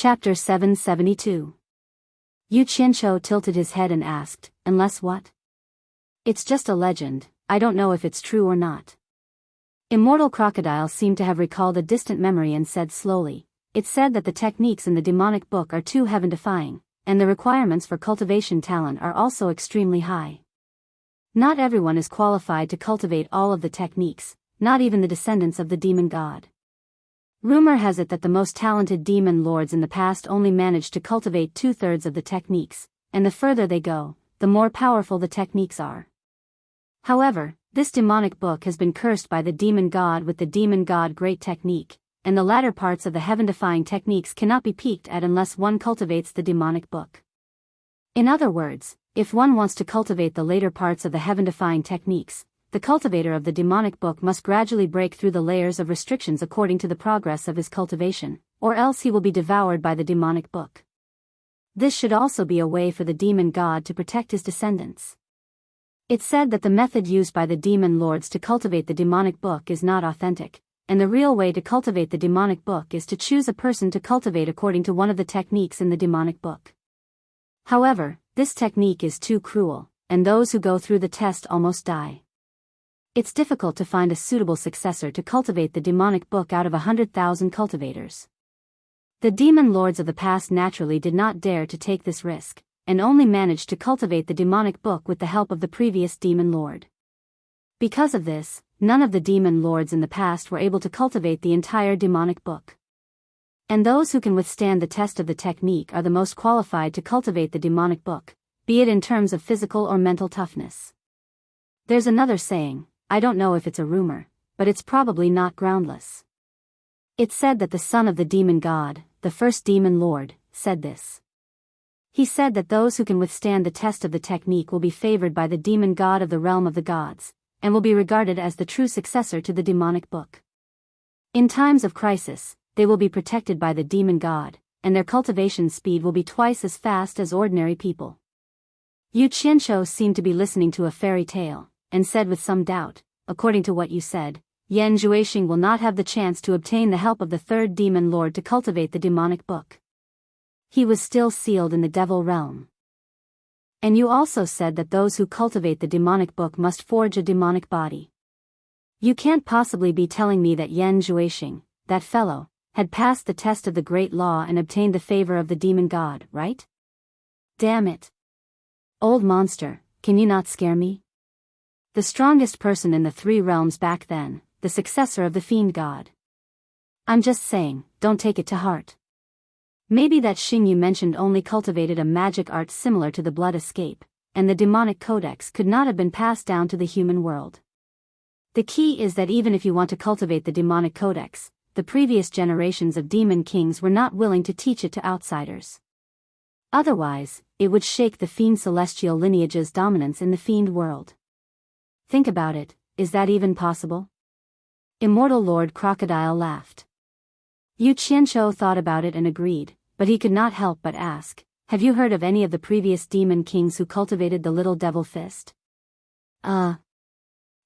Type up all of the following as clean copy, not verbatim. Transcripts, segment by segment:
Chapter 772. Yu Qianqiu tilted his head and asked, "Unless what?" "It's just a legend, I don't know if it's true or not." Immortal Crocodile seemed to have recalled a distant memory and said slowly, "It's said that the techniques in the demonic book are too heaven-defying, and the requirements for cultivation talent are also extremely high. Not everyone is qualified to cultivate all of the techniques, not even the descendants of the demon god. Rumor has it that the most talented demon lords in the past only managed to cultivate 2/3 of the techniques, and the further they go, the more powerful the techniques are. However, this demonic book has been cursed by the demon god with the demon god great technique, and the latter parts of the heaven-defying techniques cannot be peaked at unless one cultivates the demonic book. In other words, if one wants to cultivate the later parts of the heaven-defying techniques, the cultivator of the demonic book must gradually break through the layers of restrictions according to the progress of his cultivation, or else he will be devoured by the demonic book. This should also be a way for the demon god to protect his descendants. It's said that the method used by the demon lords to cultivate the demonic book is not authentic, and the real way to cultivate the demonic book is to choose a person to cultivate according to one of the techniques in the demonic book. However, this technique is too cruel, and those who go through the test almost die. It's difficult to find a suitable successor to cultivate the demonic book out of 100,000 cultivators. The demon lords of the past naturally did not dare to take this risk, and only managed to cultivate the demonic book with the help of the previous demon lord. Because of this, none of the demon lords in the past were able to cultivate the entire demonic book. And those who can withstand the test of the technique are the most qualified to cultivate the demonic book, be it in terms of physical or mental toughness. There's another saying, I don't know if it's a rumor, but it's probably not groundless. It's said that the son of the demon god, the first demon lord, said this. He said that those who can withstand the test of the technique will be favored by the demon god of the realm of the gods, and will be regarded as the true successor to the demonic book. In times of crisis, they will be protected by the demon god, and their cultivation speed will be twice as fast as ordinary people. Yu Qianqiu seemed to be listening to a fairy tale, and said with some doubt, "According to what you said, Yan Zhuixing will not have the chance to obtain the help of the third demon lord to cultivate the demonic book. He was still sealed in the devil realm. And you also said that those who cultivate the demonic book must forge a demonic body. You can't possibly be telling me that Yan Zhuixing, that fellow, had passed the test of the great law and obtained the favor of the demon god, right? Damn it. Old monster, can you not scare me? The strongest person in the three realms back then, the successor of the fiend god. I'm just saying, don't take it to heart. Maybe that Xing you mentioned only cultivated a magic art similar to the blood escape, and the demonic codex could not have been passed down to the human world. The key is that even if you want to cultivate the demonic codex, the previous generations of demon kings were not willing to teach it to outsiders. Otherwise, it would shake the fiend celestial lineage's dominance in the fiend world. Think about it, is that even possible? Immortal Lord Crocodile laughed. Yu Qianqiu thought about it and agreed, but he could not help but ask, have you heard of any of the previous demon kings who cultivated the little devil fist?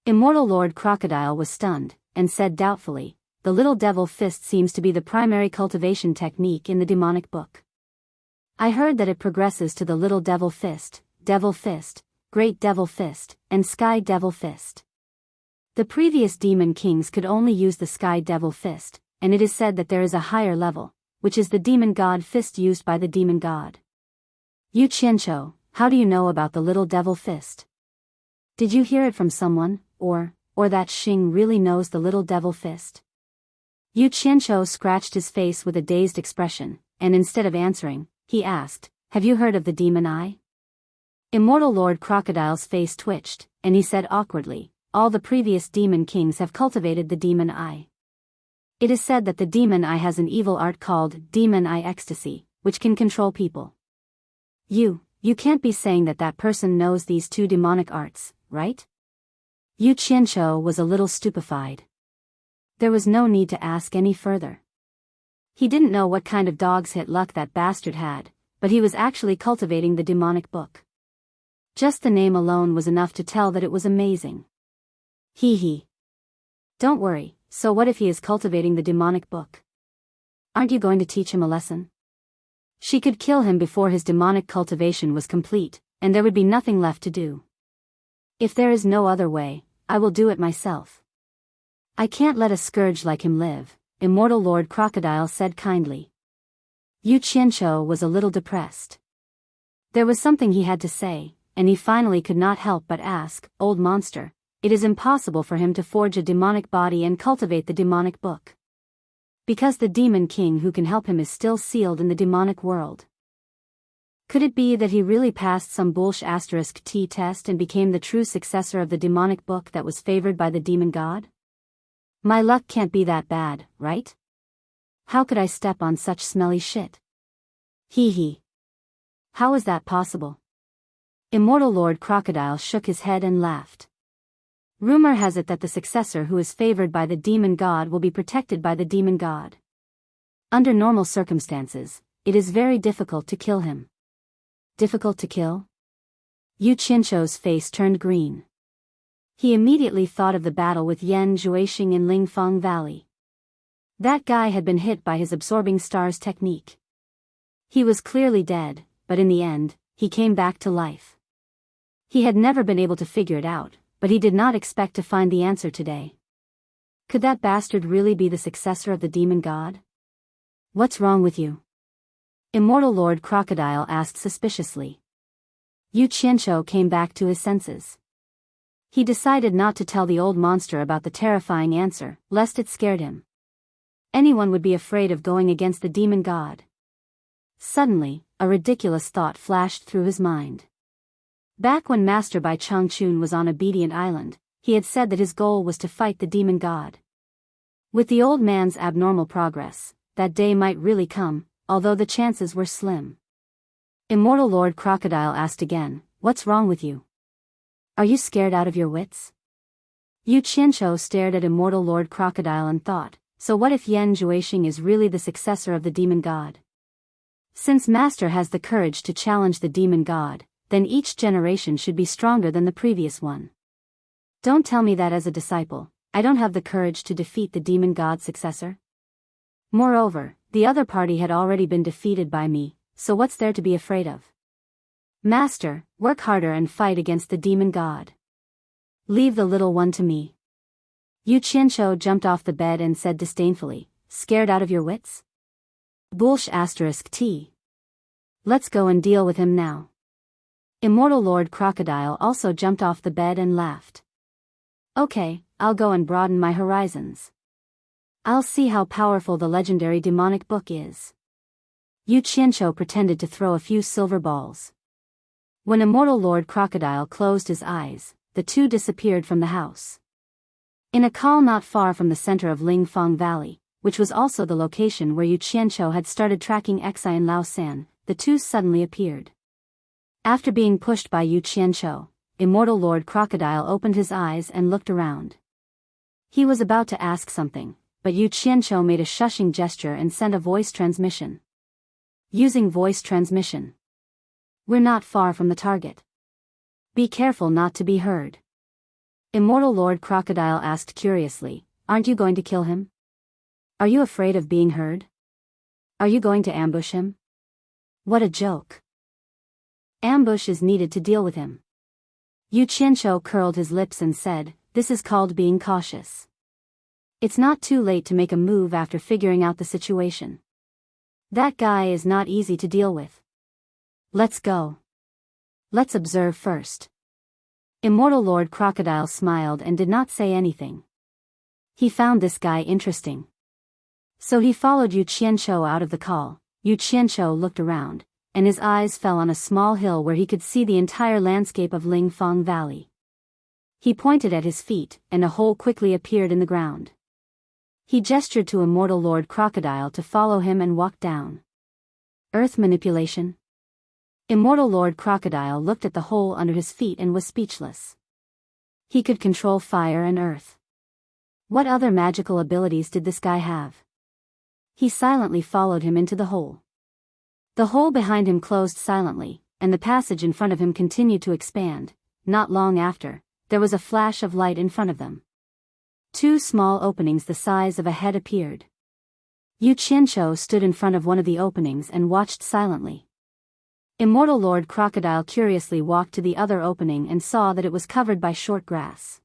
Immortal Lord Crocodile was stunned, and said doubtfully, the little devil fist seems to be the primary cultivation technique in the demonic book. I heard that it progresses to the little devil fist, great devil fist, and sky devil fist. The previous demon kings could only use the sky devil fist, and it is said that there is a higher level, which is the demon god fist used by the demon god. Yu Qianqiu, how do you know about the little devil fist? Did you hear it from someone, or that Xing really knows the little devil fist? Yu Qianqiu scratched his face with a dazed expression, and instead of answering, he asked, have you heard of the demon eye? Immortal Lord Crocodile's face twitched, and he said awkwardly, all the previous demon kings have cultivated the demon eye. It is said that the demon eye has an evil art called demon eye ecstasy, which can control people. You can't be saying that that person knows these two demonic arts, right? Yu Qianqiu was a little stupefied. There was no need to ask any further. He didn't know what kind of dog's hit luck that bastard had, but he was actually cultivating the demonic book. Just the name alone was enough to tell that it was amazing. Hee. Don't worry, so what if he is cultivating the demonic book? Aren't you going to teach him a lesson? She could kill him before his demonic cultivation was complete, and there would be nothing left to do. If there is no other way, I will do it myself. I can't let a scourge like him live, Immortal Lord Crocodile said kindly. Yu Qianqiu was a little depressed. There was something he had to say, and he finally could not help but ask, Old monster, it is impossible for him to forge a demonic body and cultivate the demonic book. Because the demon king who can help him is still sealed in the demonic world. Could it be that he really passed some bullsh** T test and became the true successor of the demonic book that was favored by the demon god? My luck can't be that bad, right? How could I step on such smelly shit? Hee hee. How is that possible? Immortal Lord Crocodile shook his head and laughed. Rumor has it that the successor who is favored by the demon god will be protected by the demon god. Under normal circumstances, it is very difficult to kill him. Difficult to kill? Yu Qianqiu's face turned green. He immediately thought of the battle with Yan Zhuixing in Lingfeng Valley. That guy had been hit by his absorbing stars technique. He was clearly dead, but in the end, he came back to life. He had never been able to figure it out, but he did not expect to find the answer today. Could that bastard really be the successor of the demon god? What's wrong with you? Immortal Lord Crocodile asked suspiciously. Yu Qianqiu came back to his senses. He decided not to tell the old monster about the terrifying answer, lest it scared him. Anyone would be afraid of going against the demon god. Suddenly, a ridiculous thought flashed through his mind. Back when Master Bai Changchun was on Obedient Island, he had said that his goal was to fight the demon god. With the old man's abnormal progress, that day might really come, although the chances were slim. Immortal Lord Crocodile asked again, What's wrong with you? Are you scared out of your wits? Yu Qianqiu stared at Immortal Lord Crocodile and thought, so what if Yan Zhuixing is really the successor of the demon god? Since Master has the courage to challenge the demon god, then each generation should be stronger than the previous one. Don't tell me that as a disciple, I don't have the courage to defeat the demon god's successor. Moreover, the other party had already been defeated by me, so what's there to be afraid of? Master, work harder and fight against the demon god. Leave the little one to me. Yu Qianqiu jumped off the bed and said disdainfully, Scared out of your wits? Bullsh**T. Let's go and deal with him now. Immortal Lord Crocodile also jumped off the bed and laughed. Okay, I'll go and broaden my horizons. I'll see how powerful the legendary demonic book is. Yu Qianqiu pretended to throw a few silver balls. When Immortal Lord Crocodile closed his eyes, the two disappeared from the house. In a call not far from the center of Lingfeng Valley, which was also the location where Yu Qianqiu had started tracking Xi and Lao San, the two suddenly appeared. After being pushed by Yu Qianqiu, Immortal Lord Crocodile opened his eyes and looked around. He was about to ask something, but Yu Qianqiu made a shushing gesture and sent a voice transmission. Using voice transmission. We're not far from the target. Be careful not to be heard. Immortal Lord Crocodile asked curiously, Aren't you going to kill him? Are you afraid of being heard? Are you going to ambush him? What a joke. Ambush is needed to deal with him. Yu Qianqiu curled his lips and said, This is called being cautious. It's not too late to make a move after figuring out the situation. That guy is not easy to deal with. Let's go. Let's observe first. Immortal Lord Crocodile smiled and did not say anything. He found this guy interesting. So he followed Yu Qianqiu out of the call. Yu Qianqiu looked around, and his eyes fell on a small hill where he could see the entire landscape of Lingfeng Valley. He pointed at his feet, and a hole quickly appeared in the ground. He gestured to Immortal Lord Crocodile to follow him and walked down. Earth manipulation? Immortal Lord Crocodile looked at the hole under his feet and was speechless. He could control fire and earth. What other magical abilities did this guy have? He silently followed him into the hole. The hole behind him closed silently, and the passage in front of him continued to expand. Not long after, there was a flash of light in front of them. Two small openings the size of a head appeared. Yu Qianqiu stood in front of one of the openings and watched silently. Immortal Lord Crocodile curiously walked to the other opening and saw that it was covered by short grass.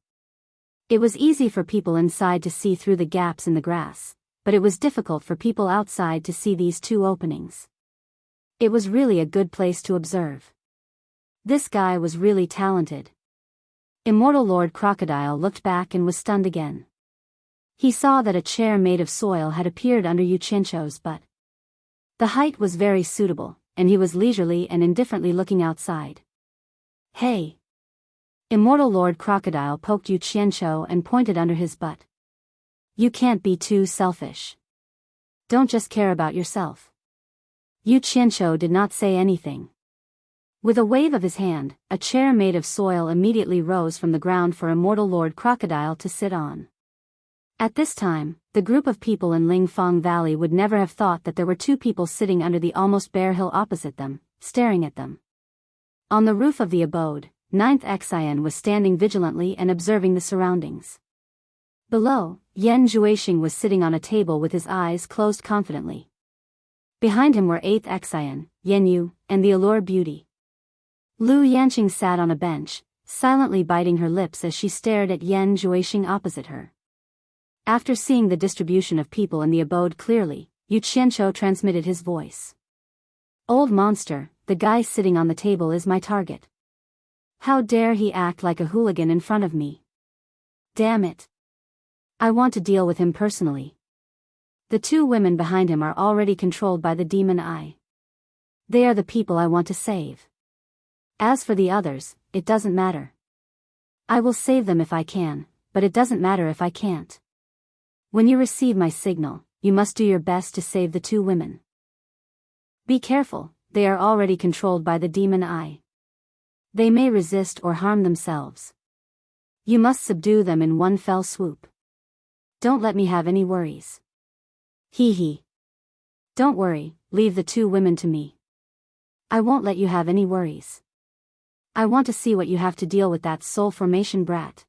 It was easy for people inside to see through the gaps in the grass, but it was difficult for people outside to see these two openings. It was really a good place to observe. This guy was really talented. Immortal Lord Crocodile looked back and was stunned again. He saw that a chair made of soil had appeared under Yu Qianqiu's butt. The height was very suitable, and he was leisurely and indifferently looking outside. Hey! Immortal Lord Crocodile poked Yu Qianqiu and pointed under his butt. You can't be too selfish. Don't just care about yourself. Yu Qianqiu did not say anything. With a wave of his hand, a chair made of soil immediately rose from the ground for Immortal Lord Crocodile to sit on. At this time, the group of people in Lingfang Valley would never have thought that there were two people sitting under the almost bare hill opposite them, staring at them. On the roof of the abode, Ninth Xian was standing vigilantly and observing the surroundings. Below, Yan Zhuixing was sitting on a table with his eyes closed confidently. Behind him were 8th Xian, Yan Yu, and the Allure Beauty. Lu Yanqing sat on a bench, silently biting her lips as she stared at Yan Zhuixing opposite her. After seeing the distribution of people in the abode clearly, Yu Qianqiu transmitted his voice. Old monster, the guy sitting on the table is my target. How dare he act like a hooligan in front of me? Damn it. I want to deal with him personally. The two women behind him are already controlled by the demon eye. They are the people I want to save. As for the others, it doesn't matter. I will save them if I can, but it doesn't matter if I can't. When you receive my signal, you must do your best to save the two women. Be careful, they are already controlled by the demon eye. They may resist or harm themselves. You must subdue them in one fell swoop. Don't let me have any worries. Hee hee. Don't worry, leave the two women to me. I won't let you have any worries. I want to see what you have to deal with that soul formation brat.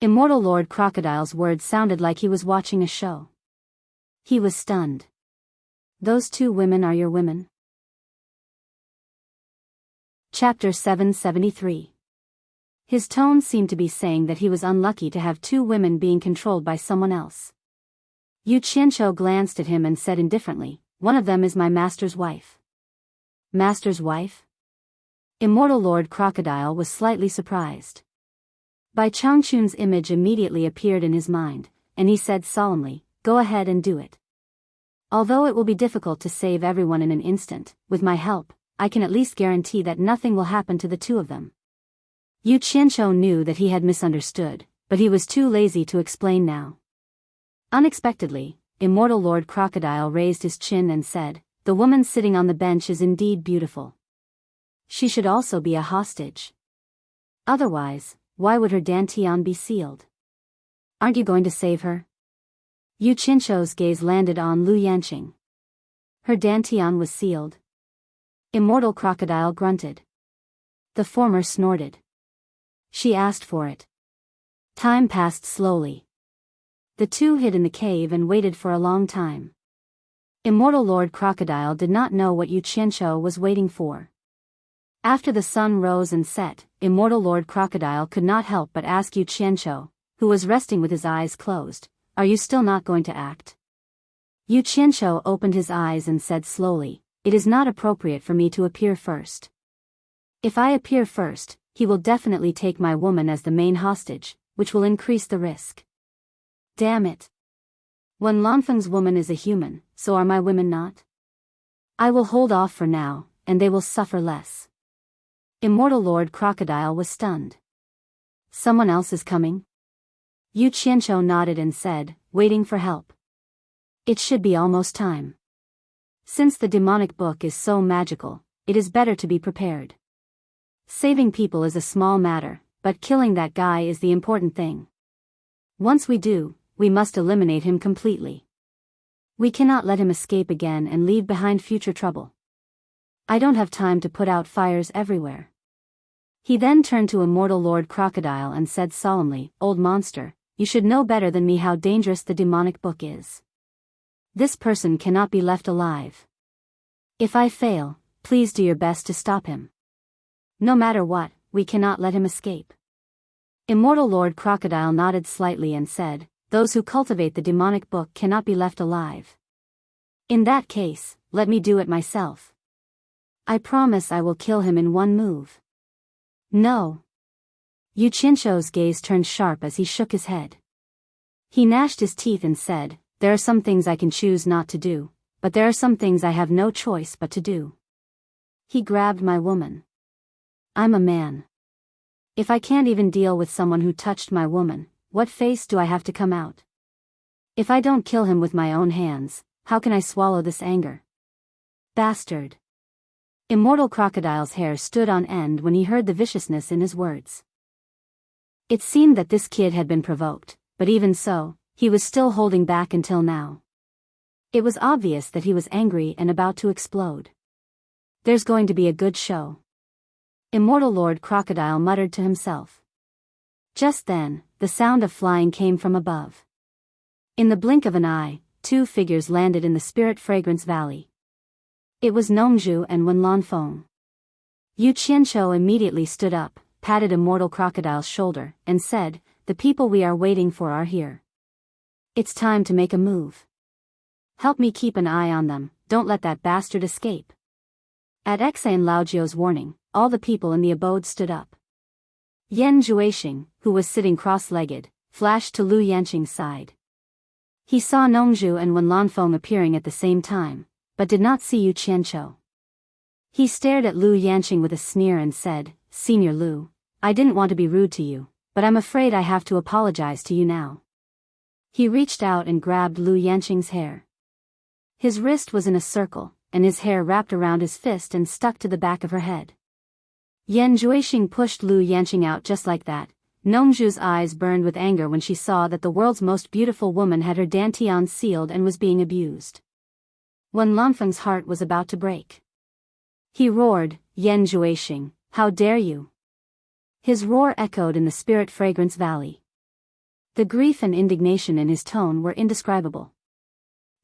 Immortal Lord Crocodile's words sounded like he was watching a show. He was stunned. Those two women are your women? Chapter 773. His tone seemed to be saying that he was unlucky to have two women being controlled by someone else. Yu Qianqiu glanced at him and said indifferently, one of them is my master's wife. Master's wife? Immortal Lord Crocodile was slightly surprised. Bai Changchun's image immediately appeared in his mind, and he said solemnly, go ahead and do it. Although it will be difficult to save everyone in an instant, with my help, I can at least guarantee that nothing will happen to the two of them. Yu Qianqiu knew that he had misunderstood, but he was too lazy to explain now. Unexpectedly, Immortal Lord Crocodile raised his chin and said, the woman sitting on the bench is indeed beautiful. She should also be a hostage. Otherwise, why would her dantian be sealed? Aren't you going to save her? Yu Qianqiu's gaze landed on Lu Yanqing. Her dantian was sealed. Immortal Crocodile grunted. The former snorted. She asked for it. Time passed slowly. The two hid in the cave and waited for a long time. Immortal Lord Crocodile did not know what Yu Qianqiu was waiting for. After the sun rose and set, Immortal Lord Crocodile could not help but ask Yu Qianqiu, who was resting with his eyes closed, are you still not going to act? Yu Qianqiu opened his eyes and said slowly, it is not appropriate for me to appear first. If I appear first, he will definitely take my woman as the main hostage, which will increase the risk. Damn it. When Lanfeng's woman is a human, so are my women not? I will hold off for now, and they will suffer less. Immortal Lord Crocodile was stunned. Someone else is coming? Yu Qianqiu nodded and said, waiting for help. It should be almost time. Since the demonic book is so magical, it is better to be prepared. Saving people is a small matter, but killing that guy is the important thing. Once we do, we must eliminate him completely. We cannot let him escape again and leave behind future trouble. I don't have time to put out fires everywhere. He then turned to Immortal Lord Crocodile and said solemnly, old monster, you should know better than me how dangerous the demonic book is. This person cannot be left alive. If I fail, please do your best to stop him. No matter what, we cannot let him escape. Immortal Lord Crocodile nodded slightly and said, those who cultivate the demonic book cannot be left alive. In that case, let me do it myself. I promise I will kill him in one move. No. Yu Qianshou's gaze turned sharp as he shook his head. He gnashed his teeth and said, there are some things I can choose not to do, but there are some things I have no choice but to do. He grabbed my woman. I'm a man. If I can't even deal with someone who touched my woman, what face do I have to come out? If I don't kill him with my own hands, how can I swallow this anger? Bastard. Immortal Crocodile's hair stood on end when he heard the viciousness in his words. It seemed that this kid had been provoked, but even so, he was still holding back until now. It was obvious that he was angry and about to explode. There's going to be a good show. Immortal Lord Crocodile muttered to himself. Just then, the sound of flying came from above. In the blink of an eye, two figures landed in the Spirit Fragrance Valley. It was Nongzhu and Wenlanfeng. Yu Qianshou immediately stood up, patted Immortal Crocodile's shoulder, and said, the people we are waiting for are here. It's time to make a move. Help me keep an eye on them, don't let that bastard escape. At Xan Laojiu's warning, all the people in the abode stood up. Yan Zhuixing, who was sitting cross-legged, flashed to Lu Yanqing's side. He saw Nongzhu and Wenlanfeng appearing at the same time, but did not see Yu Qianshou. He stared at Lu Yanqing with a sneer and said, Senior Lu, I didn't want to be rude to you, but I'm afraid I have to apologize to you now. He reached out and grabbed Lu Yanqing's hair. His wrist was in a circle, and his hair wrapped around his fist and stuck to the back of her head. Yan Zhuixing pushed Lu Yanqing out just like that. Nongzhu's eyes burned with anger when she saw that the world's most beautiful woman had her dantian sealed and was being abused. Wenlanfeng's heart was about to break. He roared, Yan Zhuixing, how dare you? His roar echoed in the Spirit Fragrance Valley. The grief and indignation in his tone were indescribable.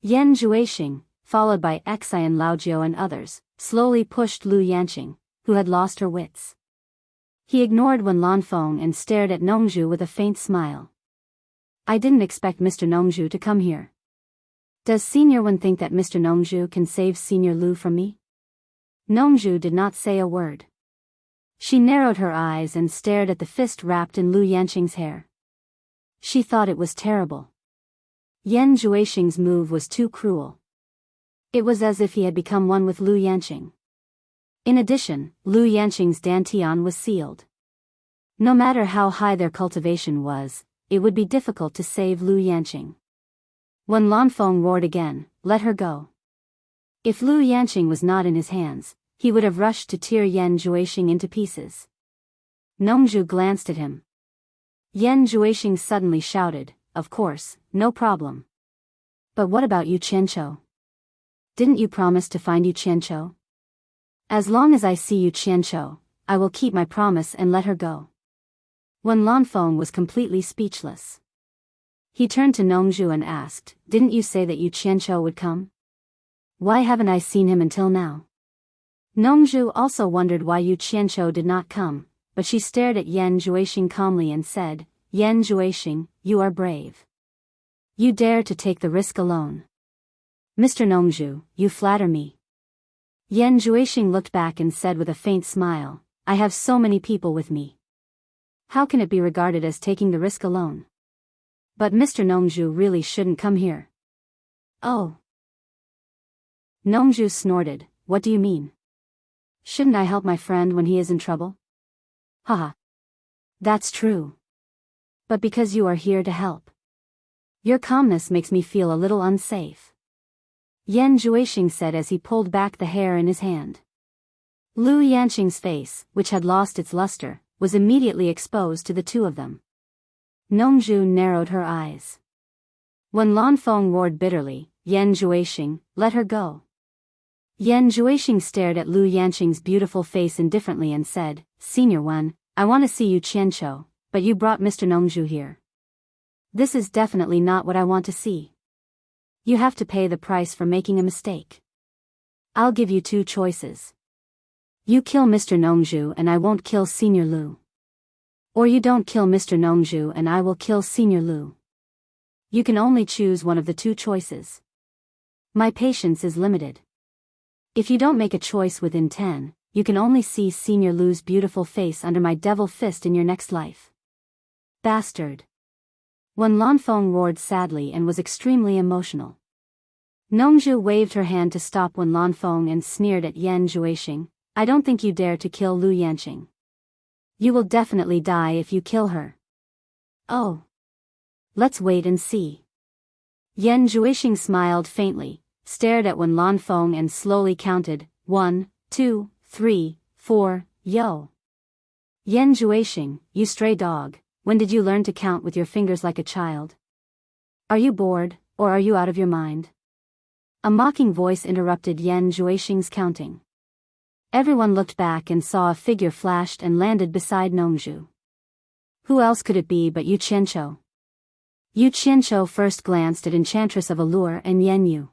Yan Zhuixing, followed by Xian Laojiu and others, slowly pushed Lu Yanqing, who had lost her wits. He ignored Wenlanfeng and stared at Nongzhu with a faint smile. I didn't expect Mr. Nongzhu to come here. Does Senior Wen think that Mr. Nongzhu can save Senior Lu from me? Nongzhu did not say a word. She narrowed her eyes and stared at the fist wrapped in Lu Yanqing's hair. She thought it was terrible. Yan Zhuixing's move was too cruel. It was as if he had become one with Lu Yanqing. In addition, Lu Yanqing's dantian was sealed. No matter how high their cultivation was, it would be difficult to save Lu Yanqing. Wenlanfeng roared again, let her go. If Lu Yanqing was not in his hands, he would have rushed to tear Yan Zhuixing into pieces. Nongzhu glanced at him. Yan Zhuixing suddenly shouted, of course, no problem. But what about Yu Qianshou? Didn't you promise to find Yu Qianshou? As long as I see Yu Qianshou, I will keep my promise and let her go. Wenlanfeng was completely speechless. He turned to Nongzhu and asked, didn't you say that Yu Qianshou would come? Why haven't I seen him until now? Nongzhu also wondered why Yu Qianshou did not come, but she stared at Yan Zhuixing calmly and said, Yan Zhuixing, you are brave. You dare to take the risk alone. Mr. Nongzhu, you flatter me. Yan Zhuixing looked back and said with a faint smile, I have so many people with me. How can it be regarded as taking the risk alone? But Mr. Nongzhu really shouldn't come here. Oh. Nongzhu snorted, what do you mean? Shouldn't I help my friend when he is in trouble? Haha. That's true. But because you are here to help. Your calmness makes me feel a little unsafe. Yan Zhuixing said as he pulled back the hair in his hand. Lu Yanqing's face, which had lost its luster, was immediately exposed to the two of them. Nongzhu narrowed her eyes. Wenlanfeng roared bitterly, Yan Zhuixing, let her go. Yan Zhuixing stared at Lu Yanqing's beautiful face indifferently and said, Senior Wen, I want to see Yu Qianshou, but you brought Mr. Nongzhu here. This is definitely not what I want to see. You have to pay the price for making a mistake. I'll give you two choices. You kill Mr. Nongju and I won't kill Senior Lu. Or you don't kill Mr. Nongju and I will kill Senior Lu. You can only choose one of the two choices. My patience is limited. If you don't make a choice within 10, you can only see Senior Lu's beautiful face under my devil fist in your next life. Bastard. Wen Lanfeng roared sadly and was extremely emotional. Nongju waved her hand to stop Wen Lanfeng and sneered at Yan Juexing. I don't think you dare to kill Lu Yanqing. You will definitely die if you kill her. Oh. Let's wait and see. Yan Juexing smiled faintly, stared at Wen Lanfeng and slowly counted, 1, 2, 3, 4, yo. Yan Juexing, you stray dog, when did you learn to count with your fingers like a child? Are you bored, or are you out of your mind? A mocking voice interrupted Yan Juexing's counting. Everyone looked back and saw a figure flashed and landed beside Nongju. Who else could it be but Yu Qianqiu? Yu Qianqiu first glanced at Enchantress of Allure and Yan Yu.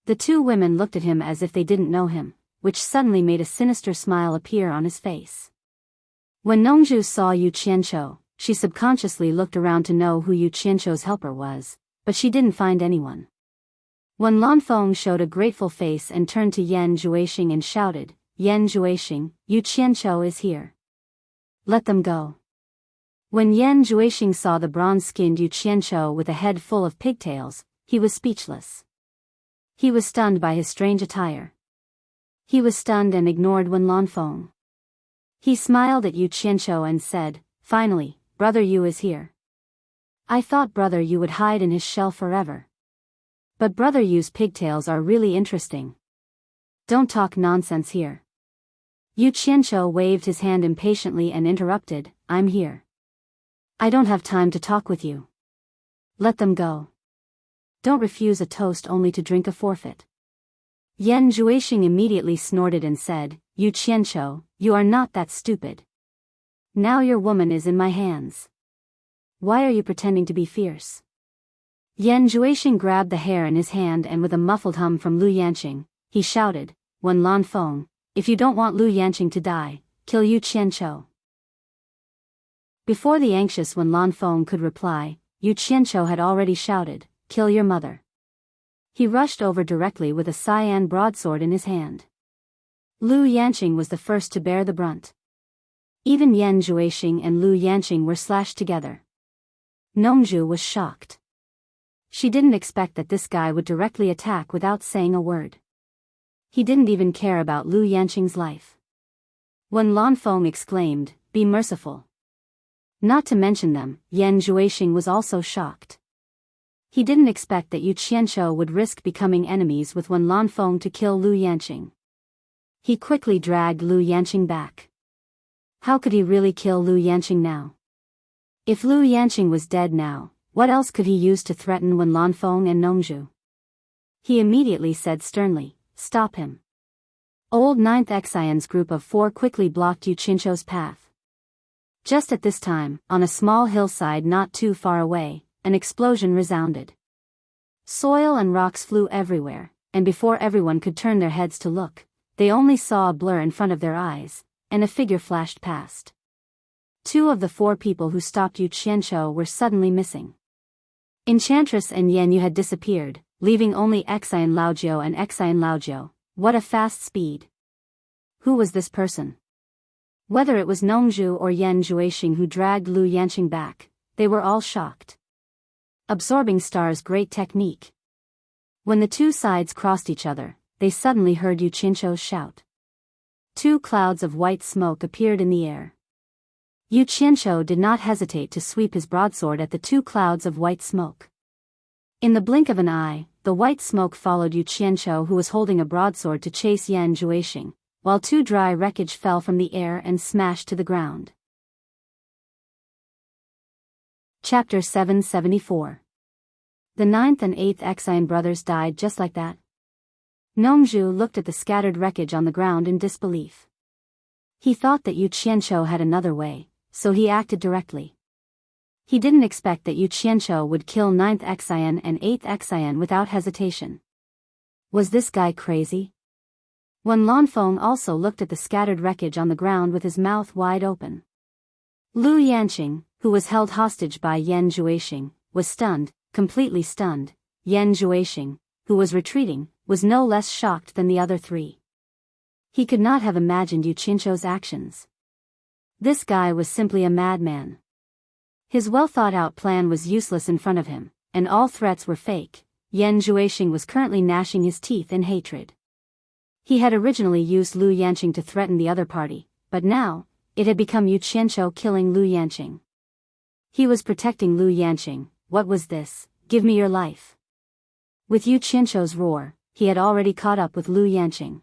The two women looked at him as if they didn't know him, which suddenly made a sinister smile appear on his face. When Nongju saw Yu Qianqiu, she subconsciously looked around to know who Yu Qianqiu's helper was, but she didn't find anyone. Wen Lanfeng showed a grateful face and turned to Yan Juexing and shouted, Yan Juexing, Yu Qianqiu is here. Let them go. When Yan Juexing saw the bronze-skinned Yu Qianqiu with a head full of pigtails, he was speechless. He was stunned by his strange attire. He was stunned and ignored Wen Lanfeng. He smiled at Yu Qianqiu and said, finally, Brother Yu is here. I thought Brother Yu would hide in his shell forever. But Brother Yu's pigtails are really interesting. Don't talk nonsense here. Yu Qianqiu waved his hand impatiently and interrupted, I'm here. I don't have time to talk with you. Let them go. Don't refuse a toast only to drink a forfeit. Yan Juexing immediately snorted and said, Yu Qianqiu, you are not that stupid. Now your woman is in my hands. Why are you pretending to be fierce? Yan Juexing grabbed the hair in his hand and with a muffled hum from Lu Yanqing, he shouted, Wen Lanfeng, if you don't want Lu Yanqing to die, kill Yu Qianqiu. Before the anxious Wen Lanfeng could reply, Yu Qianqiu had already shouted, kill your mother. He rushed over directly with a cyan broadsword in his hand. Lu Yanqing was the first to bear the brunt. Even Yan Juexing and Lu Yanqing were slashed together. Nongju was shocked. She didn't expect that this guy would directly attack without saying a word. He didn't even care about Lu Yanqing's life. When Lanfeng exclaimed, be merciful. Not to mention them, Yan Juexing was also shocked. He didn't expect that Yu Qianqiu would risk becoming enemies with Wen Lanfeng to kill Lu Yanqing. He quickly dragged Lu Yanqing back. How could he really kill Lu Yanqing now? If Lu Yanqing was dead now, what else could he use to threaten Wen Lanfeng and Nongju? He immediately said sternly, stop him. Old 9th Xian's group of 4 quickly blocked Yu Qianqiu's path. Just at this time, on a small hillside not too far away, an explosion resounded. Soil and rocks flew everywhere, and before everyone could turn their heads to look, they only saw a blur in front of their eyes, and a figure flashed past. 2 of the 4 people who stopped Yu Qianqiu were suddenly missing. Enchantress and Yan Yu had disappeared, leaving only Xian Laojiu and Xian Laojiu. What a fast speed! Who was this person? Whether it was Nongju or Yan Juexing who dragged Lu Yanqing back, they were all shocked. Absorbing Star's great technique. When the 2 sides crossed each other, they suddenly heard Yu Qianqiu's shout. 2 clouds of white smoke appeared in the air. Yu Qianqiu did not hesitate to sweep his broadsword at the 2 clouds of white smoke. In the blink of an eye, the white smoke followed Yu Qianqiu, who was holding a broadsword, to chase Yan Juexing, while 2 dry wreckage fell from the air and smashed to the ground. Chapter 774. The 9th and 8th Xian brothers died just like that. Nongju looked at the scattered wreckage on the ground in disbelief. He thought that Yu Qianqiu had another way, so he acted directly. He didn't expect that Yu Qianzhou would kill 9th Xian and 8th Xian without hesitation. Was this guy crazy? Wen Lanfeng also looked at the scattered wreckage on the ground with his mouth wide open. Lu Yanqing, who was held hostage by Yan Zhuixing, was stunned, completely stunned. Yan Zhuixing, who was retreating, was no less shocked than the other three. He could not have imagined Yu Qianzhou's actions. This guy was simply a madman. His well-thought-out plan was useless in front of him, and all threats were fake. Yan Zhuixing was currently gnashing his teeth in hatred. He had originally used Lu Yanqing to threaten the other party, but now, it had become Yu Qianzhou killing Lu Yanqing. He was protecting Lu Yanqing. What was this? Give me your life. With Yu Qianzhou's roar, he had already caught up with Lu Yanqing.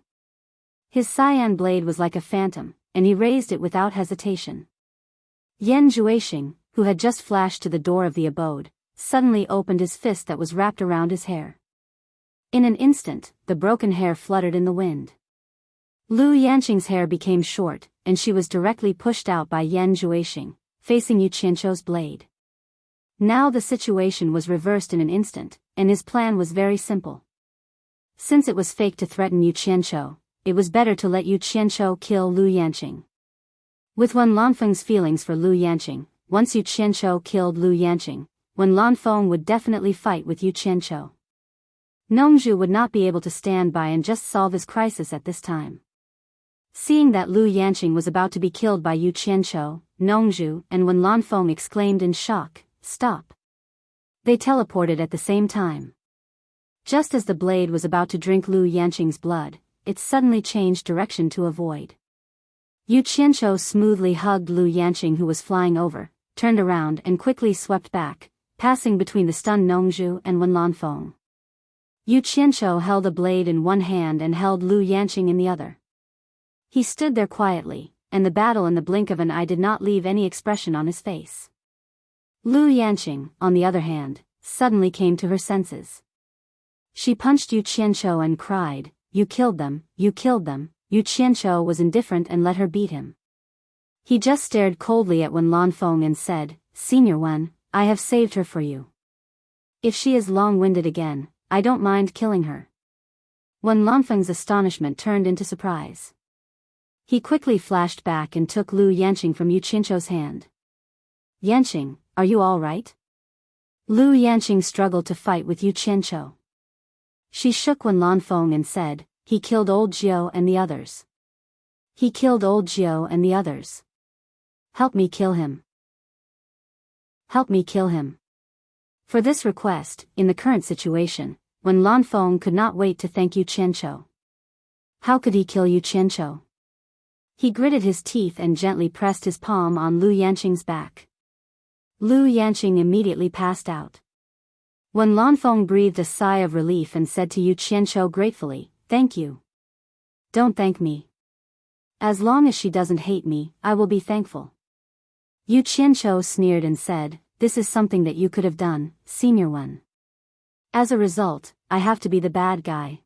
His cyan blade was like a phantom, and he raised it without hesitation. Yan Zhuixing, who had just flashed to the door of the abode, suddenly opened his fist that was wrapped around his hair. In an instant, the broken hair fluttered in the wind. Lu Yanqing's hair became short, and she was directly pushed out by Yan Zhuixing, facing Yu Qianzhou's blade. Now the situation was reversed in an instant, and his plan was very simple. Since it was fake to threaten Yu Qianzhou, it was better to let Yu Qianzhou kill Lu Yanqing. With Wen Lanfeng's feelings for Lu Yanqing, once Yu Qianzhou killed Lu Yanqing, Wen Lanfeng would definitely fight with Yu Qianzhou. Nongzhu would not be able to stand by and just solve his crisis at this time. Seeing that Lu Yanqing was about to be killed by Yu Qianzhou, Nongzhu and Wen Lanfeng exclaimed in shock, "Stop!" They teleported at the same time. Just as the blade was about to drink Lu Yanqing's blood, it suddenly changed direction to avoid. Yu Qianzhou smoothly hugged Lu Yanqing, who was flying over, turned around and quickly swept back, passing between the stunned Nongzhu and Wen Lanfeng. Yu Qianzhou held a blade in one hand and held Lu Yanqing in the other. He stood there quietly, and the battle in the blink of an eye did not leave any expression on his face. Lu Yanqing, on the other hand, suddenly came to her senses. She punched Yu Qianzhou and cried, "You killed them, you killed them." Yu Qianzhou was indifferent and let her beat him. He just stared coldly at Wen Lanfeng and said, "Senior Wen, I have saved her for you. If she is long-winded again, I don't mind killing her." Wen Lanfeng's astonishment turned into surprise. He quickly flashed back and took Lu Yanqing from Yu Qianzhou's hand. "Yanqing, are you all right?" Lu Yanqing struggled to fight with Yu Qianzhou. She shook Wen Lanfeng and said, "He killed old Jiao and the others. He killed old Jiao and the others. Help me kill him. Help me kill him." For this request, in the current situation, Wen Lanfeng could not wait to thank Yu Qianzhou. How could he kill Yu Qianzhou? He gritted his teeth and gently pressed his palm on Lu Yanqing's back. Lu Yanqing immediately passed out. Wen Lanfeng breathed a sigh of relief and said to Yu Qianzhou gratefully, "Thank you." "Don't thank me. As long as she doesn't hate me, I will be thankful." Yu Qianzhou sneered and said, "This is something that you could have done, Senior One. As a result, I have to be the bad guy.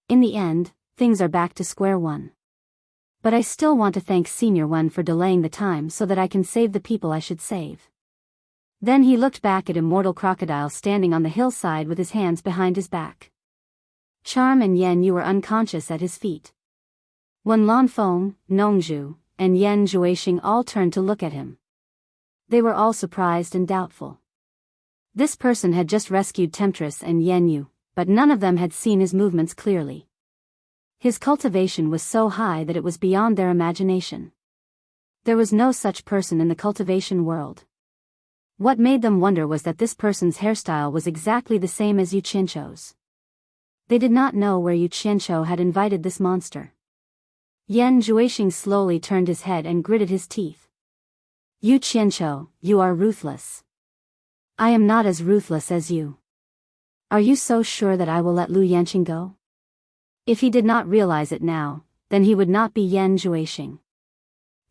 In the end, things are back to square one. But I still want to thank Senior One for delaying the time so that I can save the people I should save." Then he looked back at Immortal Crocodile standing on the hillside with his hands behind his back. Charm and Yan Yu were unconscious at his feet. Wen Lanfeng, Nongzhu, and Yan Zhuixing all turned to look at him. They were all surprised and doubtful. This person had just rescued Temptress and Yan Yu, but none of them had seen his movements clearly. His cultivation was so high that it was beyond their imagination. There was no such person in the cultivation world. What made them wonder was that this person's hairstyle was exactly the same as Yu Qianzhou's. They did not know where Yu Qianzhou had invited this monster. Yan Zhuixing slowly turned his head and gritted his teeth. "Yu Qianzhou, you are ruthless. I am not as ruthless as you. Are you so sure that I will let Lu Yanqing go?" If he did not realize it now, then he would not be Yan Zhuixing.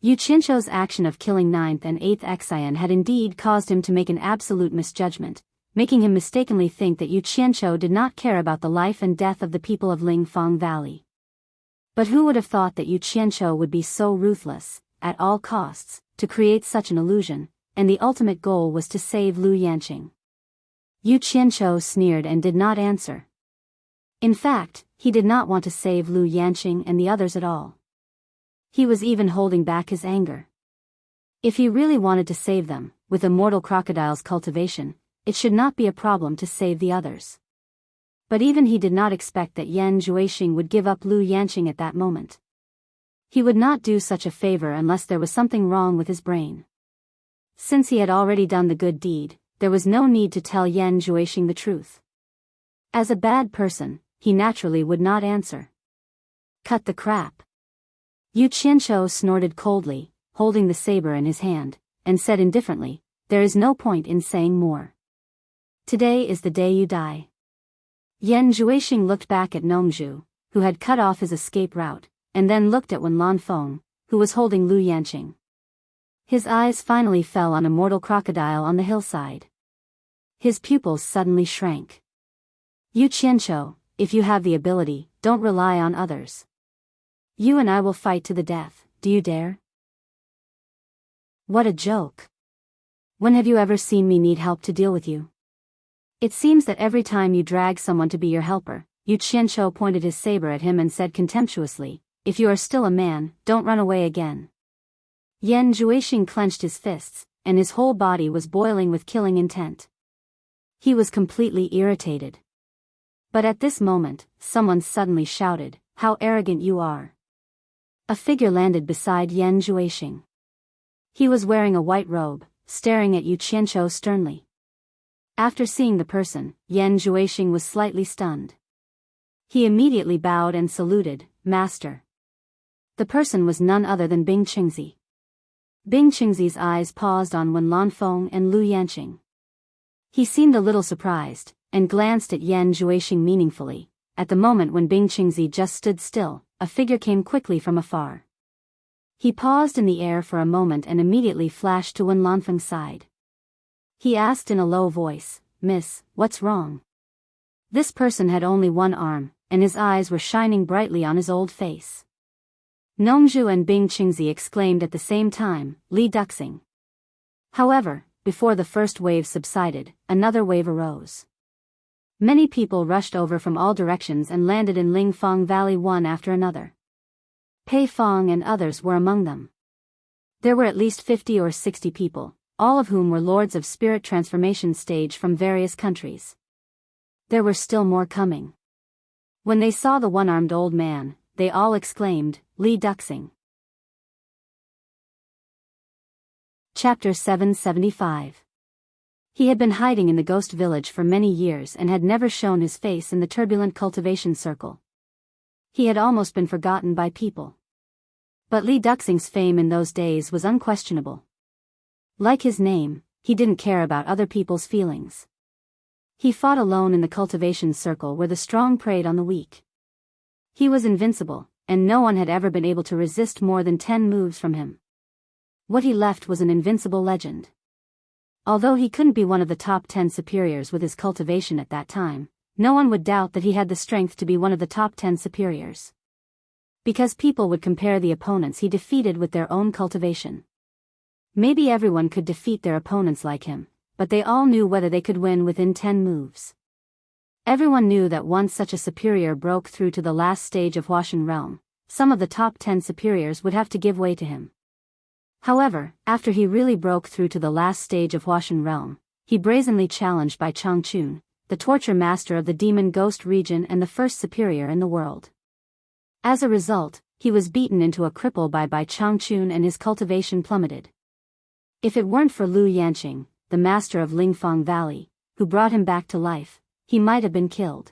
Yu Qianzhou's action of killing 9th and 8th Xian had indeed caused him to make an absolute misjudgment, making him mistakenly think that Yu Qianzhou did not care about the life and death of the people of Lingfang Valley. But who would have thought that Yu Qianzhou would be so ruthless, at all costs, to create such an illusion, and the ultimate goal was to save Lu Yanqing. Yu Qianqiu sneered and did not answer. In fact, he did not want to save Lu Yanqing and the others at all. He was even holding back his anger. If he really wanted to save them, with immortal crocodile's cultivation, it should not be a problem to save the others. But even he did not expect that Yan Juexing would give up Lu Yanqing at that moment. He would not do such a favor unless there was something wrong with his brain. Since he had already done the good deed, there was no need to tell Yan Juexing the truth. As a bad person, he naturally would not answer. Cut the crap. Yu Qianqiu snorted coldly, holding the saber in his hand, and said indifferently, "There is no point in saying more. Today is the day you die." Yan Juexing looked back at Nongzhu, who had cut off his escape route, and then looked at Wen Lanfeng, who was holding Lu Yanqing. His eyes finally fell on a mortal crocodile on the hillside. His pupils suddenly shrank. "Yu Qianqiu, if you have the ability, don't rely on others. You and I will fight to the death, do you dare?" What a joke. When have you ever seen me need help to deal with you? It seems that every time you drag someone to be your helper. Yu Qianqiu pointed his saber at him and said contemptuously, "If you are still a man, don't run away again." Yan Juexing clenched his fists, and his whole body was boiling with killing intent. He was completely irritated. But at this moment, someone suddenly shouted, "How arrogant you are!" A figure landed beside Yan Juexing. He was wearing a white robe, staring at Yu Qianqiu sternly. After seeing the person, Yan Juexing was slightly stunned. He immediately bowed and saluted, "Master." The person was none other than Bing Qingzi. Bing Qingzi's eyes paused on Wen Lanfeng and Lu Yanqing. He seemed a little surprised, and glanced at Yan Juexing meaningfully. At the moment when Bing Qingzi just stood still, a figure came quickly from afar. He paused in the air for a moment and immediately flashed to Wen Lanfeng's side. He asked in a low voice, "Miss, what's wrong?" This person had only one arm, and his eyes were shining brightly on his old face. Nongzhu and Bing Qingzi exclaimed at the same time, "Li Duxing." However, before the first wave subsided, another wave arose. Many people rushed over from all directions and landed in Lingfang Valley one after another. Pei Fong and others were among them. There were at least 50 or 60 people, all of whom were lords of spirit transformation stage from various countries. There were still more coming. When they saw the one-armed old man, they all exclaimed, "Li Duxing." Chapter 775. He had been hiding in the ghost village for many years and had never shown his face in the turbulent cultivation circle. He had almost been forgotten by people. But Li Duxing's fame in those days was unquestionable. Like his name, he didn't care about other people's feelings. He fought alone in the cultivation circle where the strong preyed on the weak. He was invincible, and no one had ever been able to resist more than 10 moves from him. What he left was an invincible legend. Although he couldn't be one of the top 10 superiors with his cultivation at that time, no one would doubt that he had the strength to be one of the top 10 superiors. Because people would compare the opponents he defeated with their own cultivation. Maybe everyone could defeat their opponents like him, but they all knew whether they could win within 10 moves. Everyone knew that once such a superior broke through to the last stage of Huashan realm, some of the top 10 superiors would have to give way to him. However, after he really broke through to the last stage of Huashan realm, he brazenly challenged Bai Changchun, the torture master of the demon ghost region and the first superior in the world. As a result, he was beaten into a cripple by Bai Changchun and his cultivation plummeted. If it weren't for Lu Yanqing, the master of Lingfang Valley, who brought him back to life, he might have been killed.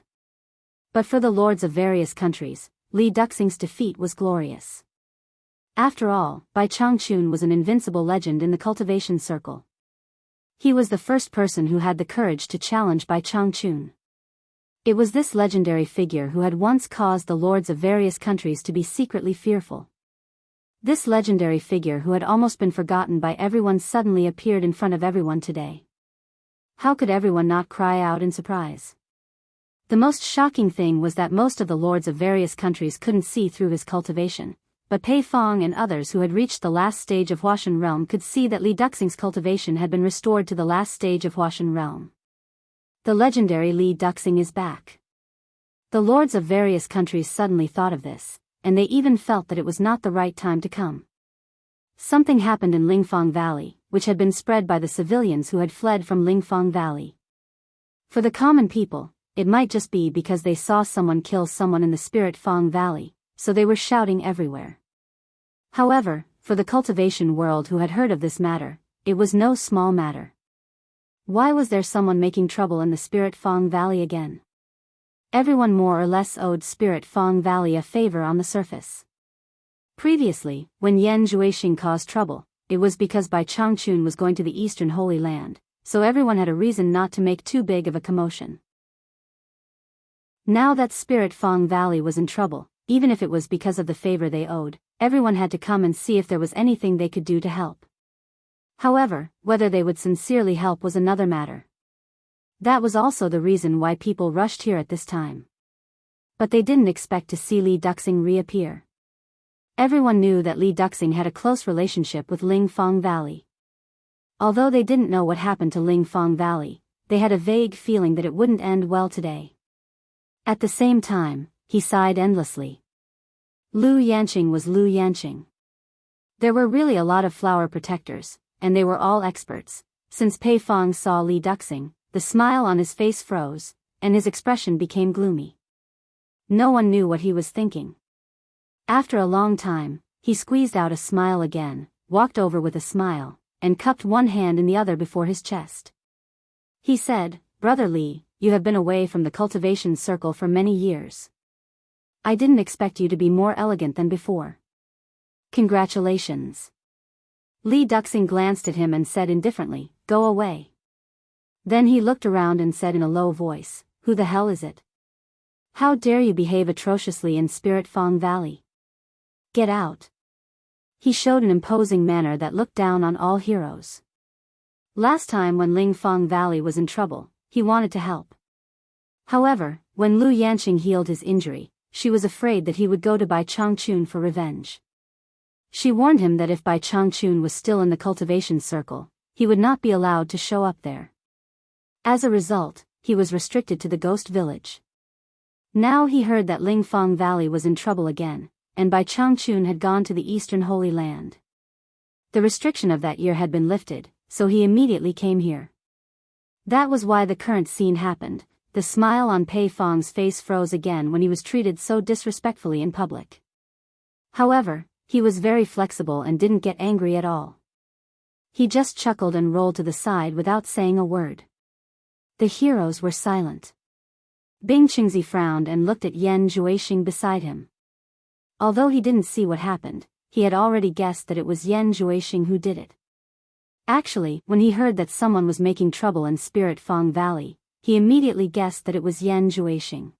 But for the lords of various countries, Li Duxing's defeat was glorious. After all, Bai Changchun was an invincible legend in the cultivation circle. He was the first person who had the courage to challenge Bai Changchun. It was this legendary figure who had once caused the lords of various countries to be secretly fearful. This legendary figure who had almost been forgotten by everyone suddenly appeared in front of everyone today. How could everyone not cry out in surprise? The most shocking thing was that most of the lords of various countries couldn't see through his cultivation, but Pei Fong and others who had reached the last stage of Huashan realm could see that Li Duxing's cultivation had been restored to the last stage of Huashan realm. The legendary Li Duxing is back. The lords of various countries suddenly thought of this, and they even felt that it was not the right time to come. Something happened in Lingfang Valley, which had been spread by the civilians who had fled from Lingfang Valley. For the common people, it might just be because they saw someone kill someone in the Spirit Fang Valley, so they were shouting everywhere. However, for the cultivation world who had heard of this matter, it was no small matter. Why was there someone making trouble in the Spirit Fang Valley again? Everyone more or less owed Spirit Fang Valley a favor on the surface. Previously, when Yan Juixing caused trouble, it was because Bai Changchun was going to the Eastern Holy Land, so everyone had a reason not to make too big of a commotion. Now that Spirit Fang Valley was in trouble, even if it was because of the favor they owed, everyone had to come and see if there was anything they could do to help. However, whether they would sincerely help was another matter. That was also the reason why people rushed here at this time. But they didn't expect to see Li Duxing reappear. Everyone knew that Li Duxing had a close relationship with Lingfang Valley. Although they didn't know what happened to Lingfang Valley, they had a vague feeling that it wouldn't end well today. At the same time, he sighed endlessly. Lu Yanqing was Lu Yanqing. There were really a lot of flower protectors, and they were all experts. Since Pei Fong saw Li Duxing, the smile on his face froze, and his expression became gloomy. No one knew what he was thinking. After a long time, he squeezed out a smile again, walked over with a smile, and cupped one hand in the other before his chest. He said, "Brother Li, you have been away from the cultivation circle for many years. I didn't expect you to be more elegant than before. Congratulations." Li Duxing glanced at him and said indifferently, "Go away." Then he looked around and said in a low voice, "Who the hell is it? How dare you behave atrociously in Spirit Fang Valley? Get out." He showed an imposing manner that looked down on all heroes. Last time when Lingfang Valley was in trouble, he wanted to help. However, when Lu Yanqing healed his injury, she was afraid that he would go to Bai Changchun for revenge. She warned him that if Bai Changchun was still in the cultivation circle, he would not be allowed to show up there. As a result, he was restricted to the ghost village. Now he heard that Lingfang Valley was in trouble again, and Bai Changchun had gone to the Eastern Holy Land. The restriction of that year had been lifted, so he immediately came here. That was why the current scene happened. The smile on Pei Fong's face froze again when he was treated so disrespectfully in public. However, he was very flexible and didn't get angry at all. He just chuckled and rolled to the side without saying a word. The heroes were silent. Bing Qingzi frowned and looked at Yan Juixing beside him. Although he didn't see what happened, he had already guessed that it was Yan Juixing who did it. Actually, when he heard that someone was making trouble in Spirit Fang Valley, he immediately guessed that it was Yan Juixing.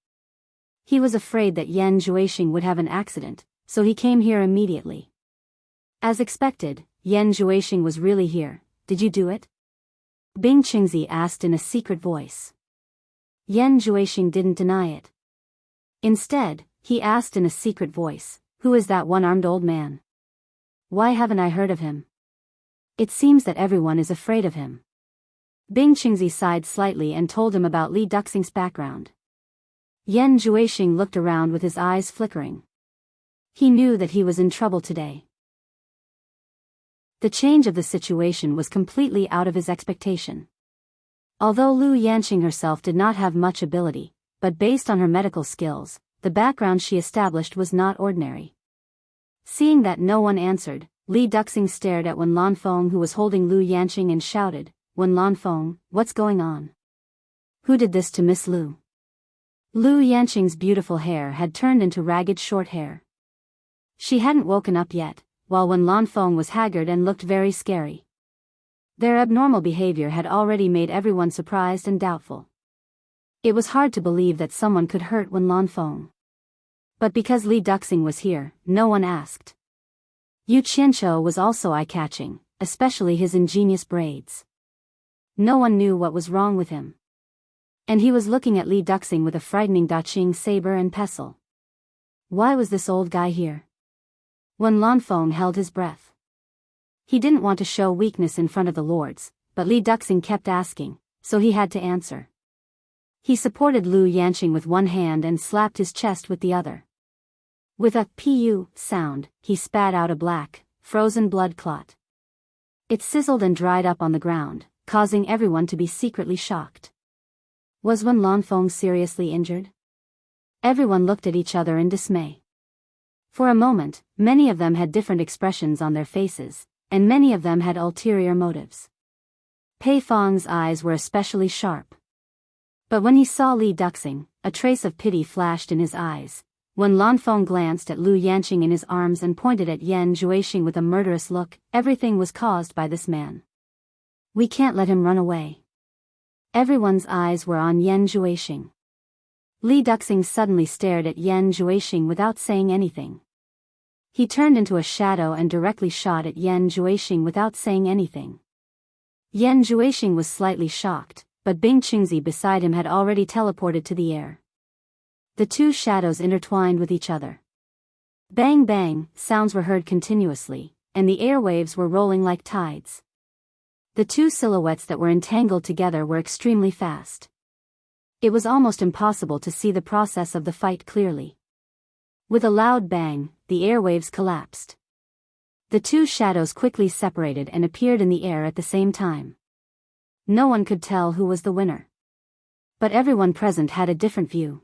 He was afraid that Yan Juixing would have an accident, so he came here immediately. As expected, Yan Juixing was really here. "Did you do it?" Bing Qingzi asked in a secret voice. Yan Juixing didn't deny it. Instead, he asked in a secret voice, "Who is that one-armed old man? Why haven't I heard of him? It seems that everyone is afraid of him." Bing Qingzi sighed slightly and told him about Li Duxing's background. Yan Juixing looked around with his eyes flickering. He knew that he was in trouble today. The change of the situation was completely out of his expectation. Although Lu Yanqing herself did not have much ability, but based on her medical skills, the background she established was not ordinary. Seeing that no one answered, Li Duxing stared at Wen Lanfeng who was holding Lu Yanqing and shouted, "Wen Lanfeng, what's going on? Who did this to Miss Lu?" Lu Yanqing's beautiful hair had turned into ragged short hair. She hadn't woken up yet, while Wen Lanfeng was haggard and looked very scary. Their abnormal behavior had already made everyone surprised and doubtful. It was hard to believe that someone could hurt Wen Lanfeng. But because Li Duxing was here, no one asked. Yu Qianqiu was also eye-catching, especially his ingenious braids. No one knew what was wrong with him. And he was looking at Li Duxing with a frightening Daqing saber and pestle. Why was this old guy here? Wen Lanfeng held his breath. He didn't want to show weakness in front of the lords, but Li Duxing kept asking, so he had to answer. He supported Lu Yanqing with one hand and slapped his chest with the other. With a pu sound, he spat out a black, frozen blood clot. It sizzled and dried up on the ground, causing everyone to be secretly shocked. Was Wen Lanfeng seriously injured? Everyone looked at each other in dismay. For a moment, many of them had different expressions on their faces, and many of them had ulterior motives. Pei Fang's eyes were especially sharp. But when he saw Li Duxing, a trace of pity flashed in his eyes. When Lanfeng glanced at Lu Yanqing in his arms and pointed at Yan Juixing with a murderous look, everything was caused by this man. We can't let him run away. Everyone's eyes were on Yan Juixing. Li Duxing suddenly stared at Yan Juixing without saying anything. He turned into a shadow and directly shot at Yan Juixing without saying anything. Yan Juixing was slightly shocked, but Bing Qingzi beside him had already teleported to the air. The two shadows intertwined with each other. Bang bang, sounds were heard continuously, and the airwaves were rolling like tides. The two silhouettes that were entangled together were extremely fast. It was almost impossible to see the process of the fight clearly. With a loud bang, the airwaves collapsed. The two shadows quickly separated and appeared in the air at the same time. No one could tell who was the winner. But everyone present had a different view.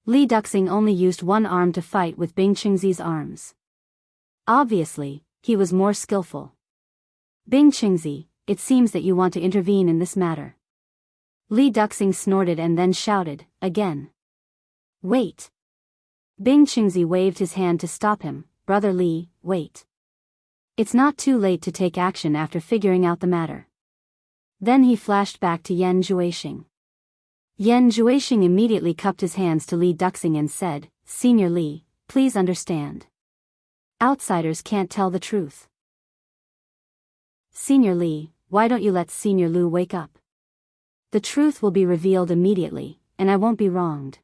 Li Duxing only used one arm to fight with Bing Qingzi's arms. Obviously, he was more skillful. Bing Qingzi, it seems that you want to intervene in this matter. Li Duxing snorted and then shouted, again. Wait. Bing Qingzi waved his hand to stop him. Brother Li, wait. It's not too late to take action after figuring out the matter. Then he flashed back to Yan Juixing. Yan Juixing immediately cupped his hands to Li Duxing and said, Senior Li, please understand. Outsiders can't tell the truth. Senior Li, why don't you let Senior Lu wake up? The truth will be revealed immediately, and I won't be wronged.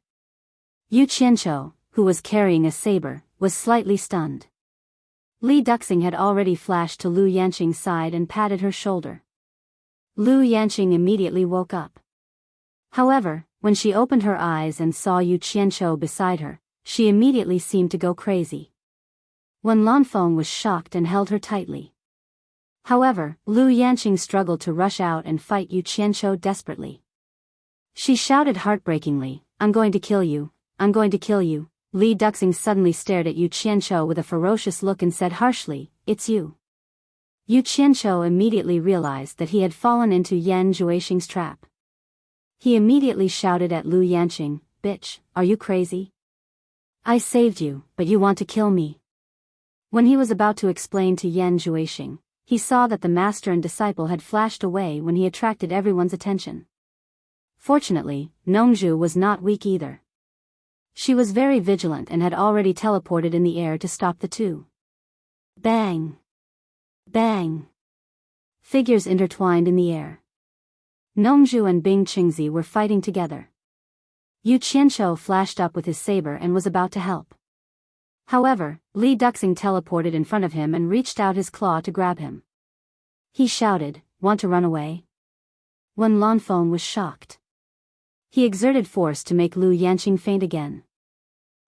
Yu Qianqiu, who was carrying a saber, was slightly stunned. Li Duxing had already flashed to Lu Yanqing's side and patted her shoulder. Lu Yanqing immediately woke up. However, when she opened her eyes and saw Yu Qianqiu beside her, she immediately seemed to go crazy. Wen Lanfeng was shocked and held her tightly. However, Lu Yanqing struggled to rush out and fight Yu Qianqiu desperately. She shouted heartbreakingly, I'm going to kill you, I'm going to kill you. Li Duxing suddenly stared at Yu Qianqiu with a ferocious look and said harshly, it's you. Yu Qianqiu immediately realized that he had fallen into Yan Juixing's trap. He immediately shouted at Lu Yanqing, bitch, are you crazy? I saved you, but you want to kill me. When he was about to explain to Yan Juixing, he saw that the master and disciple had flashed away when he attracted everyone's attention. Fortunately, Nongzhu was not weak either. She was very vigilant and had already teleported in the air to stop the two. Bang! Bang! Figures intertwined in the air. Nongzhu and Bing Qingzi were fighting together. Yu Qianqiu flashed up with his saber and was about to help. However, Li Duxing teleported in front of him and reached out his claw to grab him. He shouted, want to run away? Wen Lanfeng was shocked. He exerted force to make Lu Yanqing faint again.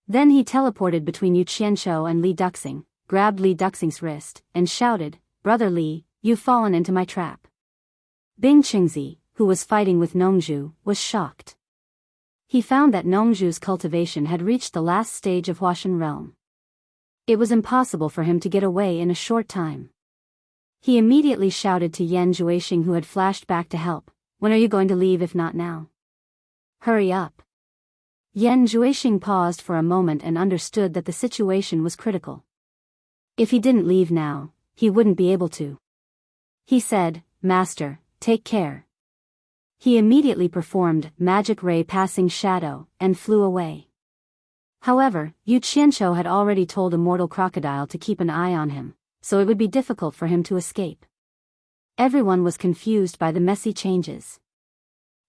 Then he teleported between Yu Qianqiu and Li Duxing, grabbed Li Duxing's wrist, and shouted, Brother Li, you've fallen into my trap. Bing Qingzi, who was fighting with Nongzhu, was shocked. He found that Nongzhu's cultivation had reached the last stage of Huashan realm. It was impossible for him to get away in a short time. He immediately shouted to Yan Juixing, who had flashed back to help, when are you going to leave if not now? Hurry up. Yan Juixing paused for a moment and understood that the situation was critical. If he didn't leave now, he wouldn't be able to. He said, Master, take care. He immediately performed magic ray passing shadow and flew away. However, Yu Qianqiu had already told Immortal Crocodile to keep an eye on him, so it would be difficult for him to escape. Everyone was confused by the messy changes.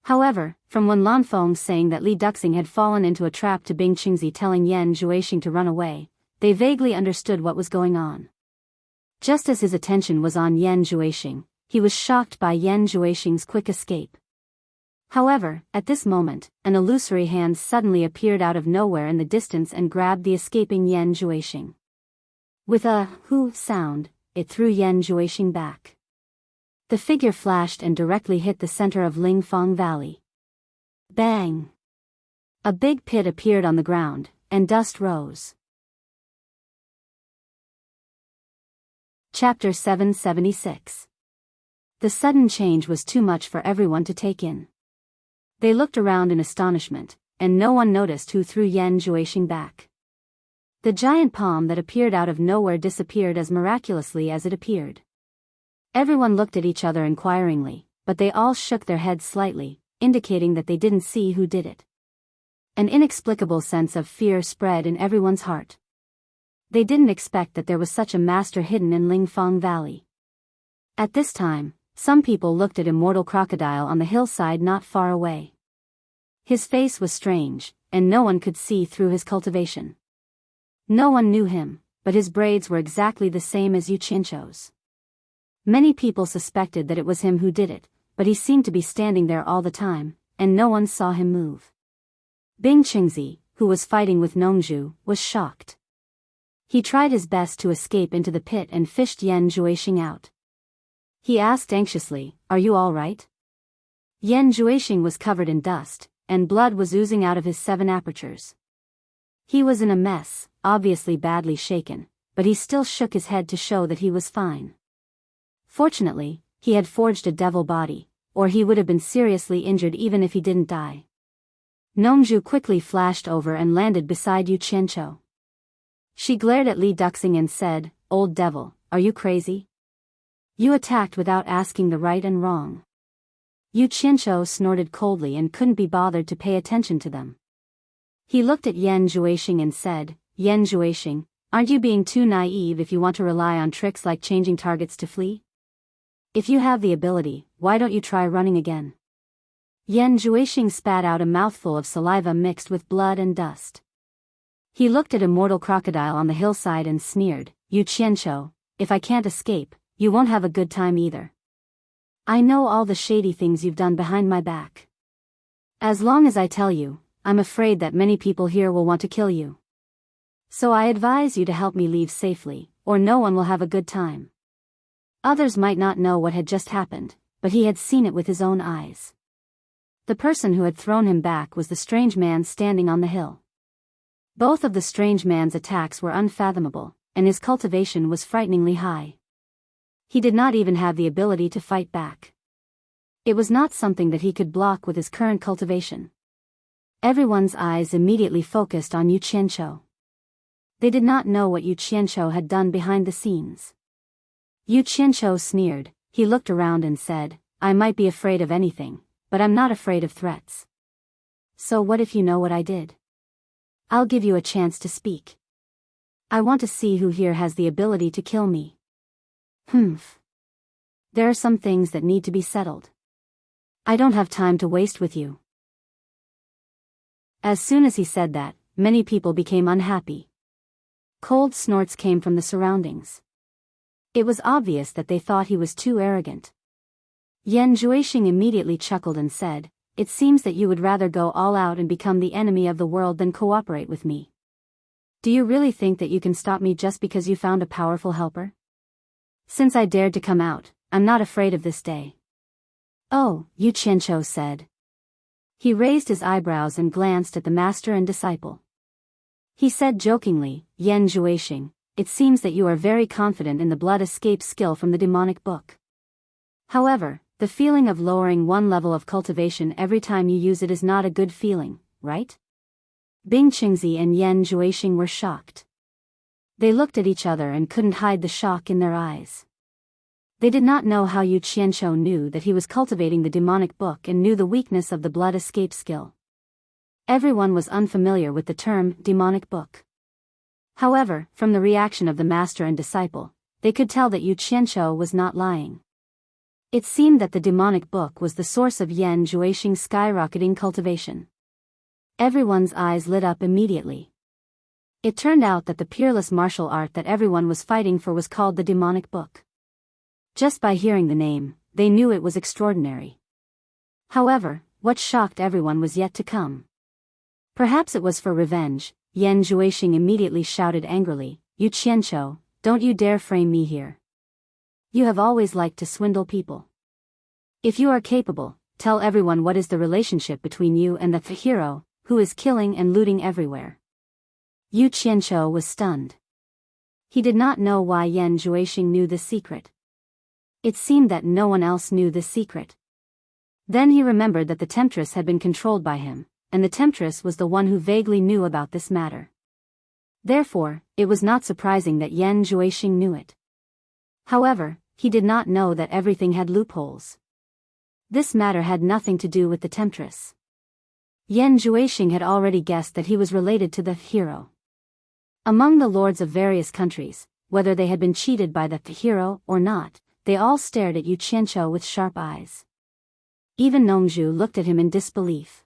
However, from Wen Lanfeng saying that Li Duxing had fallen into a trap to Bing Qingzi telling Yan Juixing to run away, they vaguely understood what was going on. Just as his attention was on Yan Juexing, he was shocked by Yan Juexing's quick escape. However, at this moment, an illusory hand suddenly appeared out of nowhere in the distance and grabbed the escaping Yan Juexing. With a "hoo" sound, it threw Yan Juexing back. The figure flashed and directly hit the center of Lingfang Valley. Bang! A big pit appeared on the ground, and dust rose. Chapter 776. The sudden change was too much for everyone to take in. They looked around in astonishment, and no one noticed who threw Yan Juexing back. The giant palm that appeared out of nowhere disappeared as miraculously as it appeared. Everyone looked at each other inquiringly, but they all shook their heads slightly, indicating that they didn't see who did it. An inexplicable sense of fear spread in everyone's heart. They didn't expect that there was such a master hidden in Lingfang Valley. At this time, some people looked at Immortal Crocodile on the hillside not far away. His face was strange, and no one could see through his cultivation. No one knew him, but his braids were exactly the same as Yu Qianzhou's. Many people suspected that it was him who did it, but he seemed to be standing there all the time, and no one saw him move. Bing Qingzi, who was fighting with Nongzhu, was shocked. He tried his best to escape into the pit and fished Yan Juexing out. He asked anxiously, "Are you all right?" Yan Juexing was covered in dust, and blood was oozing out of his 7 apertures. He was in a mess, obviously badly shaken, but he still shook his head to show that he was fine. Fortunately, he had forged a devil body, or he would have been seriously injured even if he didn't die. Nongzhu quickly flashed over and landed beside Yu Qianzhou. She glared at Li Duxing and said, "Old devil, are you crazy? You attacked without asking the right and wrong." Yu Qianzhou snorted coldly and couldn't be bothered to pay attention to them. He looked at Yan Juexing and said, "Yan Juexing, aren't you being too naive if you want to rely on tricks like changing targets to flee? If you have the ability, why don't you try running again?" Yan Juexing spat out a mouthful of saliva mixed with blood and dust. He looked at Immortal Crocodile on the hillside and sneered, "Yu Qianzhou, if I can't escape, you won't have a good time either. I know all the shady things you've done behind my back. As long as I tell you, I'm afraid that many people here will want to kill you. So I advise you to help me leave safely, or no one will have a good time." Others might not know what had just happened, but he had seen it with his own eyes. The person who had thrown him back was the strange man standing on the hill. Both of the strange man's attacks were unfathomable, and his cultivation was frighteningly high. He did not even have the ability to fight back. It was not something that he could block with his current cultivation. Everyone's eyes immediately focused on Yu Qianzhou. They did not know what Yu Qianzhou had done behind the scenes. Yu Qianzhou sneered. He looked around and said, "I might be afraid of anything, but I'm not afraid of threats. So what if you know what I did? I'll give you a chance to speak. I want to see who here has the ability to kill me." "Humph. There are some things that need to be settled. I don't have time to waste with you." As soon as he said that, many people became unhappy. Cold snorts came from the surroundings. It was obvious that they thought he was too arrogant. Yan Juexing immediately chuckled and said, "It seems that you would rather go all out and become the enemy of the world than cooperate with me. Do you really think that you can stop me just because you found a powerful helper? Since I dared to come out, I'm not afraid of this day." "Oh," Yu Qianzhou said. He raised his eyebrows and glanced at the master and disciple. He said jokingly, "Yan Juexing, it seems that you are very confident in the blood escape skill from the demonic book. However, the feeling of lowering one level of cultivation every time you use it is not a good feeling, right?" Bing Qingzi and Yan Juexing were shocked. They looked at each other and couldn't hide the shock in their eyes. They did not know how Yu Qianzhou knew that he was cultivating the demonic book and knew the weakness of the blood escape skill. Everyone was unfamiliar with the term demonic book. However, from the reaction of the master and disciple, they could tell that Yu Qianzhou was not lying. It seemed that the demonic book was the source of Yan Juexing's skyrocketing cultivation. Everyone's eyes lit up immediately. It turned out that the peerless martial art that everyone was fighting for was called the demonic book. Just by hearing the name, they knew it was extraordinary. However, what shocked everyone was yet to come. Perhaps it was for revenge. Yan Zhuixing immediately shouted angrily, "You Qianqiu, don't you dare frame me here. You have always liked to swindle people. If you are capable, tell everyone what is the relationship between you and the hero, who is killing and looting everywhere." Yu Qianqiu was stunned. He did not know why Yan Zhuixing knew this secret. It seemed that no one else knew this secret. Then he remembered that the temptress had been controlled by him, and the temptress was the one who vaguely knew about this matter. Therefore, it was not surprising that Yan Zhuixing knew it. However, he did not know that everything had loopholes. This matter had nothing to do with the temptress. Yan Zhuixing had already guessed that he was related to the hero. Among the lords of various countries, whether they had been cheated by the hero or not, they all stared at Yu Qianqiu with sharp eyes. Even Nongzhu looked at him in disbelief.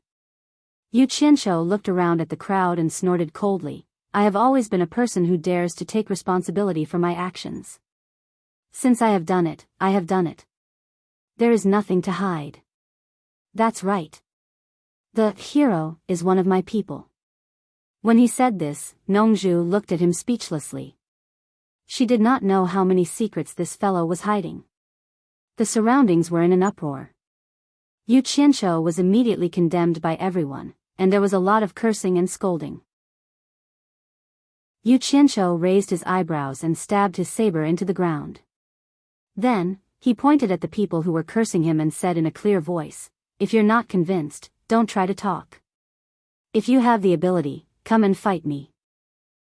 Yu Qianqiu looked around at the crowd and snorted coldly, "I have always been a person who dares to take responsibility for my actions. Since I have done it, I have done it. There is nothing to hide. That's right. The hero is one of my people." When he said this, Nongzhu looked at him speechlessly. She did not know how many secrets this fellow was hiding. The surroundings were in an uproar. Yu Qianqiu was immediately condemned by everyone, and there was a lot of cursing and scolding. Yu Qianqiu raised his eyebrows and stabbed his saber into the ground. Then, he pointed at the people who were cursing him and said in a clear voice, "If you're not convinced, don't try to talk. If you have the ability, come and fight me.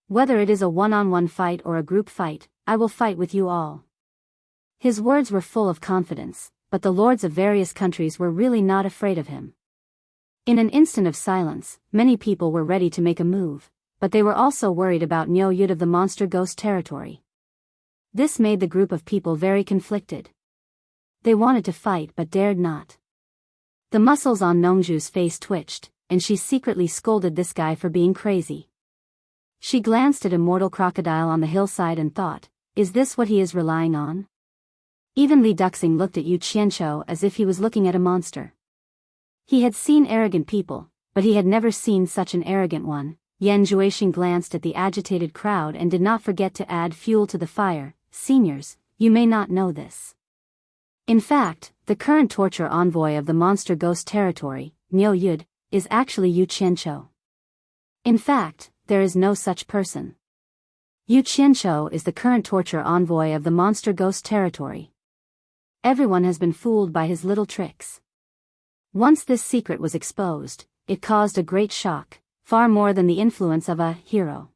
Whether it is a one-on-one fight or a group fight, I will fight with you all." His words were full of confidence, but the lords of various countries were really not afraid of him. In an instant of silence, many people were ready to make a move, but they were also worried about Niu Yud of the monster ghost territory. This made the group of people very conflicted. They wanted to fight but dared not. The muscles on Nongzhu's face twitched, and she secretly scolded this guy for being crazy. She glanced at Immortal Crocodile on the hillside and thought, is this what he is relying on? Even Li Duxing looked at Yu Qianqiu as if he was looking at a monster. He had seen arrogant people, but he had never seen such an arrogant one. Yan Zhuixing glanced at the agitated crowd and did not forget to add fuel to the fire. "Seniors, you may not know this. In fact, the current torture envoy of the monster ghost territory, Niu Yud, is actually Yu Qianqiu. In fact, there is no such person. Yu Qianqiu is the current torture envoy of the monster ghost territory. Everyone has been fooled by his little tricks." Once this secret was exposed, it caused a great shock, far more than the influence of a hero.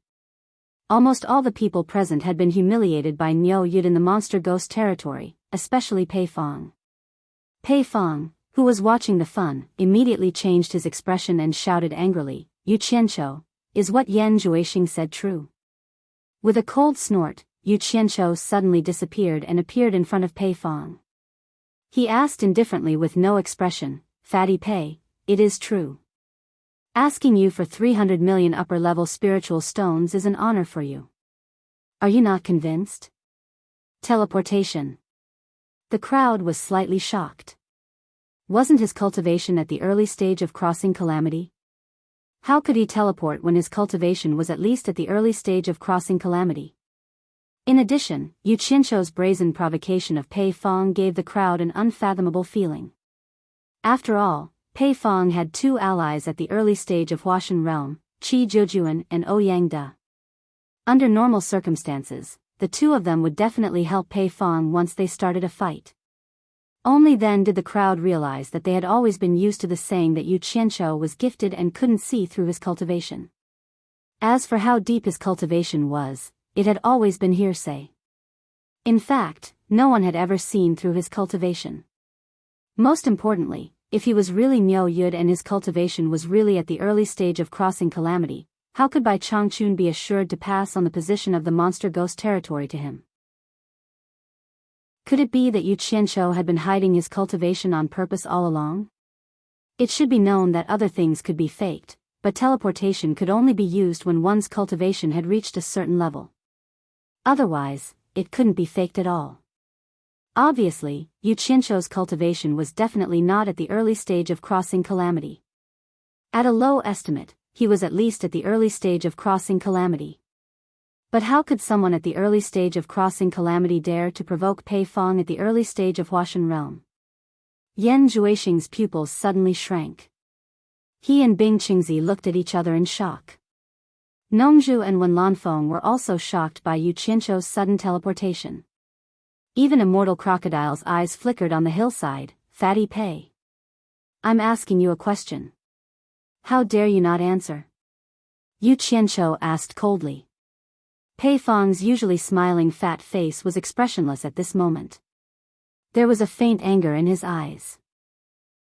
Almost all the people present had been humiliated by Niu Yud in the monster ghost territory, especially Pei Fong. Pei Fong, who was watching the fun, immediately changed his expression and shouted angrily, "Yu Qianqiu, is what Yan Zhuixing said true?" With a cold snort, Yu Qianqiu suddenly disappeared and appeared in front of Pei Fong. He asked indifferently with no expression, "Fatty Pei, it is true. Asking you for 300 million upper-level spiritual stones is an honor for you. Are you not convinced?" Teleportation. The crowd was slightly shocked. Wasn't his cultivation at the early stage of crossing calamity? How could he teleport when his cultivation was at least at the early stage of crossing calamity? In addition, Yu Qianqiu's brazen provocation of Pei Fong gave the crowd an unfathomable feeling. After all, Pei Fong had two allies at the early stage of Huashan realm, Qi Zhujuan and Ouyang De. Under normal circumstances, the two of them would definitely help Pei Fong once they started a fight. Only then did the crowd realize that they had always been used to the saying that Yu Qianqiu was gifted and couldn't see through his cultivation. As for how deep his cultivation was, it had always been hearsay. In fact, no one had ever seen through his cultivation. Most importantly, if he was really Niu Yud and his cultivation was really at the early stage of crossing calamity, how could Bai Changchun be assured to pass on the position of the monster ghost territory to him? Could it be that Yu Qianqiu had been hiding his cultivation on purpose all along? It should be known that other things could be faked, but teleportation could only be used when one's cultivation had reached a certain level. Otherwise, it couldn't be faked at all. Obviously, Yu Qianzhou's cultivation was definitely not at the early stage of crossing calamity. At a low estimate, he was at least at the early stage of crossing calamity. But how could someone at the early stage of crossing calamity dare to provoke Pei Fong at the early stage of Huashan realm? Yan Zhuixing's pupils suddenly shrank. He and Bing Qingzi looked at each other in shock. Nongzhu and Wen Lanfeng were also shocked by Yu Qianzhou's sudden teleportation. Even Immortal Crocodile's eyes flickered on the hillside. Fatty Pei. I'm asking you a question. How dare you not answer? Yu Qianzhou asked coldly. Pei Fong's usually smiling fat face was expressionless at this moment. There was a faint anger in his eyes.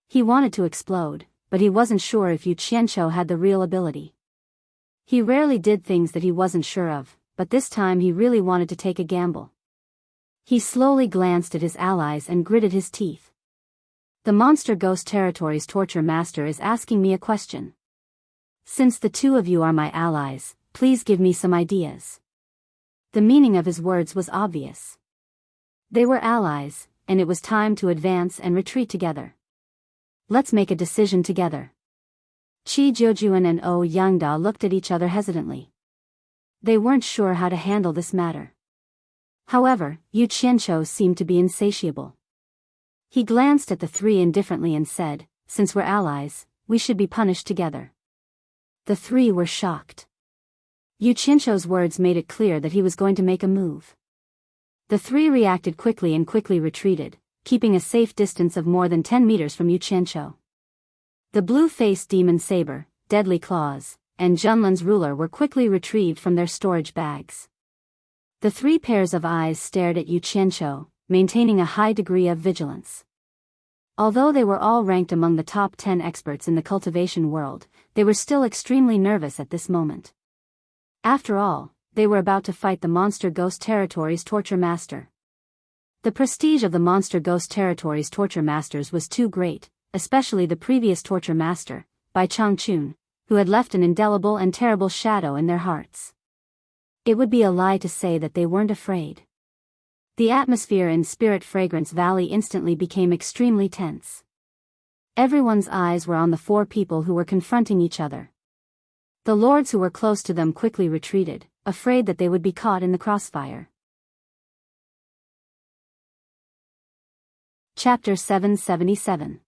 He wanted to explode, but he wasn't sure if Yu Qianzhou had the real ability. He rarely did things that he wasn't sure of, but this time he really wanted to take a gamble. He slowly glanced at his allies and gritted his teeth. The Monster Ghost Territories Torture Master is asking me a question. Since the two of you are my allies, please give me some ideas. The meaning of his words was obvious. They were allies, and it was time to advance and retreat together. Let's make a decision together. Qi Jiujuan and O Yangda looked at each other hesitantly. They weren't sure how to handle this matter. However, Yu Qianzhou seemed to be insatiable. He glanced at the three indifferently and said, "Since we're allies, we should be punished together." The three were shocked. Yu Qianzhou's words made it clear that he was going to make a move. The three reacted quickly and quickly retreated, keeping a safe distance of more than 10 meters from Yu Qianzhou. The blue-faced demon saber, deadly claws, and Junlin's ruler were quickly retrieved from their storage bags. The three pairs of eyes stared at Yu Qianzhou, maintaining a high degree of vigilance. Although they were all ranked among the top 10 experts in the cultivation world, they were still extremely nervous at this moment. After all, they were about to fight the Monster Ghost Territories Torture Master. The prestige of the Monster Ghost Territories Torture Masters was too great, especially the previous Torture Master, Bai Changchun, who had left an indelible and terrible shadow in their hearts. It would be a lie to say that they weren't afraid. The atmosphere in Spirit Fragrance Valley instantly became extremely tense. Everyone's eyes were on the four people who were confronting each other. The lords who were close to them quickly retreated, afraid that they would be caught in the crossfire. Chapter 777.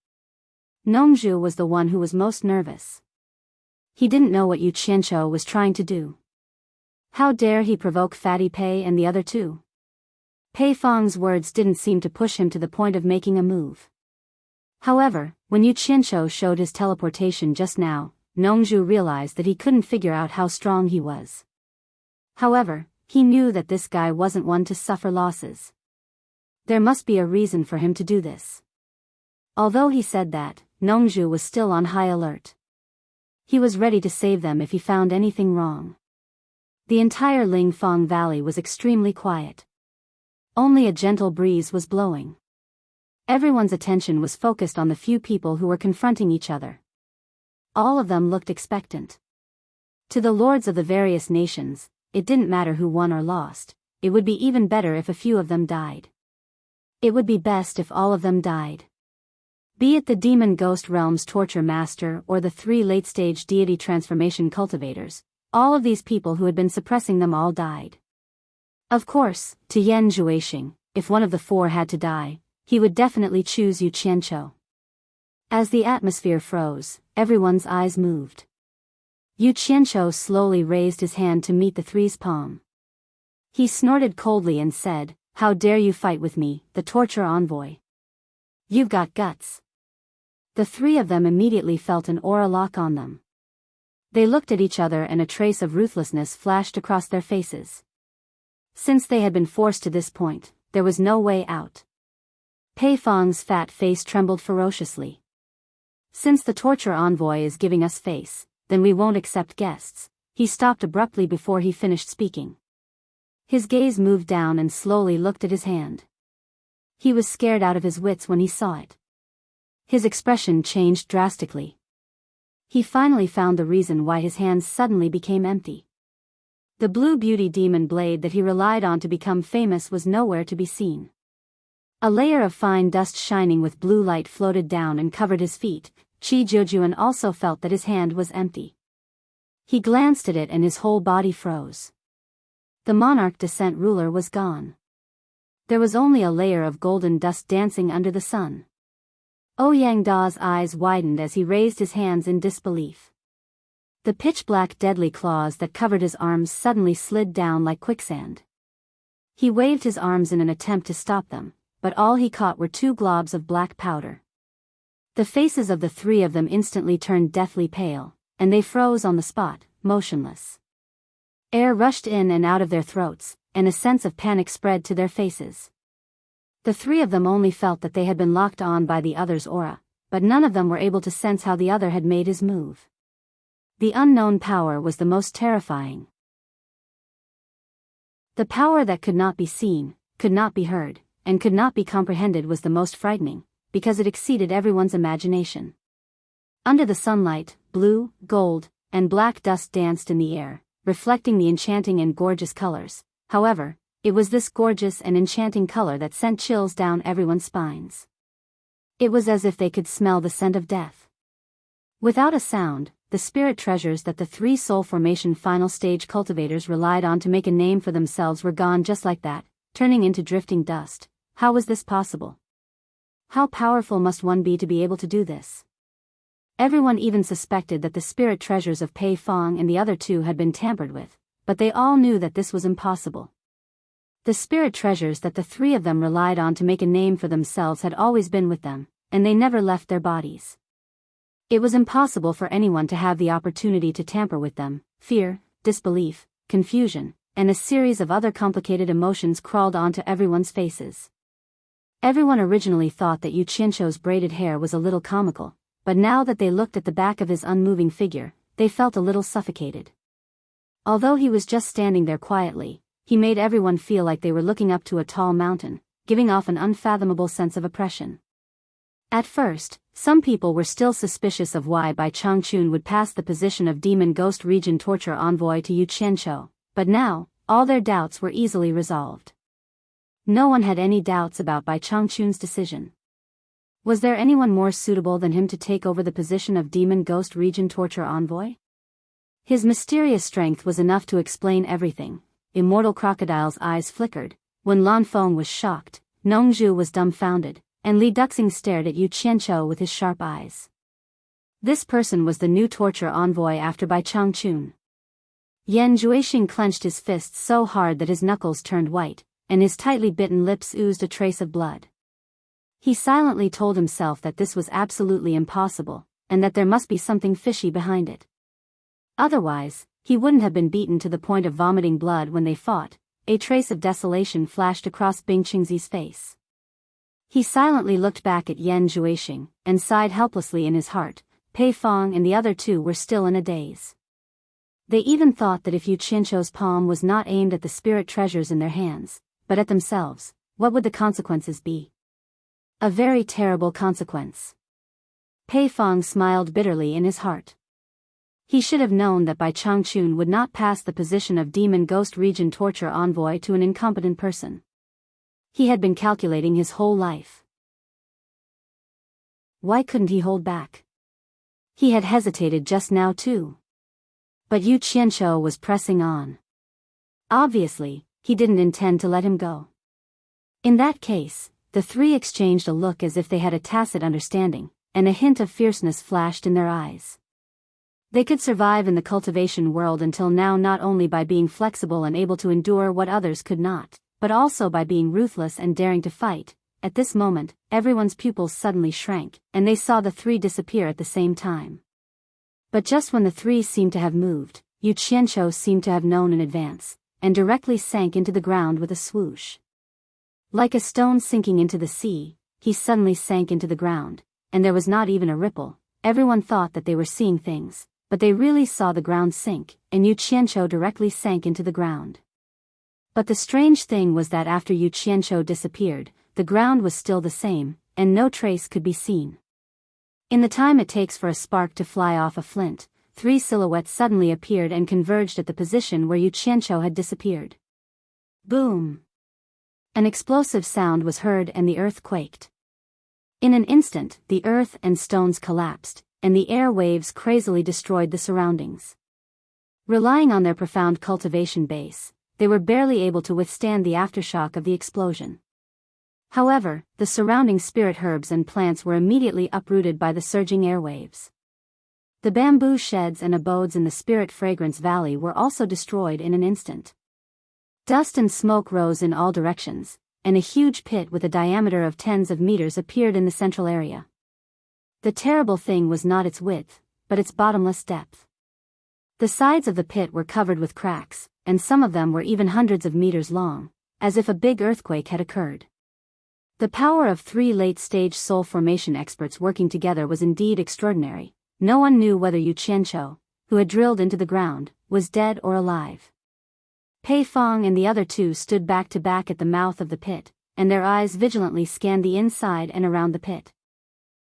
Nongzhu was the one who was most nervous. He didn't know what Yu Qianzhou was trying to do. How dare he provoke Fatty Pei and the other two? Pei Fong's words didn't seem to push him to the point of making a move. However, when Yu Qianzhou showed his teleportation just now, Nongzhu realized that he couldn't figure out how strong he was. However, he knew that this guy wasn't one to suffer losses. There must be a reason for him to do this. Although he said that, Nongzhu was still on high alert. He was ready to save them if he found anything wrong. The entire Lingfang Valley was extremely quiet. Only a gentle breeze was blowing. Everyone's attention was focused on the few people who were confronting each other. All of them looked expectant. To the lords of the various nations, it didn't matter who won or lost, it would be even better if a few of them died. It would be best if all of them died. Be it the Demon Ghost Realm's Torture Master or the three late-stage deity transformation cultivators, all of these people who had been suppressing them all died. Of course, to Yan Zhuixing, if one of the four had to die, he would definitely choose Yu Qianzhou. As the atmosphere froze, everyone's eyes moved. Yu Qianzhou slowly raised his hand to meet the three's palm. He snorted coldly and said, "How dare you fight with me, the torture envoy? You've got guts." The three of them immediately felt an aura lock on them. They looked at each other and a trace of ruthlessness flashed across their faces. Since they had been forced to this point, there was no way out. Pei Fong's fat face trembled ferociously. "Since the torture envoy is giving us face, then we won't accept guests." He stopped abruptly before he finished speaking. His gaze moved down and slowly looked at his hand. He was scared out of his wits when he saw it. His expression changed drastically. He finally found the reason why his hands suddenly became empty. The blue beauty demon blade that he relied on to become famous was nowhere to be seen. A layer of fine dust shining with blue light floated down and covered his feet. Chi Jiujuan also felt that his hand was empty. He glanced at it and his whole body froze. The monarch descent ruler was gone. There was only a layer of golden dust dancing under the sun. Ouyang Da's eyes widened as he raised his hands in disbelief. The pitch-black deadly claws that covered his arms suddenly slid down like quicksand. He waved his arms in an attempt to stop them, but all he caught were 2 globs of black powder. The faces of the 3 of them instantly turned deathly pale, and they froze on the spot, motionless. Air rushed in and out of their throats, and a sense of panic spread to their faces. The 3 of them only felt that they had been locked on by the other's aura, but none of them were able to sense how the other had made his move. The unknown power was the most terrifying. The power that could not be seen, could not be heard, and could not be comprehended was the most frightening, because it exceeded everyone's imagination. Under the sunlight, blue, gold, and black dust danced in the air, reflecting the enchanting and gorgeous colors. However, it was this gorgeous and enchanting color that sent chills down everyone's spines. It was as if they could smell the scent of death. Without a sound, the spirit treasures that the 3 soul formation final stage cultivators relied on to make a name for themselves were gone just like that, turning into drifting dust. How was this possible? How powerful must one be to be able to do this? Everyone even suspected that the spirit treasures of Pei Fong and the other 2 had been tampered with, but they all knew that this was impossible. The spirit treasures that the 3 of them relied on to make a name for themselves had always been with them, and they never left their bodies. It was impossible for anyone to have the opportunity to tamper with them. Fear, disbelief, confusion, and a series of other complicated emotions crawled onto everyone's faces. Everyone originally thought that Yu Qianqiu's braided hair was a little comical, but now that they looked at the back of his unmoving figure, they felt a little suffocated. Although he was just standing there quietly, he made everyone feel like they were looking up to a tall mountain, giving off an unfathomable sense of oppression. At first, some people were still suspicious of why Bai Changchun would pass the position of Demon Ghost Region Torture Envoy to Yu Qianqiu, but now, all their doubts were easily resolved. No one had any doubts about Bai Changchun's decision. Was there anyone more suitable than him to take over the position of Demon Ghost Region Torture Envoy? His mysterious strength was enough to explain everything. Immortal Crocodile's eyes flickered. When Lan Feng was shocked, Nongzhu was dumbfounded, and Li Duxing stared at Yu Qianqiu with his sharp eyes. This person was the new torture envoy after Bai Changchun. Yan Juixing clenched his fists so hard that his knuckles turned white, and his tightly bitten lips oozed a trace of blood. He silently told himself that this was absolutely impossible, and that there must be something fishy behind it. Otherwise, he wouldn't have been beaten to the point of vomiting blood when they fought. A trace of desolation flashed across Bing Qingzi's face. He silently looked back at Yan Juixing, and sighed helplessly in his heart. Pei Fong and the other 2 were still in a daze. They even thought that if Yu Qianqiu's palm was not aimed at the spirit treasures in their hands, but at themselves, what would the consequences be? A very terrible consequence. Pei Fong smiled bitterly in his heart. He should have known that Bai Changchun would not pass the position of Demon Ghost Region Torture Envoy to an incompetent person. He had been calculating his whole life. Why couldn't he hold back? He had hesitated just now too. But Yu Qianqiu was pressing on. Obviously, he didn't intend to let him go. In that case, the 3 exchanged a look as if they had a tacit understanding, and a hint of fierceness flashed in their eyes. They could survive in the cultivation world until now not only by being flexible and able to endure what others could not, but also by being ruthless and daring to fight. At this moment, everyone's pupils suddenly shrank, and they saw the 3 disappear at the same time. But just when the 3 seemed to have moved, Yu Qianqiu seemed to have known in advance, and directly sank into the ground with a swoosh. Like a stone sinking into the sea, he suddenly sank into the ground, and there was not even a ripple. Everyone thought that they were seeing things, but they really saw the ground sink, and Yu Qianqiu directly sank into the ground. But the strange thing was that after Yu Qianqiu disappeared, the ground was still the same, and no trace could be seen. In the time it takes for a spark to fly off a flint, 3 silhouettes suddenly appeared and converged at the position where Yu Qianqiu had disappeared. Boom! An explosive sound was heard and the earth quaked. In an instant, the earth and stones collapsed, and the air waves crazily destroyed the surroundings. Relying on their profound cultivation base, they were barely able to withstand the aftershock of the explosion. However, the surrounding spirit herbs and plants were immediately uprooted by the surging airwaves. The bamboo sheds and abodes in the Spirit Fragrance Valley were also destroyed in an instant. Dust and smoke rose in all directions, and a huge pit with a diameter of tens of meters appeared in the central area. The terrible thing was not its width, but its bottomless depth. The sides of the pit were covered with cracks, and some of them were even hundreds of meters long, as if a big earthquake had occurred. The power of 3 late-stage soul formation experts working together was indeed extraordinary. No one knew whether Yu Qianqiu, who had drilled into the ground, was dead or alive. Pei Fong and the other 2 stood back to back at the mouth of the pit, and their eyes vigilantly scanned the inside and around the pit.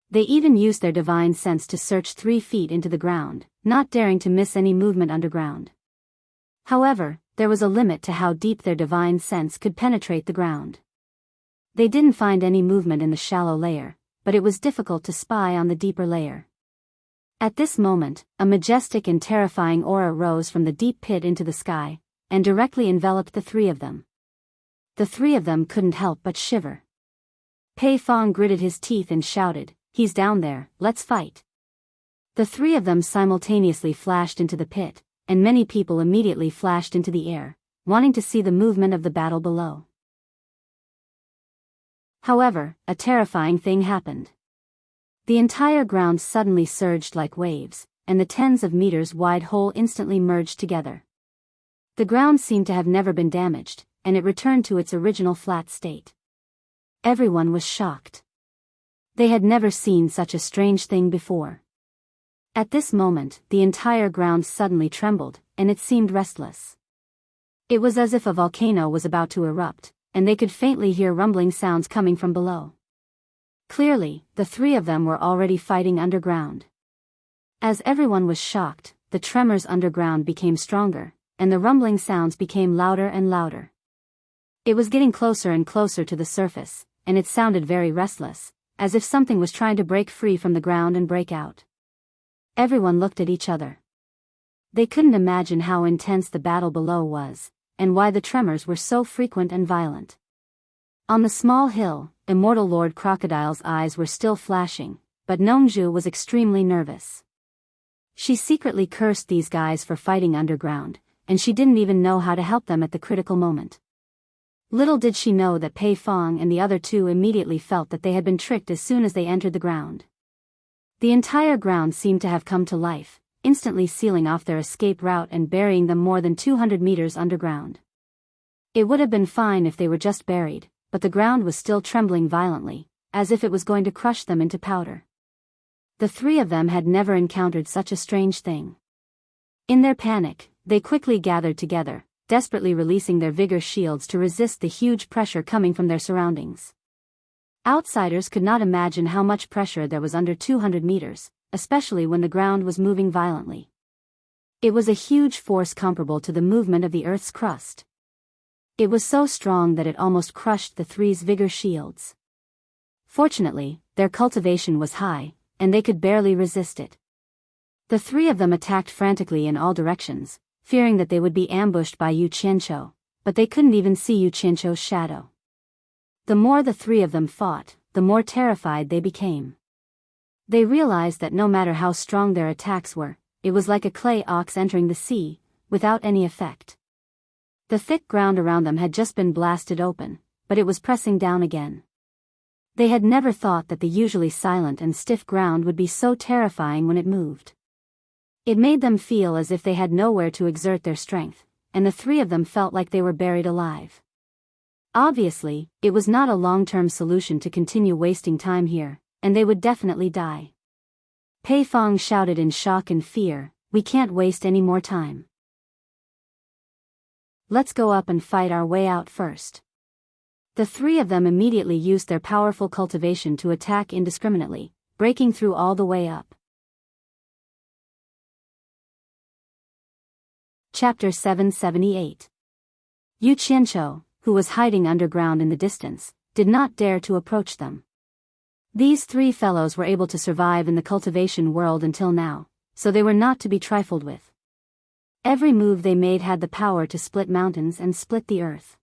They even used their divine sense to search 3 feet into the ground, not daring to miss any movement underground. However, there was a limit to how deep their divine sense could penetrate the ground. They didn't find any movement in the shallow layer, but it was difficult to spy on the deeper layer. At this moment, a majestic and terrifying aura rose from the deep pit into the sky, and directly enveloped the 3 of them. The 3 of them couldn't help but shiver. Pei Fong gritted his teeth and shouted, "He's down there, let's fight." The 3 of them simultaneously flashed into the pit, and many people immediately flashed into the air, wanting to see the movement of the battle below. However, a terrifying thing happened. The entire ground suddenly surged like waves, and the tens of meters wide hole instantly merged together. The ground seemed to have never been damaged, and it returned to its original flat state. Everyone was shocked. They had never seen such a strange thing before. At this moment, the entire ground suddenly trembled, and it seemed restless. It was as if a volcano was about to erupt, and they could faintly hear rumbling sounds coming from below. Clearly, the 3 of them were already fighting underground. As everyone was shocked, the tremors underground became stronger, and the rumbling sounds became louder and louder. It was getting closer and closer to the surface, and it sounded very restless, as if something was trying to break free from the ground and break out. Everyone looked at each other. They couldn't imagine how intense the battle below was, and why the tremors were so frequent and violent. On the small hill, Immortal Lord Crocodile's eyes were still flashing, but Nongzhu was extremely nervous. She secretly cursed these guys for fighting underground, and she didn't even know how to help them at the critical moment. Little did she know that Pei Fong and the other 2 immediately felt that they had been tricked as soon as they entered the ground. The entire ground seemed to have come to life, instantly sealing off their escape route and burying them more than 200 meters underground. It would have been fine if they were just buried, but the ground was still trembling violently, as if it was going to crush them into powder. The 3 of them had never encountered such a strange thing. In their panic, they quickly gathered together, desperately releasing their vigor shields to resist the huge pressure coming from their surroundings. Outsiders could not imagine how much pressure there was under 200 meters, especially when the ground was moving violently. It was a huge force comparable to the movement of the Earth's crust. It was so strong that it almost crushed the 3's vigor shields. Fortunately, their cultivation was high, and they could barely resist it. The 3 of them attacked frantically in all directions, fearing that they would be ambushed by Yu Qianqiu, but they couldn't even see Yu Qianqiu's shadow. The more the 3 of them fought, the more terrified they became. They realized that no matter how strong their attacks were, it was like a clay ox entering the sea, without any effect. The thick ground around them had just been blasted open, but it was pressing down again. They had never thought that the usually silent and stiff ground would be so terrifying when it moved. It made them feel as if they had nowhere to exert their strength, and the 3 of them felt like they were buried alive. Obviously, it was not a long-term solution to continue wasting time here, and they would definitely die. Pei Fong shouted in shock and fear, "We can't waste any more time. Let's go up and fight our way out first." The 3 of them immediately used their powerful cultivation to attack indiscriminately, breaking through all the way up. Chapter 778. Yu Qianqiu, who was hiding underground in the distance, did not dare to approach them. These three fellows were able to survive in the cultivation world until now, so they were not to be trifled with. Every move they made had the power to split mountains and split the earth.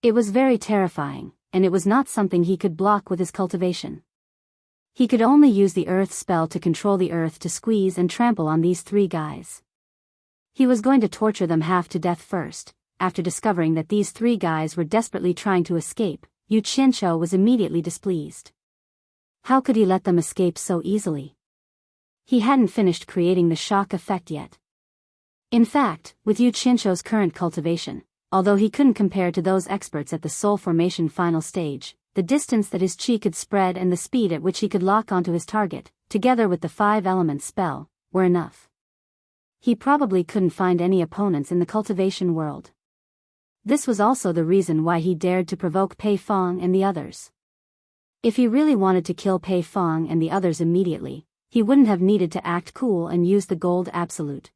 It was very terrifying, and it was not something he could block with his cultivation. He could only use the earth spell to control the earth to squeeze and trample on these three guys. He was going to torture them half to death first. After discovering that these three guys were desperately trying to escape, Yu Qianqiu was immediately displeased. How could he let them escape so easily? He hadn't finished creating the shock effect yet. In fact, with Yu Qianqiu's current cultivation, although he couldn't compare to those experts at the soul formation final stage, the distance that his chi could spread and the speed at which he could lock onto his target, together with the 5-element spell, were enough. He probably couldn't find any opponents in the cultivation world. This was also the reason why he dared to provoke Pei Fong and the others. If he really wanted to kill Pei Fong and the others immediately, he wouldn't have needed to act cool and use the gold absolute.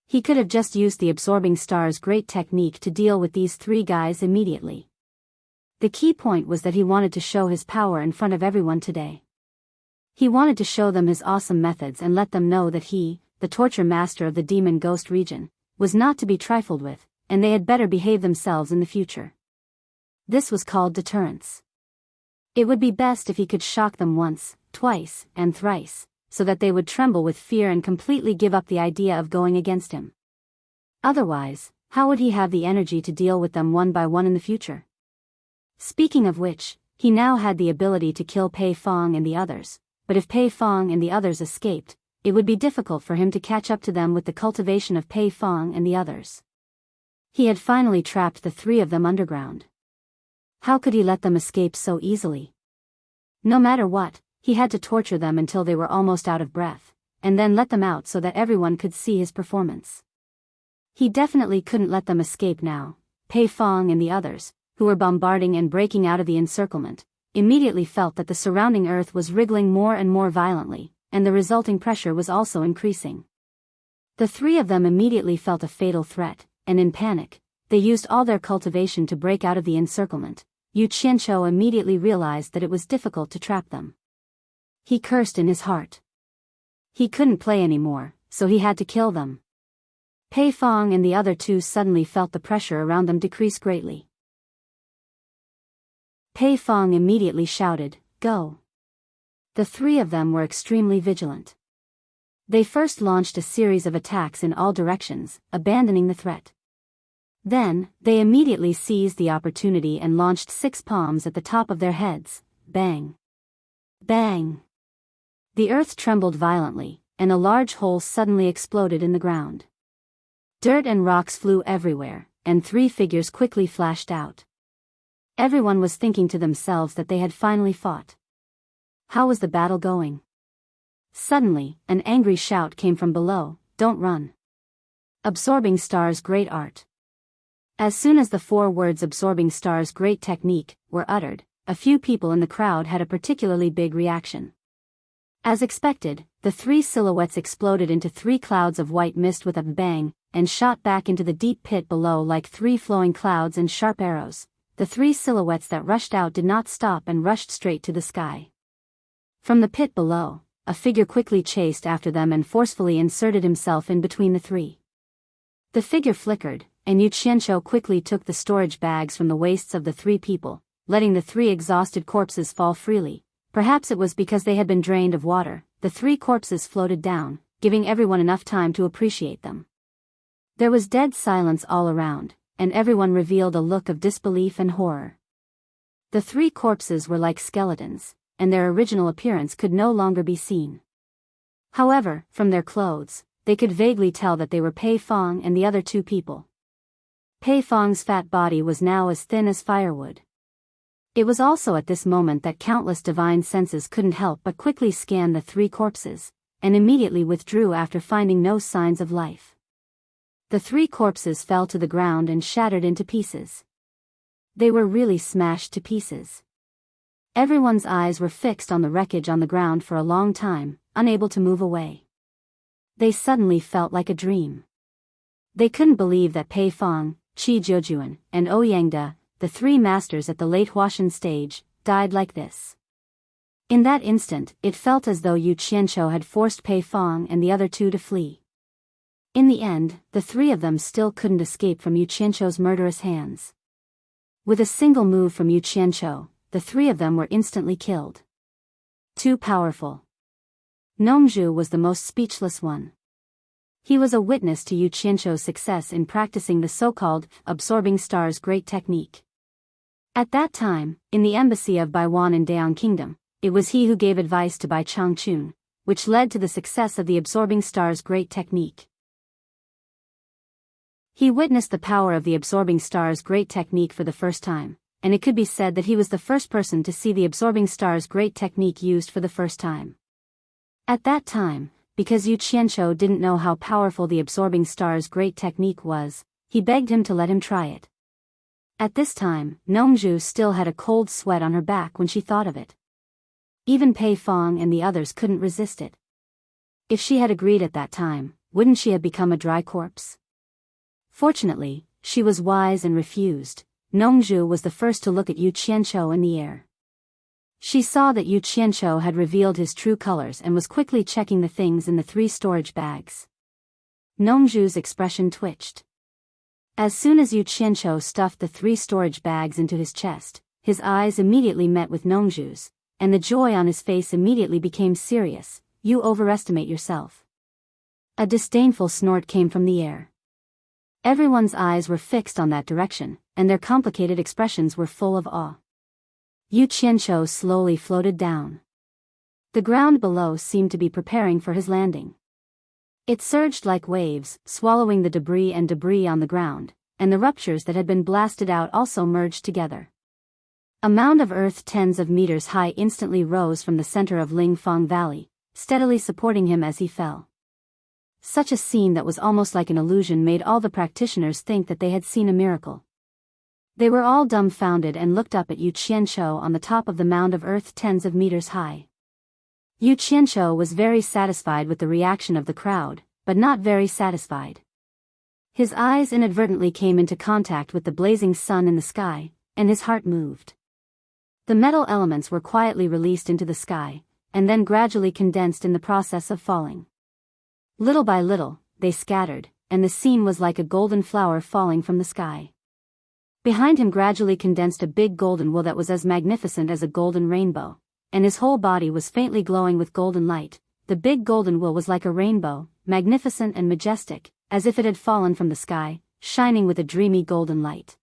He could have just used the absorbing star's great technique to deal with these three guys immediately. The key point was that he wanted to show his power in front of everyone today. He wanted to show them his awesome methods and let them know that he, the torture master of the demon ghost region, was not to be trifled with, and they had better behave themselves in the future. This was called deterrence. It would be best if he could shock them once, twice, and thrice, so that they would tremble with fear and completely give up the idea of going against him. Otherwise, how would he have the energy to deal with them one by one in the future? Speaking of which, he now had the ability to kill Pei Fong and the others, but if Pei Fong and the others escaped, it would be difficult for him to catch up to them with the cultivation of Pei Fong and the others. He had finally trapped the three of them underground. How could he let them escape so easily? No matter what, he had to torture them until they were almost out of breath, and then let them out so that everyone could see his performance. He definitely couldn't let them escape now. Pei Fong and the others, who were bombarding and breaking out of the encirclement, immediately felt that the surrounding earth was wriggling more and more violently, and the resulting pressure was also increasing. The three of them immediately felt a fatal threat, and in panic, they used all their cultivation to break out of the encirclement. Yu Qianqiu immediately realized that it was difficult to trap them. He cursed in his heart. He couldn't play anymore, so he had to kill them. Pei Fong and the other two suddenly felt the pressure around them decrease greatly. Pei Fong immediately shouted, "Go!" The three of them were extremely vigilant. They first launched a series of attacks in all directions, abandoning the threat. Then, they immediately seized the opportunity and launched 6 palms at the top of their heads. Bang! Bang! The earth trembled violently, and a large hole suddenly exploded in the ground. Dirt and rocks flew everywhere, and 3 figures quickly flashed out. Everyone was thinking to themselves that they had finally fought. How was the battle going? Suddenly, an angry shout came from below, "Don't run!" Absorbing Star's great art. As soon as the 4 words "Absorbing Star's great technique" were uttered, a few people in the crowd had a particularly big reaction. As expected, the 3 silhouettes exploded into 3 clouds of white mist with a bang, and shot back into the deep pit below like 3 flowing clouds and sharp arrows. The 3 silhouettes that rushed out did not stop and rushed straight to the sky. From the pit below, a figure quickly chased after them and forcefully inserted himself in between the 3. The figure flickered, and Yu Qianqiu quickly took the storage bags from the waists of the 3 people, letting the 3 exhausted corpses fall freely. Perhaps it was because they had been drained of water. The 3 corpses floated down, giving everyone enough time to appreciate them. There was dead silence all around, and everyone revealed a look of disbelief and horror. The 3 corpses were like skeletons, and their original appearance could no longer be seen. However, from their clothes, they could vaguely tell that they were Pei Fong and the other 2 people. Pei Fong's fat body was now as thin as firewood. It was also at this moment that countless divine senses couldn't help but quickly scan the 3 corpses, and immediately withdrew after finding no signs of life. The 3 corpses fell to the ground and shattered into pieces. They were really smashed to pieces. Everyone's eyes were fixed on the wreckage on the ground for a long time, unable to move away. They suddenly felt like a dream. They couldn't believe that Pei Fong, Qi Jiujuan, and Ouyangda, the three masters at the late Huashan stage, died like this. In that instant, it felt as though Yu Qianqiu had forced Pei Fong and the other two to flee. In the end, the three of them still couldn't escape from Yu Qianqiu's murderous hands. With a single move from Yu Qianqiu, the three of them were instantly killed. Too powerful. Nongzhu was the most speechless one. He was a witness to Yu Qianqiu's success in practicing the so-called absorbing star's great technique. At that time, in the embassy of Baiwan in Daong Kingdom, it was he who gave advice to Bai Changchun, which led to the success of the absorbing star's great technique. He witnessed the power of the absorbing star's great technique for the first time, and it could be said that he was the first person to see the absorbing star's great technique used for the first time. At that time, because Yu Qianqiu didn't know how powerful the absorbing star's great technique was, he begged him to let him try it. At this time, Nongzhu still had a cold sweat on her back when she thought of it. Even Pei Fong and the others couldn't resist it. If she had agreed at that time, wouldn't she have become a dry corpse? Fortunately, she was wise and refused. Nongzhu was the first to look at Yu Qianqiu in the air. She saw that Yu Qianqiu had revealed his true colors and was quickly checking the things in the 3 storage bags. Nongzhu's expression twitched. As soon as Yu Qianqiu stuffed the 3 storage bags into his chest, his eyes immediately met with Nongzhu's, and the joy on his face immediately became serious. You overestimate yourself. A disdainful snort came from the air. Everyone's eyes were fixed on that direction, and their complicated expressions were full of awe. Yu Qianqiu slowly floated down. The ground below seemed to be preparing for his landing. It surged like waves, swallowing the debris on the ground, and the ruptures that had been blasted out also merged together. A mound of earth tens of meters high instantly rose from the center of Lingfang Valley, steadily supporting him as he fell. Such a scene that was almost like an illusion made all the practitioners think that they had seen a miracle. They were all dumbfounded and looked up at Yu Qianqiu on the top of the mound of earth tens of meters high. Yu Qianqiu was very satisfied with the reaction of the crowd, but not very satisfied. His eyes inadvertently came into contact with the blazing sun in the sky, and his heart moved. The metal elements were quietly released into the sky, and then gradually condensed in the process of falling. Little by little, they scattered, and the scene was like a golden flower falling from the sky. Behind him gradually condensed a big golden wool that was as magnificent as a golden rainbow, and his whole body was faintly glowing with golden light. The big golden wool was like a rainbow, magnificent and majestic, as if it had fallen from the sky, shining with a dreamy golden light.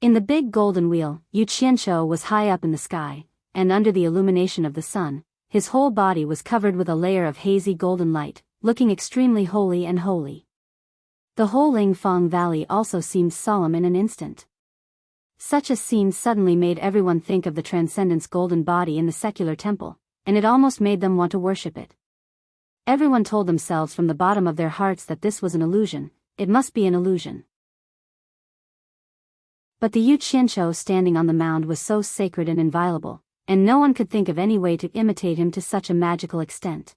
In the big golden wheel, Yu Qianqiu was high up in the sky, and under the illumination of the sun, his whole body was covered with a layer of hazy golden light, looking extremely holy and holy. The whole Lingfang Valley also seemed solemn in an instant. Such a scene suddenly made everyone think of the Transcendent's golden body in the secular temple, and it almost made them want to worship it. Everyone told themselves from the bottom of their hearts that this was an illusion, it must be an illusion. But the Yu Qianqiu standing on the mound was so sacred and inviolable, and no one could think of any way to imitate him to such a magical extent.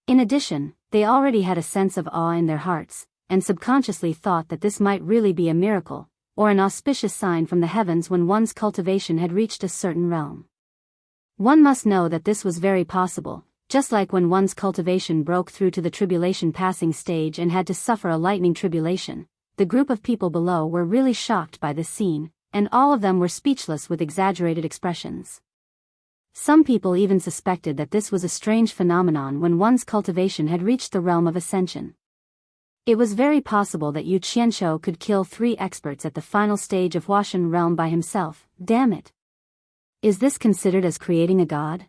In addition, they already had a sense of awe in their hearts, and subconsciously thought that this might really be a miracle, or an auspicious sign from the heavens when one's cultivation had reached a certain realm. One must know that this was very possible, just like when one's cultivation broke through to the tribulation passing stage and had to suffer a lightning tribulation. The group of people below were really shocked by this scene, and all of them were speechless with exaggerated expressions. Some people even suspected that this was a strange phenomenon when one's cultivation had reached the realm of ascension. It was very possible that Yu Qianqiu could kill 3 experts at the final stage of Huashan realm by himself. Damn it! Is this considered as creating a god?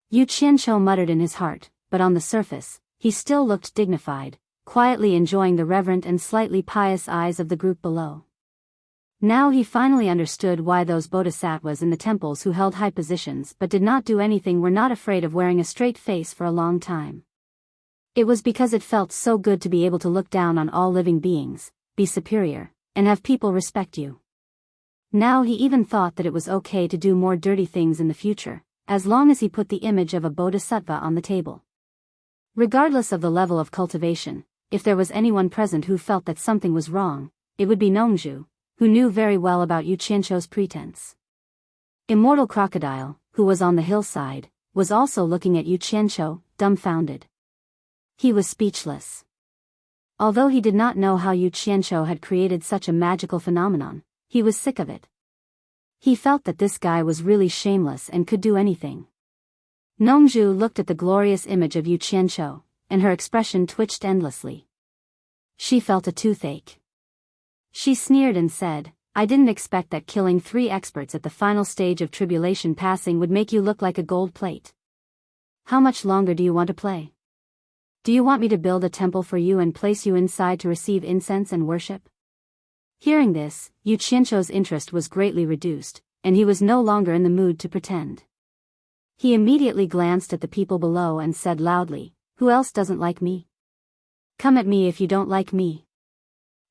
Yu Qianqiu muttered in his heart, but on the surface, he still looked dignified, quietly enjoying the reverent and slightly pious eyes of the group below. Now he finally understood why those bodhisattvas in the temples who held high positions but did not do anything were not afraid of wearing a straight face for a long time. It was because it felt so good to be able to look down on all living beings, be superior, and have people respect you. Now he even thought that it was okay to do more dirty things in the future, as long as he put the image of a bodhisattva on the table. Regardless of the level of cultivation, if there was anyone present who felt that something was wrong, it would be Nongju, who knew very well about Yu Qianzhou's pretense. Immortal Crocodile, who was on the hillside, was also looking at Yu Qianzhou, dumbfounded. He was speechless. Although he did not know how Yu Qianzhou had created such a magical phenomenon, he was sick of it. He felt that this guy was really shameless and could do anything. Nongju looked at the glorious image of Yu Qianzhou, and her expression twitched endlessly. She felt a toothache. She sneered and said, "I didn't expect that killing 3 experts at the final stage of tribulation passing would make you look like a gold plate. How much longer do you want to play? Do you want me to build a temple for you and place you inside to receive incense and worship?" Hearing this, Yu Qianzhou's interest was greatly reduced, and he was no longer in the mood to pretend. He immediately glanced at the people below and said loudly, "Who else doesn't like me? Come at me if you don't like me.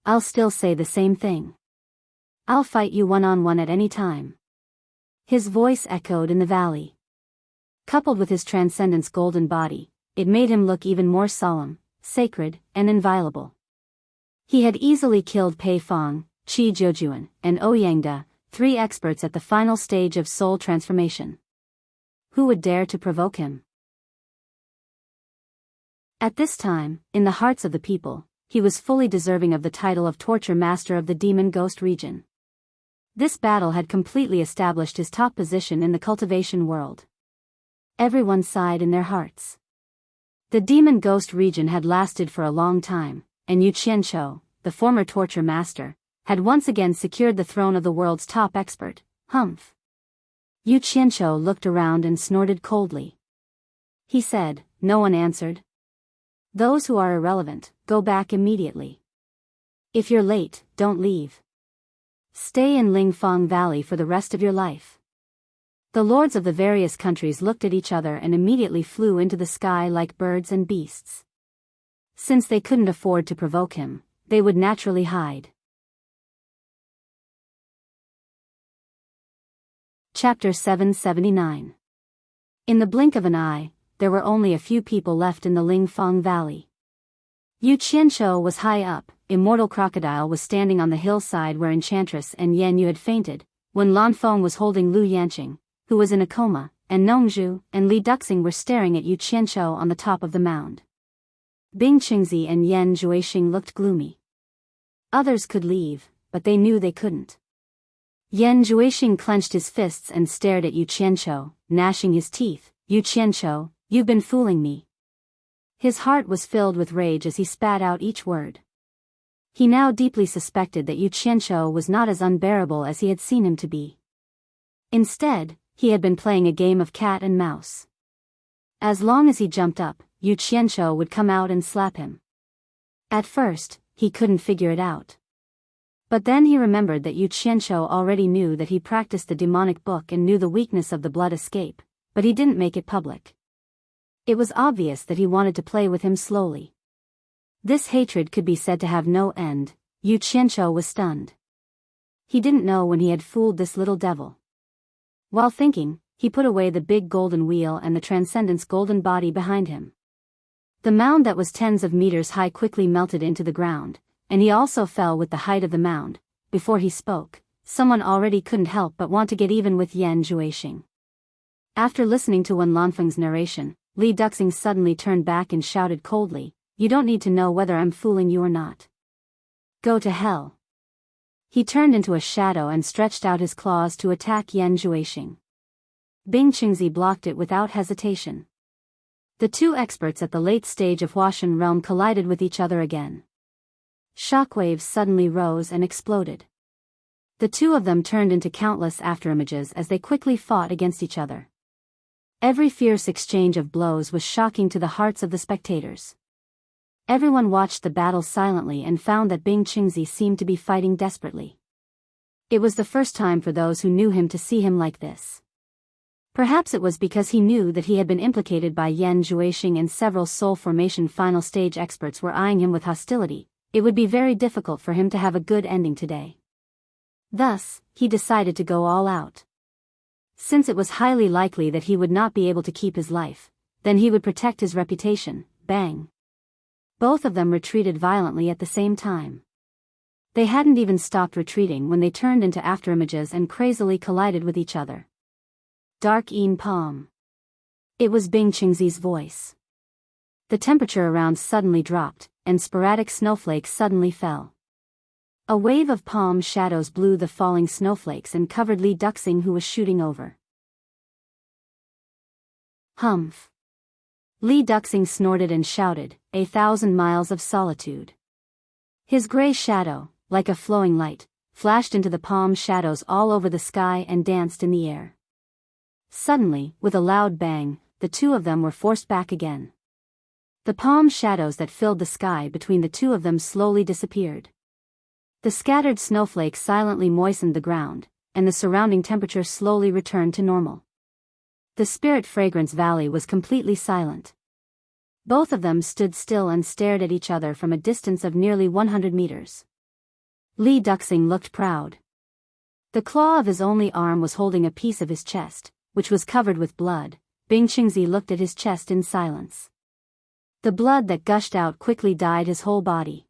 I'll still say the same thing. I'll fight you one-on-one at any time." His voice echoed in the valley. Coupled with his transcendent's golden body, it made him look even more solemn, sacred, and inviolable. He had easily killed Pei Fong, Qi Jiujuan, and Ouyangda, 3 experts at the final stage of soul transformation. Who would dare to provoke him? At this time, in the hearts of the people, he was fully deserving of the title of Torture Master of the Demon Ghost region. This battle had completely established his top position in the cultivation world. Everyone sighed in their hearts. The Demon Ghost region had lasted for a long time, and Yu Qianzhou, the former torture master, had once again secured the throne of the world's top expert. Humph. Yu Qianzhou looked around and snorted coldly. He said, "No one answered. Those who are irrelevant, go back immediately. If you're late, don't leave. Stay in Lingfang Valley for the rest of your life." The lords of the various countries looked at each other and immediately flew into the sky like birds and beasts. Since they couldn't afford to provoke him, they would naturally hide. Chapter 779. In the blink of an eye, there were only a few people left in the Lingfang Valley. Yu Qianzhou was high up, Immortal Crocodile was standing on the hillside where Enchantress and Yan Yu had fainted, when Lan Feng was holding Lu Yanqing, who was in a coma, and Nongzhu and Li Duxing were staring at Yu Qianzhou on the top of the mound. Bing Qingzi and Yan Juixing looked gloomy. Others could leave, but they knew they couldn't. Yan Juixing clenched his fists and stared at Yu Qianzhou, gnashing his teeth. "Yu Qianzhou, you've been fooling me." His heart was filled with rage as he spat out each word. He now deeply suspected that Yu Qianzhou was not as unbearable as he had seen him to be. Instead, he had been playing a game of cat and mouse. As long as he jumped up, Yu Qianzhou would come out and slap him. At first, he couldn't figure it out. But then he remembered that Yu Qianzhou already knew that he practiced the demonic book and knew the weakness of the blood escape, but he didn't make it public. It was obvious that he wanted to play with him slowly. This hatred could be said to have no end. Yu Qianzhou was stunned. He didn't know when he had fooled this little devil. While thinking, he put away the big golden wheel and the Transcendent's golden body behind him. The mound that was tens of meters high quickly melted into the ground, and he also fell with the height of the mound. Before he spoke, someone already couldn't help but want to get even with Yan Juixing. After listening to Wen Lanfeng's narration, Li Duxing suddenly turned back and shouted coldly, "You don't need to know whether I'm fooling you or not. Go to hell." He turned into a shadow and stretched out his claws to attack Yan Juixing. Bing Qingzi blocked it without hesitation. The 2 experts at the late stage of Huashan realm collided with each other again. Shockwaves suddenly rose and exploded. The 2 of them turned into countless afterimages as they quickly fought against each other. Every fierce exchange of blows was shocking to the hearts of the spectators. Everyone watched the battle silently and found that Bing Qingzi seemed to be fighting desperately. It was the first time for those who knew him to see him like this. Perhaps it was because he knew that he had been implicated by Yan Juixing and several soul formation final stage experts were eyeing him with hostility. It would be very difficult for him to have a good ending today. Thus, he decided to go all out. Since it was highly likely that he would not be able to keep his life, then he would protect his reputation. Bang! Both of them retreated violently at the same time. They hadn't even stopped retreating when they turned into afterimages and crazily collided with each other. Dark Een Palm. It was Bing Qingzi's voice. The temperature around suddenly dropped, and sporadic snowflakes suddenly fell. A wave of palm shadows blew the falling snowflakes and covered Li Duxing, who was shooting over. Humph! Li Duxing snorted and shouted, 1,000 miles of solitude. His gray shadow, like a flowing light, flashed into the palm shadows all over the sky and danced in the air. Suddenly, with a loud bang, the two of them were forced back again. The palm shadows that filled the sky between the two of them slowly disappeared. The scattered snowflakes silently moistened the ground, and the surrounding temperature slowly returned to normal. The Spirit Fragrance Valley was completely silent. Both of them stood still and stared at each other from a distance of nearly 100 meters. Li Duxing looked proud. The claw of his only arm was holding a piece of his chest, which was covered with blood. Bing Qingzi looked at his chest in silence. The blood that gushed out quickly dyed his whole body.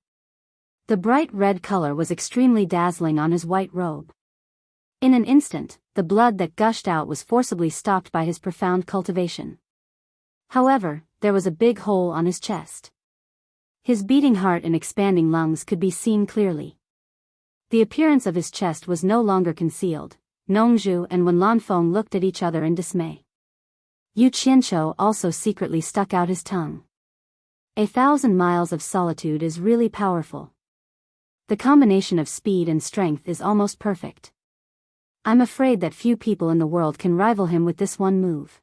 The bright red color was extremely dazzling on his white robe. In an instant, the blood that gushed out was forcibly stopped by his profound cultivation. However, there was a big hole on his chest. His beating heart and expanding lungs could be seen clearly. The appearance of his chest was no longer concealed. Nongzhu and Wen Lanfeng looked at each other in dismay. Yu Qianqiu also secretly stuck out his tongue. 1,000 miles of solitude is really powerful. The combination of speed and strength is almost perfect. I'm afraid that few people in the world can rival him with this one move.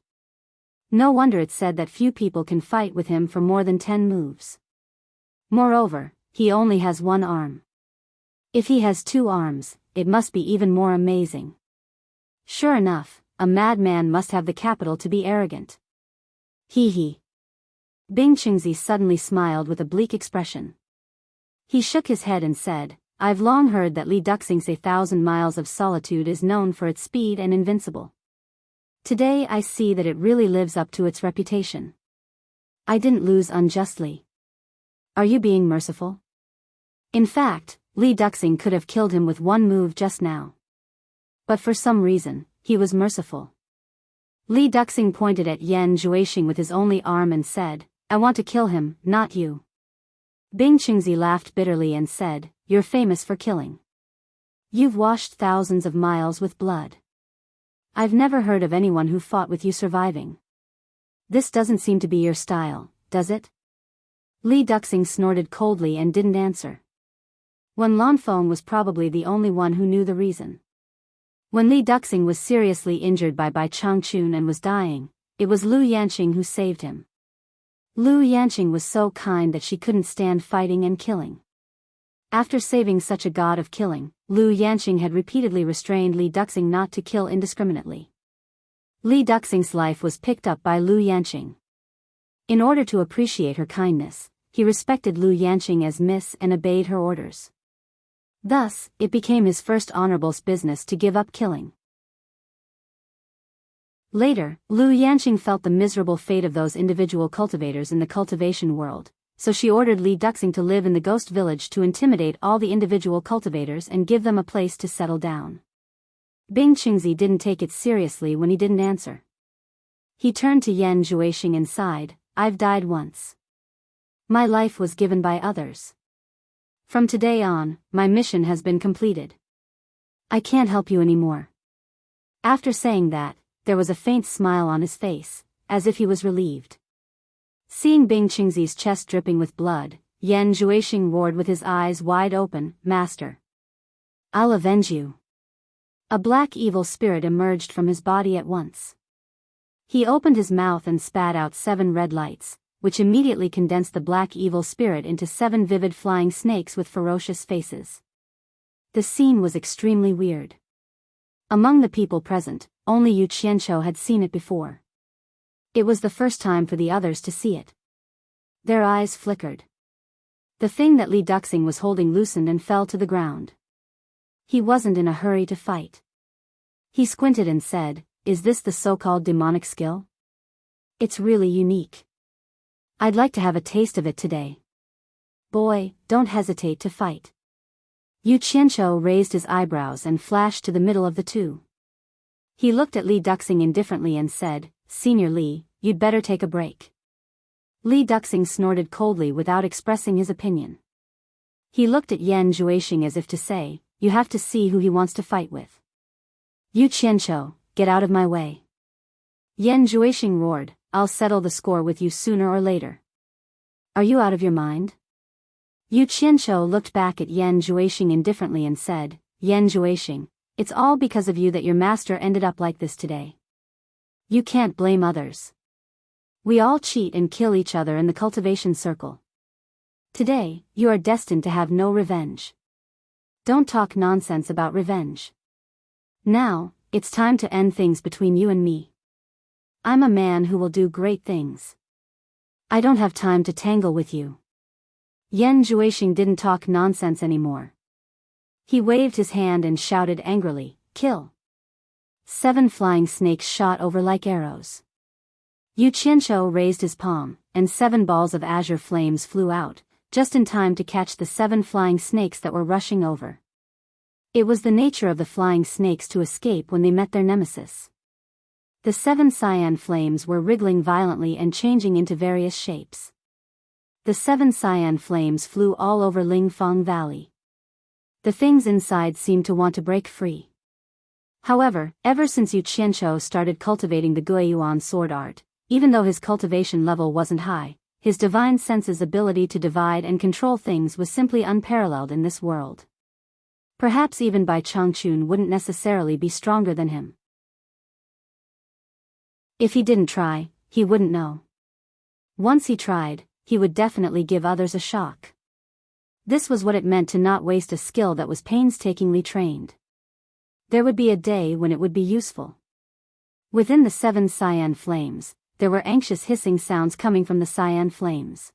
No wonder it's said that few people can fight with him for more than 10 moves. Moreover, he only has one arm. If he has 2 arms, it must be even more amazing. Sure enough, a madman must have the capital to be arrogant. Hee hee. Bing Qingzi suddenly smiled with a bleak expression. He shook his head and said, I've long heard that Li Duxing's 1,000 miles of solitude is known for its speed and invincible. Today I see that it really lives up to its reputation. I didn't lose unjustly. Are you being merciful? In fact, Li Duxing could have killed him with one move just now. But for some reason, he was merciful. Li Duxing pointed at Yan Zhuixing with his only arm and said, I want to kill him, not you. Bing Qingzi laughed bitterly and said, You're famous for killing. You've washed thousands of miles with blood. I've never heard of anyone who fought with you surviving. This doesn't seem to be your style, does it? Li Duxing snorted coldly and didn't answer. Wen Lanfeng was probably the only one who knew the reason. When Li Duxing was seriously injured by Bai Changchun and was dying, it was Lu Yanqing who saved him. Lu Yanqing was so kind that she couldn't stand fighting and killing. After saving such a god of killing, Lu Yanqing had repeatedly restrained Li Duxing not to kill indiscriminately. Li Duxing's life was picked up by Lu Yanqing. In order to appreciate her kindness, he respected Lu Yanqing as miss and obeyed her orders. Thus, it became his first honorable business to give up killing. Later, Lu Yanqing felt the miserable fate of those individual cultivators in the cultivation world, so she ordered Li Duxing to live in the ghost village to intimidate all the individual cultivators and give them a place to settle down. Bing Qingzi didn't take it seriously when he didn't answer. He turned to Yan Zhuixing and sighed, I've died once. My life was given by others. From today on, my mission has been completed. I can't help you anymore. After saying that, there was a faint smile on his face, as if he was relieved. Seeing Bing Qingzi's chest dripping with blood, Yan Zhuixing roared with his eyes wide open, Master. I'll avenge you. A black evil spirit emerged from his body at once. He opened his mouth and spat out 7 red lights, which immediately condensed the black evil spirit into 7 vivid flying snakes with ferocious faces. The scene was extremely weird. Among the people present, only Yu Qianqiu had seen it before. It was the first time for the others to see it. Their eyes flickered. The thing that Li Duxing was holding loosened and fell to the ground. He wasn't in a hurry to fight. He squinted and said, "Is this the so-called demonic skill? It's really unique. I'd like to have a taste of it today." "Boy, don't hesitate to fight." Yu Qianqiu raised his eyebrows and flashed to the middle of the two. He looked at Li Duxing indifferently and said, "Senior Li, you'd better take a break." Li Duxing snorted coldly without expressing his opinion. He looked at Yan Juexing as if to say, "You have to see who he wants to fight with." "Yu Qianqiu, get out of my way." Yan Juexing roared, "I'll settle the score with you sooner or later." "Are you out of your mind?" Yu Qianqiu looked back at Yan Juexing indifferently and said, "Yan Juexing, it's all because of you that your master ended up like this today. You can't blame others. We all cheat and kill each other in the cultivation circle. Today, you are destined to have no revenge. Don't talk nonsense about revenge. Now, it's time to end things between you and me. I'm a man who will do great things. I don't have time to tangle with you." Yan Juexing didn't talk nonsense anymore. He waved his hand and shouted angrily, "Kill!" 7 flying snakes shot over like arrows. Yu Qianqiu raised his palm, and 7 balls of azure flames flew out, just in time to catch the 7 flying snakes that were rushing over. It was the nature of the flying snakes to escape when they met their nemesis. The 7 cyan flames were wriggling violently and changing into various shapes. The 7 cyan flames flew all over Lingfeng Valley. The things inside seemed to want to break free. However, ever since Yu Qianqiu started cultivating the Guiyuan sword art, even though his cultivation level wasn't high, his divine sense's ability to divide and control things was simply unparalleled in this world. Perhaps even Bai Changchun wouldn't necessarily be stronger than him. If he didn't try, he wouldn't know. Once he tried, he would definitely give others a shock. This was what it meant to not waste a skill that was painstakingly trained. There would be a day when it would be useful. Within the 7 cyan flames, there were anxious hissing sounds coming from the cyan flames.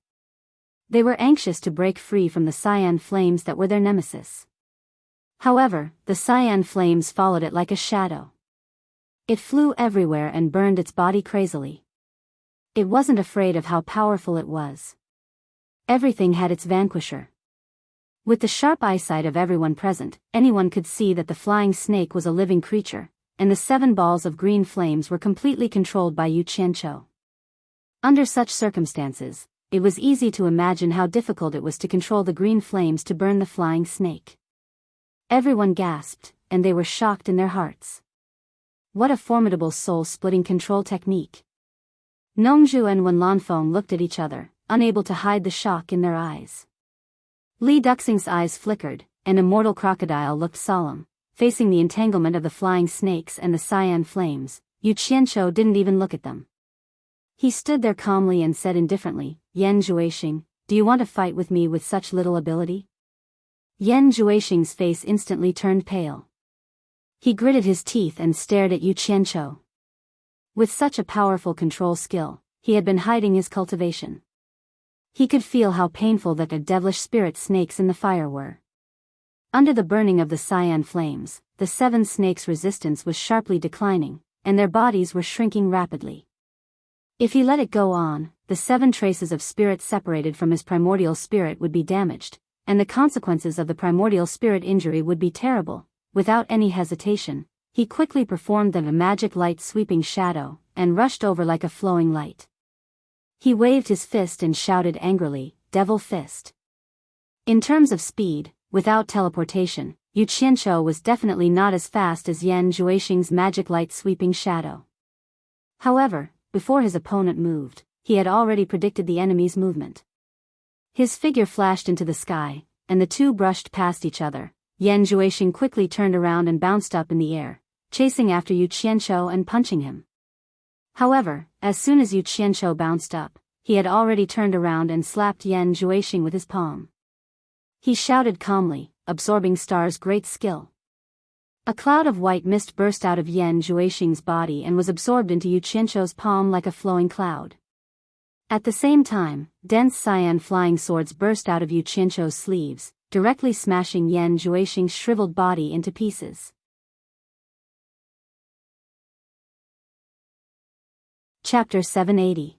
They were anxious to break free from the cyan flames that were their nemesis. However, the cyan flames followed it like a shadow. It flew everywhere and burned its body crazily. It wasn't afraid of how powerful it was. Everything had its vanquisher. With the sharp eyesight of everyone present, anyone could see that the flying snake was a living creature, and the 7 balls of green flames were completely controlled by Yu Qianqiu. Under such circumstances, it was easy to imagine how difficult it was to control the green flames to burn the flying snake. Everyone gasped, and they were shocked in their hearts. What a formidable soul-splitting control technique. Nongzhu and Wenlanfeng looked at each other, unable to hide the shock in their eyes. Li Duxing's eyes flickered, and immortal crocodile looked solemn, facing the entanglement of the flying snakes and the cyan flames. Yu Qianqiu didn't even look at them. He stood there calmly and said indifferently, "Yan Juexing, do you want to fight with me with such little ability?" Yan Juexing's face instantly turned pale. He gritted his teeth and stared at Yu Qianqiu. With such a powerful control skill, he had been hiding his cultivation. He could feel how painful that the devilish spirit snakes in the fire were. Under the burning of the cyan flames, the 7 snakes' resistance was sharply declining, and their bodies were shrinking rapidly. If he let it go on, the 7 traces of spirit separated from his primordial spirit would be damaged, and the consequences of the primordial spirit injury would be terrible. Without any hesitation, he quickly performed the magic light sweeping shadow, and rushed over like a flowing light. He waved his fist and shouted angrily, "Devil Fist." In terms of speed, without teleportation, Yu Qianqiu was definitely not as fast as Yan Juexing's magic light sweeping shadow. However, before his opponent moved, he had already predicted the enemy's movement. His figure flashed into the sky, and the two brushed past each other. Yan Juexing quickly turned around and bounced up in the air, chasing after Yu Qianqiu and punching him. However, as soon as Yu Qianqiu bounced up, he had already turned around and slapped Yan Juexing with his palm. He shouted calmly, absorbing Star's great skill. A cloud of white mist burst out of Yan Juexing's body and was absorbed into Yu Qianqiu's palm like a flowing cloud. At the same time, dense cyan flying swords burst out of Yu Qianqiu's sleeves, directly smashing Yan Juixing's shriveled body into pieces. Chapter 780.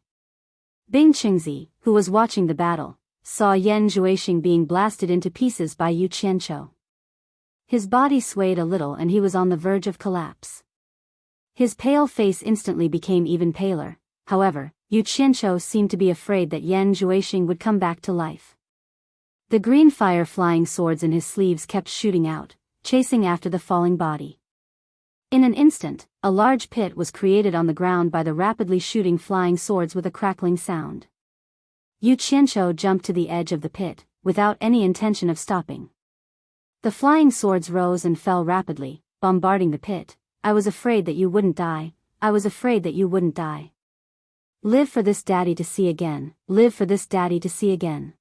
Bing Qingzi, who was watching the battle, saw Yan Juixing being blasted into pieces by Yu Qianqiu. His body swayed a little and he was on the verge of collapse. His pale face instantly became even paler. However, Yu Qianqiu seemed to be afraid that Yan Juixing would come back to life. The green fire flying swords in his sleeves kept shooting out, chasing after the falling body. In an instant, a large pit was created on the ground by the rapidly shooting flying swords with a crackling sound. Yu Qianqiu jumped to the edge of the pit, without any intention of stopping. The flying swords rose and fell rapidly, bombarding the pit. I was afraid that you wouldn't die. I was afraid that you wouldn't die. Live for this daddy to see again. Live for this daddy to see again.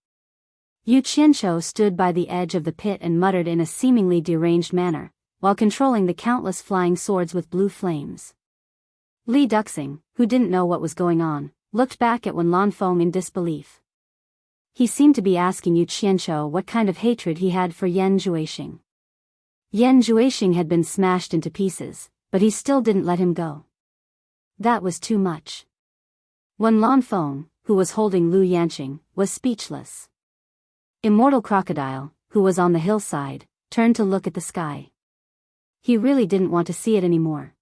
Yu Qianqiu stood by the edge of the pit and muttered in a seemingly deranged manner, while controlling the countless flying swords with blue flames. Li Duxing, who didn't know what was going on, looked back at Wen Lanfeng in disbelief. He seemed to be asking Yu Qianqiu what kind of hatred he had for Yan Juixing. Yan Juixing had been smashed into pieces, but he still didn't let him go. That was too much. Wen Lanfeng, who was holding Lu Yanqing, was speechless. Immortal Crocodile, who was on the hillside, turned to look at the sky. He really didn't want to see it anymore.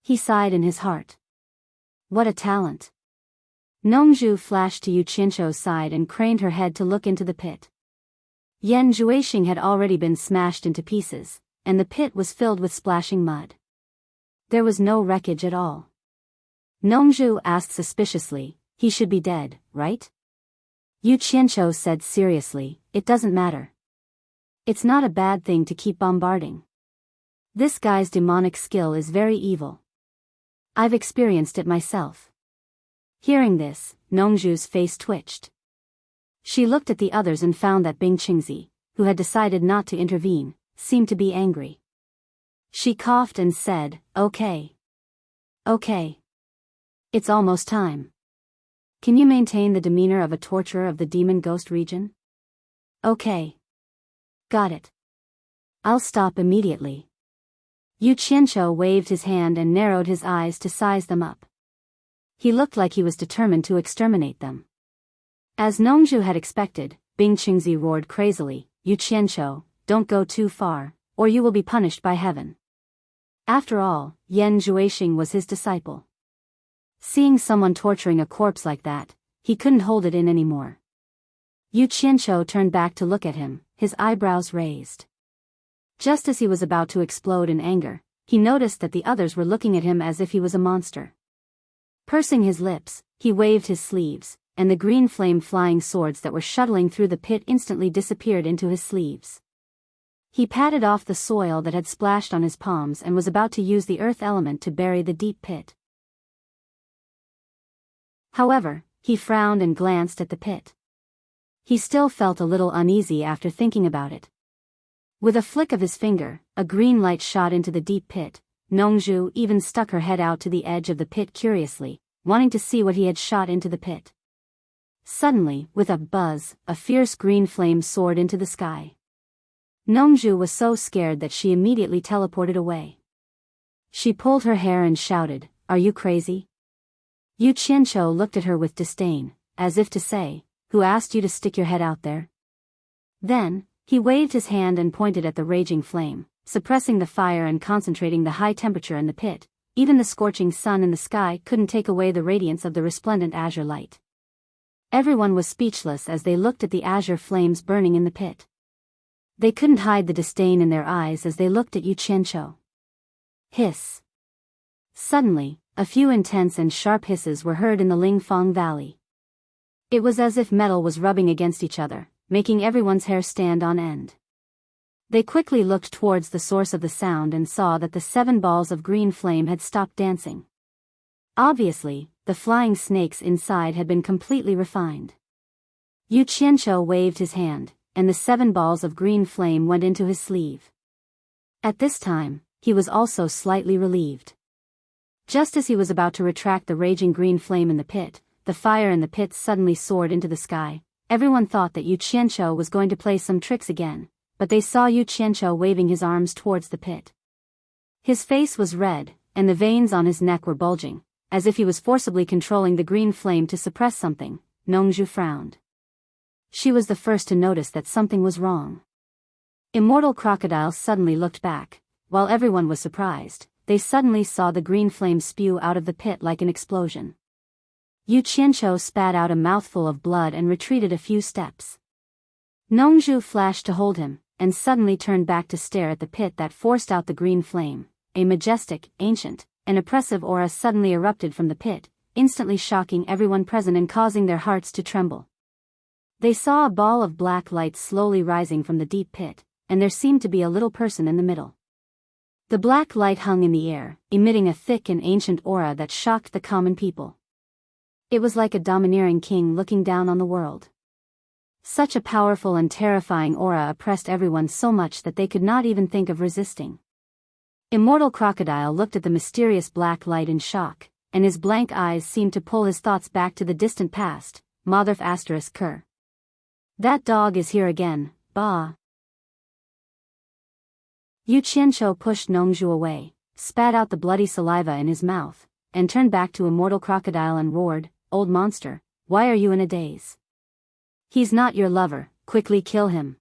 He sighed in his heart. What a talent. Nongzhu flashed to Yu Qianqiu's side and craned her head to look into the pit. Yan Juixing had already been smashed into pieces, and the pit was filled with splashing mud. There was no wreckage at all. Nongzhu asked suspiciously, he should be dead, right? Yu Qianqiu said seriously, it doesn't matter. It's not a bad thing to keep bombarding. This guy's demonic skill is very evil. I've experienced it myself. Hearing this, Nongzhu's face twitched. She looked at the others and found that Bing Qingzi, who had decided not to intervene, seemed to be angry. She coughed and said, okay. Okay. It's almost time. Can you maintain the demeanor of a torturer of the demon ghost region? Okay. Got it. I'll stop immediately. Yu Qianqiu waved his hand and narrowed his eyes to size them up. He looked like he was determined to exterminate them. As Nongzhu had expected, Bing Qingzi roared crazily, Yu Qianqiu, don't go too far, or you will be punished by heaven. After all, Yan Juixing was his disciple. Seeing someone torturing a corpse like that, he couldn't hold it in anymore. Yu Qianqiu turned back to look at him, his eyebrows raised. Just as he was about to explode in anger, he noticed that the others were looking at him as if he was a monster. Pursing his lips, he waved his sleeves, and the green flame flying swords that were shuttling through the pit instantly disappeared into his sleeves. He patted off the soil that had splashed on his palms and was about to use the earth element to bury the deep pit. However, he frowned and glanced at the pit. He still felt a little uneasy after thinking about it. With a flick of his finger, a green light shot into the deep pit. Nongzhu even stuck her head out to the edge of the pit curiously, wanting to see what he had shot into the pit. Suddenly, with a buzz, a fierce green flame soared into the sky. Nongzhu was so scared that she immediately teleported away. She pulled her hair and shouted, "Are you crazy?" Yu Qianqiu looked at her with disdain, as if to say, "Who asked you to stick your head out there?" Then, he waved his hand and pointed at the raging flame, suppressing the fire and concentrating the high temperature in the pit. Even the scorching sun in the sky couldn't take away the radiance of the resplendent azure light. Everyone was speechless as they looked at the azure flames burning in the pit. They couldn't hide the disdain in their eyes as they looked at Yu Qianqiu. Hiss. Suddenly, a few intense and sharp hisses were heard in the Lingfang Valley. It was as if metal was rubbing against each other, making everyone's hair stand on end. They quickly looked towards the source of the sound and saw that the 7 balls of green flame had stopped dancing. Obviously, the flying snakes inside had been completely refined. Yu Qianqiu waved his hand, and the 7 balls of green flame went into his sleeve. At this time, he was also slightly relieved. Just as he was about to retract the raging green flame in the pit, the fire in the pit suddenly soared into the sky, everyone thought that Yu Qianqiu was going to play some tricks again, but they saw Yu Qianqiu waving his arms towards the pit. His face was red, and the veins on his neck were bulging, as if he was forcibly controlling the green flame to suppress something. Nongzhu frowned. She was the first to notice that something was wrong. Immortal Crocodile suddenly looked back. While everyone was surprised, they suddenly saw the green flame spew out of the pit like an explosion. Yu Qianqiu spat out a mouthful of blood and retreated a few steps. Nongzhu flashed to hold him, and suddenly turned back to stare at the pit that forced out the green flame. A majestic, ancient, and oppressive aura suddenly erupted from the pit, instantly shocking everyone present and causing their hearts to tremble. They saw a ball of black light slowly rising from the deep pit, and there seemed to be a little person in the middle. The black light hung in the air, emitting a thick and ancient aura that shocked the common people. It was like a domineering king looking down on the world. Such a powerful and terrifying aura oppressed everyone so much that they could not even think of resisting. Immortal Crocodile looked at the mysterious black light in shock, and his blank eyes seemed to pull his thoughts back to the distant past. Motherf ****. That dog is here again, bah. Yu Qianqiu pushed Nongzhu away, spat out the bloody saliva in his mouth, and turned back to Immortal Crocodile and roared, "Old monster, why are you in a daze? He's not your lover, quickly kill him.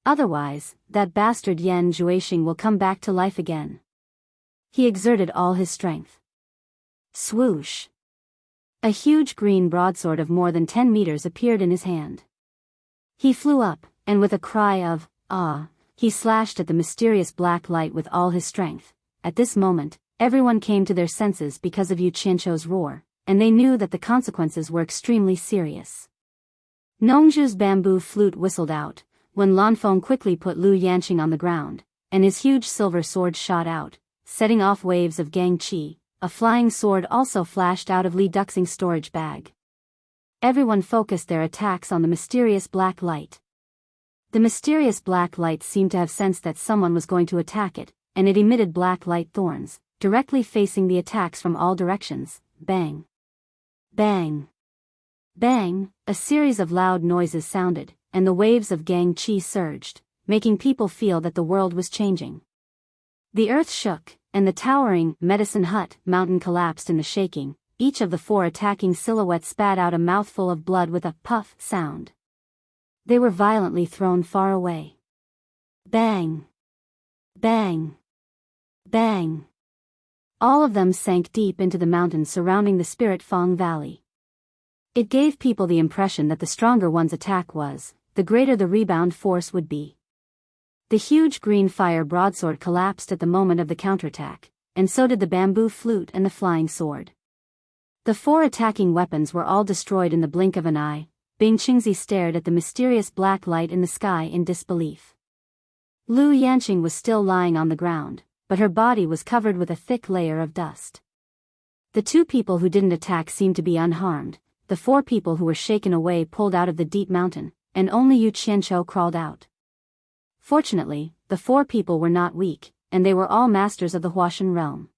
Otherwise, that bastard Yan Zhuixing will come back to life again." He exerted all his strength. Swoosh! A huge green broadsword of more than 10 meters appeared in his hand. He flew up, and with a cry of, "Ah!" he slashed at the mysterious black light with all his strength. At this moment, everyone came to their senses because of Yu Qianqiu's roar, and they knew that the consequences were extremely serious. Nongzhu's bamboo flute whistled out, when Lanfeng quickly put Lu Yanqing on the ground, and his huge silver sword shot out, setting off waves of gang qi. A flying sword also flashed out of Li Duxing's storage bag. Everyone focused their attacks on the mysterious black light. The mysterious black light seemed to have sensed that someone was going to attack it, and it emitted black light thorns, directly facing the attacks from all directions. Bang! Bang! Bang! A series of loud noises sounded, and the waves of gang qi surged, making people feel that the world was changing. The earth shook, and the towering Medicine Hut mountain collapsed in the shaking. Each of the 4 attacking silhouettes spat out a mouthful of blood with a puff sound. They were violently thrown far away. Bang! Bang! Bang! All of them sank deep into the mountains surrounding the Spirit Fang Valley. It gave people the impression that the stronger one's attack was, the greater the rebound force would be. The huge green fire broadsword collapsed at the moment of the counterattack, and so did the bamboo flute and the flying sword. The 4 attacking weapons were all destroyed in the blink of an eye. Bing Qingzi stared at the mysterious black light in the sky in disbelief. Lu Yanqing was still lying on the ground, but her body was covered with a thick layer of dust. The 2 people who didn't attack seemed to be unharmed. The 4 people who were shaken away pulled out of the deep mountain, and only Yu Qianqiu crawled out. Fortunately, the 4 people were not weak, and they were all masters of the Huashan realm.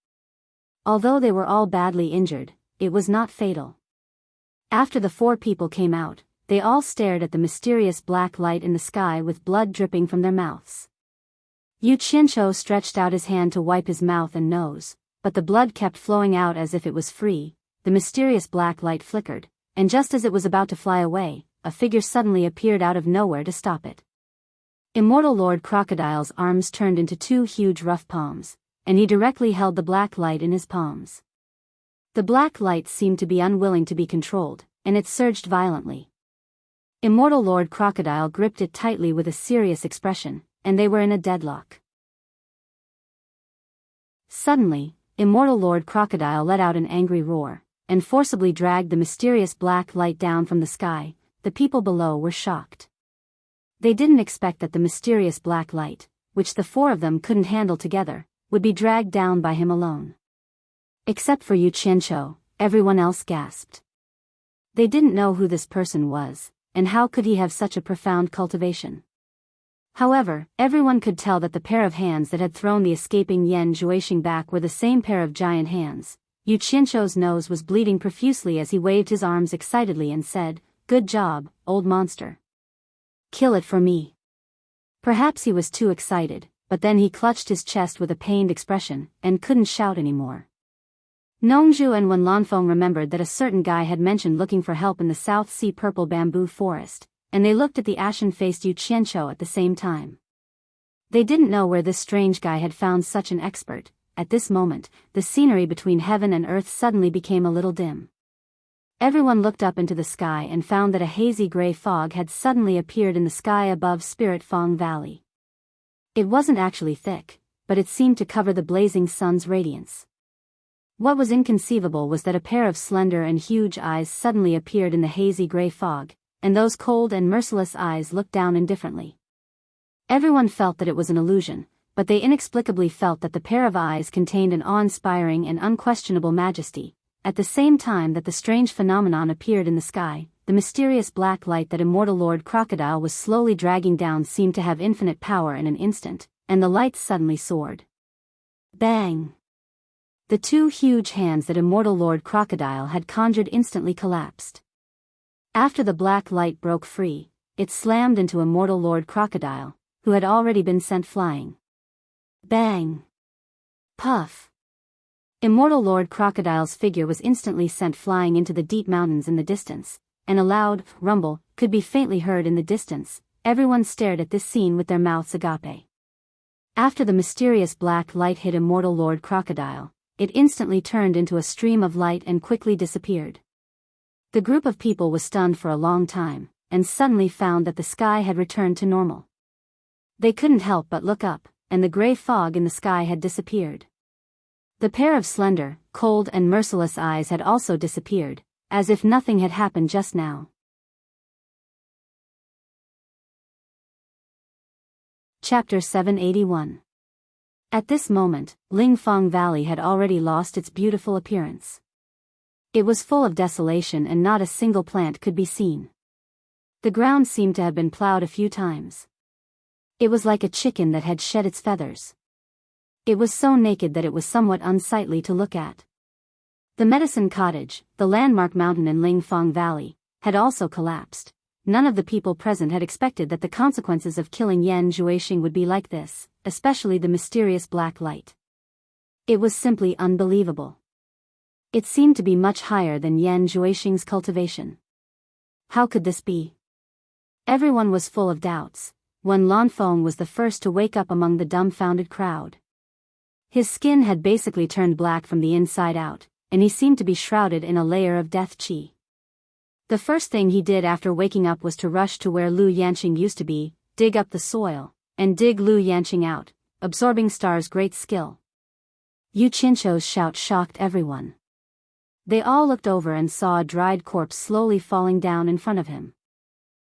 Although they were all badly injured, it was not fatal. After the 4 people came out, they all stared at the mysterious black light in the sky with blood dripping from their mouths. Yu Qianqiu stretched out his hand to wipe his mouth and nose, but the blood kept flowing out as if it was free. The mysterious black light flickered, and just as it was about to fly away, a figure suddenly appeared out of nowhere to stop it. Immortal Lord Crocodile's arms turned into 2 huge rough palms, and he directly held the black light in his palms. The black light seemed to be unwilling to be controlled, and it surged violently. Immortal Lord Crocodile gripped it tightly with a serious expression, and they were in a deadlock. Suddenly, Immortal Lord Crocodile let out an angry roar, and forcibly dragged the mysterious black light down from the sky. The people below were shocked. They didn't expect that the mysterious black light, which the 4 of them couldn't handle together, would be dragged down by him alone. Except for Yu Qianqiu, everyone else gasped. They didn't know who this person was, and how could he have such a profound cultivation. However, everyone could tell that the pair of hands that had thrown the escaping Yan Zhuixing back were the same pair of giant hands. Yu Qianqiu's nose was bleeding profusely as he waved his arms excitedly and said, Good job, old monster. Kill it for me. Perhaps he was too excited, but then he clutched his chest with a pained expression, and couldn't shout anymore. Nongju and Wenlanfeng remembered that a certain guy had mentioned looking for help in the South Sea purple bamboo forest, and they looked at the ashen-faced Yu Qianqiu at the same time. They didn't know where this strange guy had found such an expert. At this moment, the scenery between heaven and earth suddenly became a little dim. Everyone looked up into the sky and found that a hazy gray fog had suddenly appeared in the sky above Spirit Fong Valley. It wasn't actually thick, but it seemed to cover the blazing sun's radiance. What was inconceivable was that a pair of slender and huge eyes suddenly appeared in the hazy gray fog, and those cold and merciless eyes looked down indifferently. Everyone felt that it was an illusion, but they inexplicably felt that the pair of eyes contained an awe-inspiring and unquestionable majesty. At the same time that the strange phenomenon appeared in the sky, the mysterious black light that immortal Lord Crocodile was slowly dragging down seemed to have infinite power in an instant, and the light suddenly soared. Bang! The two huge hands that immortal Lord Crocodile had conjured instantly collapsed. After the black light broke free, it slammed into immortal Lord Crocodile, who had already been sent flying. Bang! Puff! Immortal Lord Crocodile's figure was instantly sent flying into the deep mountains in the distance, and a loud rumble could be faintly heard in the distance. Everyone stared at this scene with their mouths agape. After the mysterious black light hit immortal Lord Crocodile, it instantly turned into a stream of light and quickly disappeared. The group of people was stunned for a long time, and suddenly found that the sky had returned to normal. They couldn't help but look up, and the gray fog in the sky had disappeared. The pair of slender, cold and merciless eyes had also disappeared, as if nothing had happened just now. Chapter 781. At this moment, Lingfang Valley had already lost its beautiful appearance. It was full of desolation and not a single plant could be seen. The ground seemed to have been plowed a few times. It was like a chicken that had shed its feathers. It was so naked that it was somewhat unsightly to look at. The Medicine Cottage, the landmark mountain in Lingfang Valley, had also collapsed. None of the people present had expected that the consequences of killing Yan Zhuixing would be like this, especially the mysterious black light. It was simply unbelievable. It seemed to be much higher than Yan Zhuixing's cultivation. How could this be? Everyone was full of doubts. Wenlanfeng was the first to wake up among the dumbfounded crowd. His skin had basically turned black from the inside out, and he seemed to be shrouded in a layer of death qi. The first thing he did after waking up was to rush to where Lu Yanqing used to be, dig up the soil, and dig Lu Yanqing out, absorbing Star's great skill. Yu Qianqiu's shout shocked everyone. They all looked over and saw a dried corpse slowly falling down in front of him.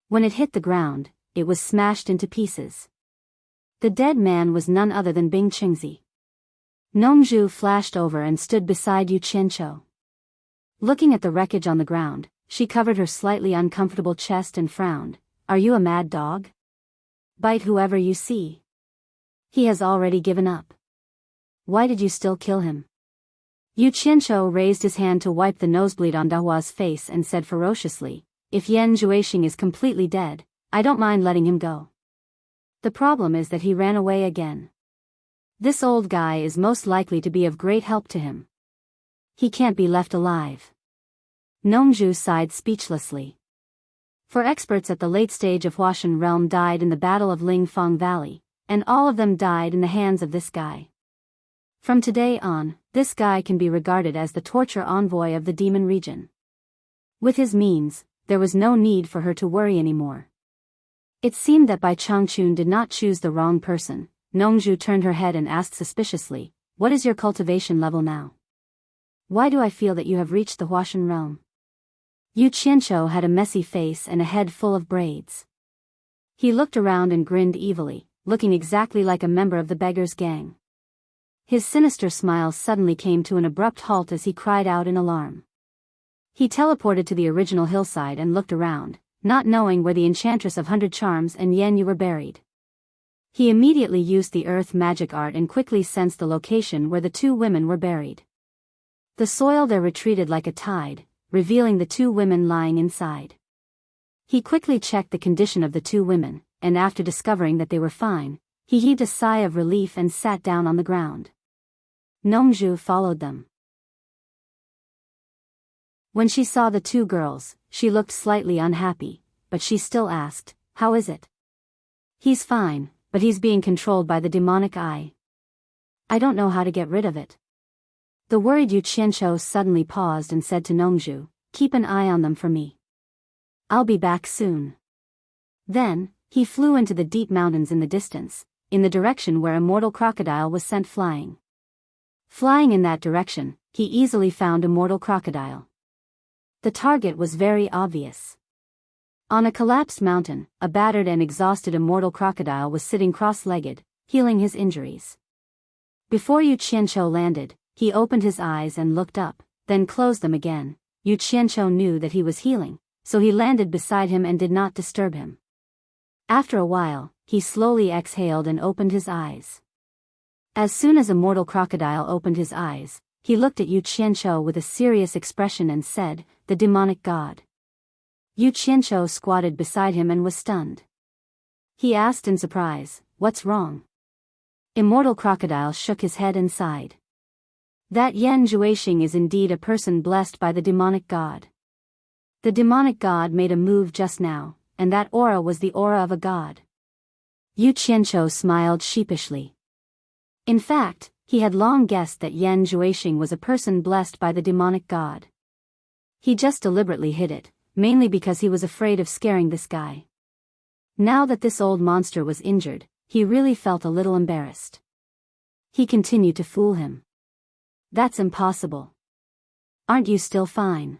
When it hit the ground, it was smashed into pieces. The dead man was none other than Bing Qingzi. Nongju flashed over and stood beside Yu Qianqiu. Looking at the wreckage on the ground, she covered her slightly uncomfortable chest and frowned. Are you a mad dog? Bite whoever you see. He has already given up. Why did you still kill him? Yu Qianqiu raised his hand to wipe the nosebleed on Dahua's face and said ferociously, if Yan Zhuixing is completely dead, I don't mind letting him go. The problem is that he ran away again. This old guy is most likely to be of great help to him. He can't be left alive. Nongju sighed speechlessly. For experts at the late stage of Huashan realm died in the Battle of Lingfang Valley, and all of them died in the hands of this guy. From today on, this guy can be regarded as the torture envoy of the demon region. With his means, there was no need for her to worry anymore. It seemed that Bai Changchun did not choose the wrong person. Nongju turned her head and asked suspiciously, what is your cultivation level now? Why do I feel that you have reached the Huashan realm? Yu Qianqiu had a messy face and a head full of braids. He looked around and grinned evilly, looking exactly like a member of the beggars' gang. His sinister smile suddenly came to an abrupt halt as he cried out in alarm. He teleported to the original hillside and looked around, not knowing where the Enchantress of 100 Charms and Yan Yu were buried. He immediately used the earth magic art and quickly sensed the location where the two women were buried. The soil there retreated like a tide, revealing the two women lying inside. He quickly checked the condition of the two women, and after discovering that they were fine, he heaved a sigh of relief and sat down on the ground. Nongju followed them. When she saw the two girls, she looked slightly unhappy, but she still asked, "How is it?" "He's fine, but he's being controlled by the demonic eye. I don't know how to get rid of it." The worried Yu Qianqiu suddenly paused and said to Nongju, "Keep an eye on them for me. I'll be back soon." Then, he flew into the deep mountains in the distance, in the direction where a mortal crocodile was sent flying. Flying in that direction, he easily found a mortal crocodile. The target was very obvious. On a collapsed mountain, a battered and exhausted immortal crocodile was sitting cross-legged, healing his injuries. Before Yu Qianqiu landed, he opened his eyes and looked up, then closed them again. Yu Qianqiu knew that he was healing, so he landed beside him and did not disturb him. After a while, he slowly exhaled and opened his eyes. As soon as a mortal crocodile opened his eyes, he looked at Yu Qianqiu with a serious expression and said, "The demonic god." Yu Qianqiu squatted beside him and was stunned. He asked in surprise, "What's wrong?" Immortal crocodile shook his head and sighed. "That Yan Juexing is indeed a person blessed by the demonic god. The demonic god made a move just now, and that aura was the aura of a god." Yu Qianqiu smiled sheepishly. In fact, he had long guessed that Yan Juexing was a person blessed by the demonic god. He just deliberately hid it, mainly because he was afraid of scaring this guy. Now that this old monster was injured, he really felt a little embarrassed. He continued to fool him. "That's impossible. Aren't you still fine?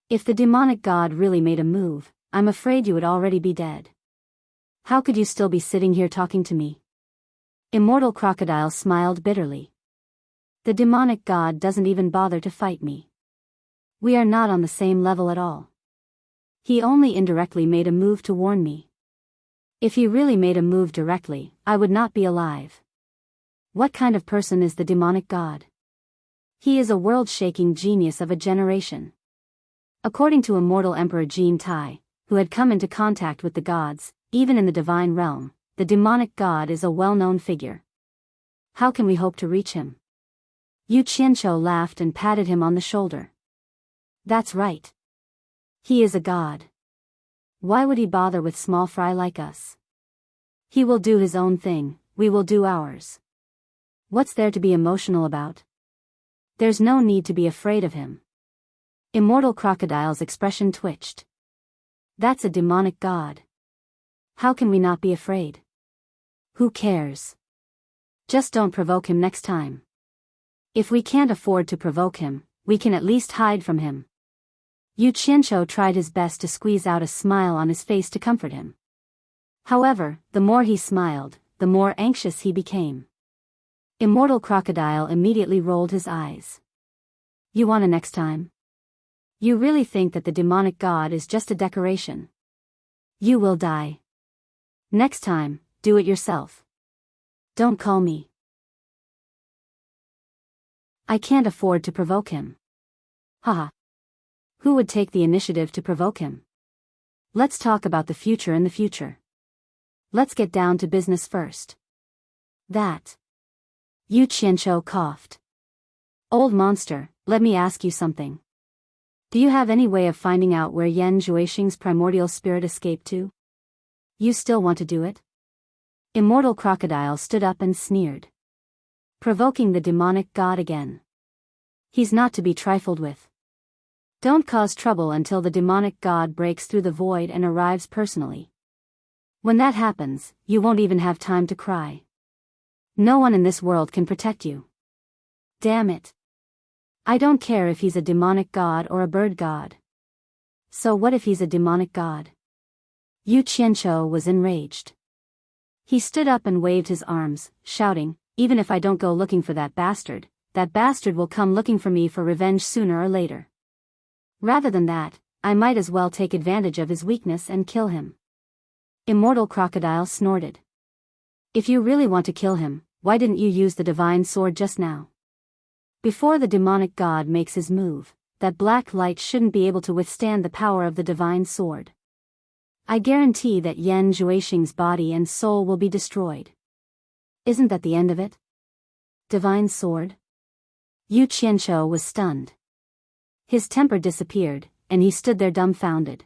If the demonic god really made a move, I'm afraid you would already be dead. How could you still be sitting here talking to me?" Immortal crocodile smiled bitterly. "The demonic god doesn't even bother to fight me. We are not on the same level at all. He only indirectly made a move to warn me. If he really made a move directly, I would not be alive. What kind of person is the demonic god? He is a world-shaking genius of a generation." According to immortal Emperor Jin Tai, who had come into contact with the gods, even in the divine realm, the demonic god is a well-known figure. How can we hope to reach him? Yu Qianqiu laughed and patted him on the shoulder. "That's right. He is a god. Why would he bother with small fry like us? He will do his own thing, we will do ours. What's there to be emotional about? There's no need to be afraid of him." Immortal crocodile's expression twitched. "That's a demonic god. How can we not be afraid? Who cares? Just don't provoke him next time. If we can't afford to provoke him, we can at least hide from him." Yu Qianqiu tried his best to squeeze out a smile on his face to comfort him. However, the more he smiled, the more anxious he became. Immortal crocodile immediately rolled his eyes. "You want a next time? You really think that the demonic god is just a decoration? You will die. Next time, do it yourself. Don't call me. I can't afford to provoke him." Haha. Who would take the initiative to provoke him? Let's talk about the future in the future. Let's get down to business first. That. Yu Qianqiu coughed. "Old monster, let me ask you something. Do you have any way of finding out where Yan Juexing's primordial spirit escaped to? You still want to do it?" Immortal crocodile stood up and sneered. Provoking the demonic god again. He's not to be trifled with. Don't cause trouble until the demonic god breaks through the void and arrives personally. When that happens, you won't even have time to cry. No one in this world can protect you. Damn it. I don't care if he's a demonic god or a bird god. So what if he's a demonic god? Yu Qianqiu was enraged. He stood up and waved his arms, shouting, "Even if I don't go looking for that bastard will come looking for me for revenge sooner or later. Rather than that, I might as well take advantage of his weakness and kill him." Immortal crocodile snorted. "If you really want to kill him, why didn't you use the divine sword just now? Before the demonic god makes his move, that black light shouldn't be able to withstand the power of the divine sword. I guarantee that Yan Zhuixing's body and soul will be destroyed. Isn't that the end of it? Divine sword? Yu Qianqiu was stunned. His temper disappeared, and he stood there dumbfounded.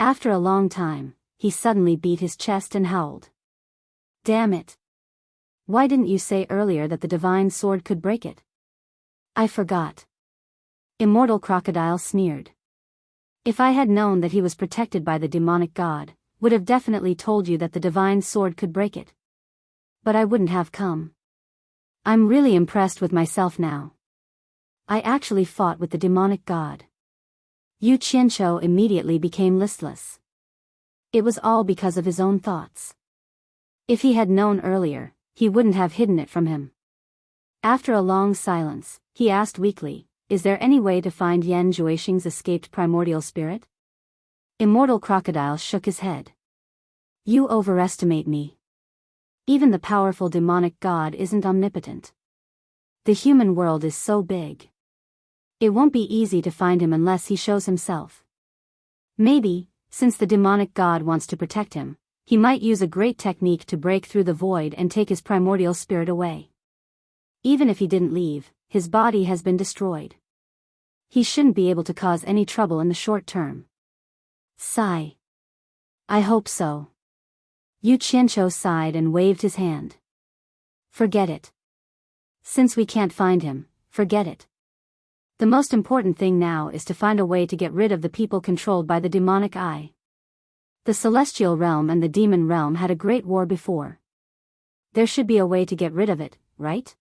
After a long time, he suddenly beat his chest and howled. Damn it! Why didn't you say earlier that the divine sword could break it? I forgot. Immortal Crocodile sneered. If I had known that he was protected by the demonic god, would have definitely told you that the divine sword could break it. But I wouldn't have come. I'm really impressed with myself now. I actually fought with the demonic god. Yu Qianqiu immediately became listless. It was all because of his own thoughts. If he had known earlier, he wouldn't have hidden it from him. After a long silence, he asked weakly, is there any way to find Yan Zhuixing's escaped primordial spirit? Immortal Crocodile shook his head. You overestimate me. Even the powerful demonic god isn't omnipotent. The human world is so big. It won't be easy to find him unless he shows himself. Maybe, since the demonic god wants to protect him, he might use a great technique to break through the void and take his primordial spirit away. Even if he didn't leave, his body has been destroyed. He shouldn't be able to cause any trouble in the short term. Sigh. I hope so. Yu Qianqiu sighed and waved his hand. Forget it. Since we can't find him, forget it. The most important thing now is to find a way to get rid of the people controlled by the demonic eye. The celestial realm and the demon realm had a great war before. There should be a way to get rid of it, right?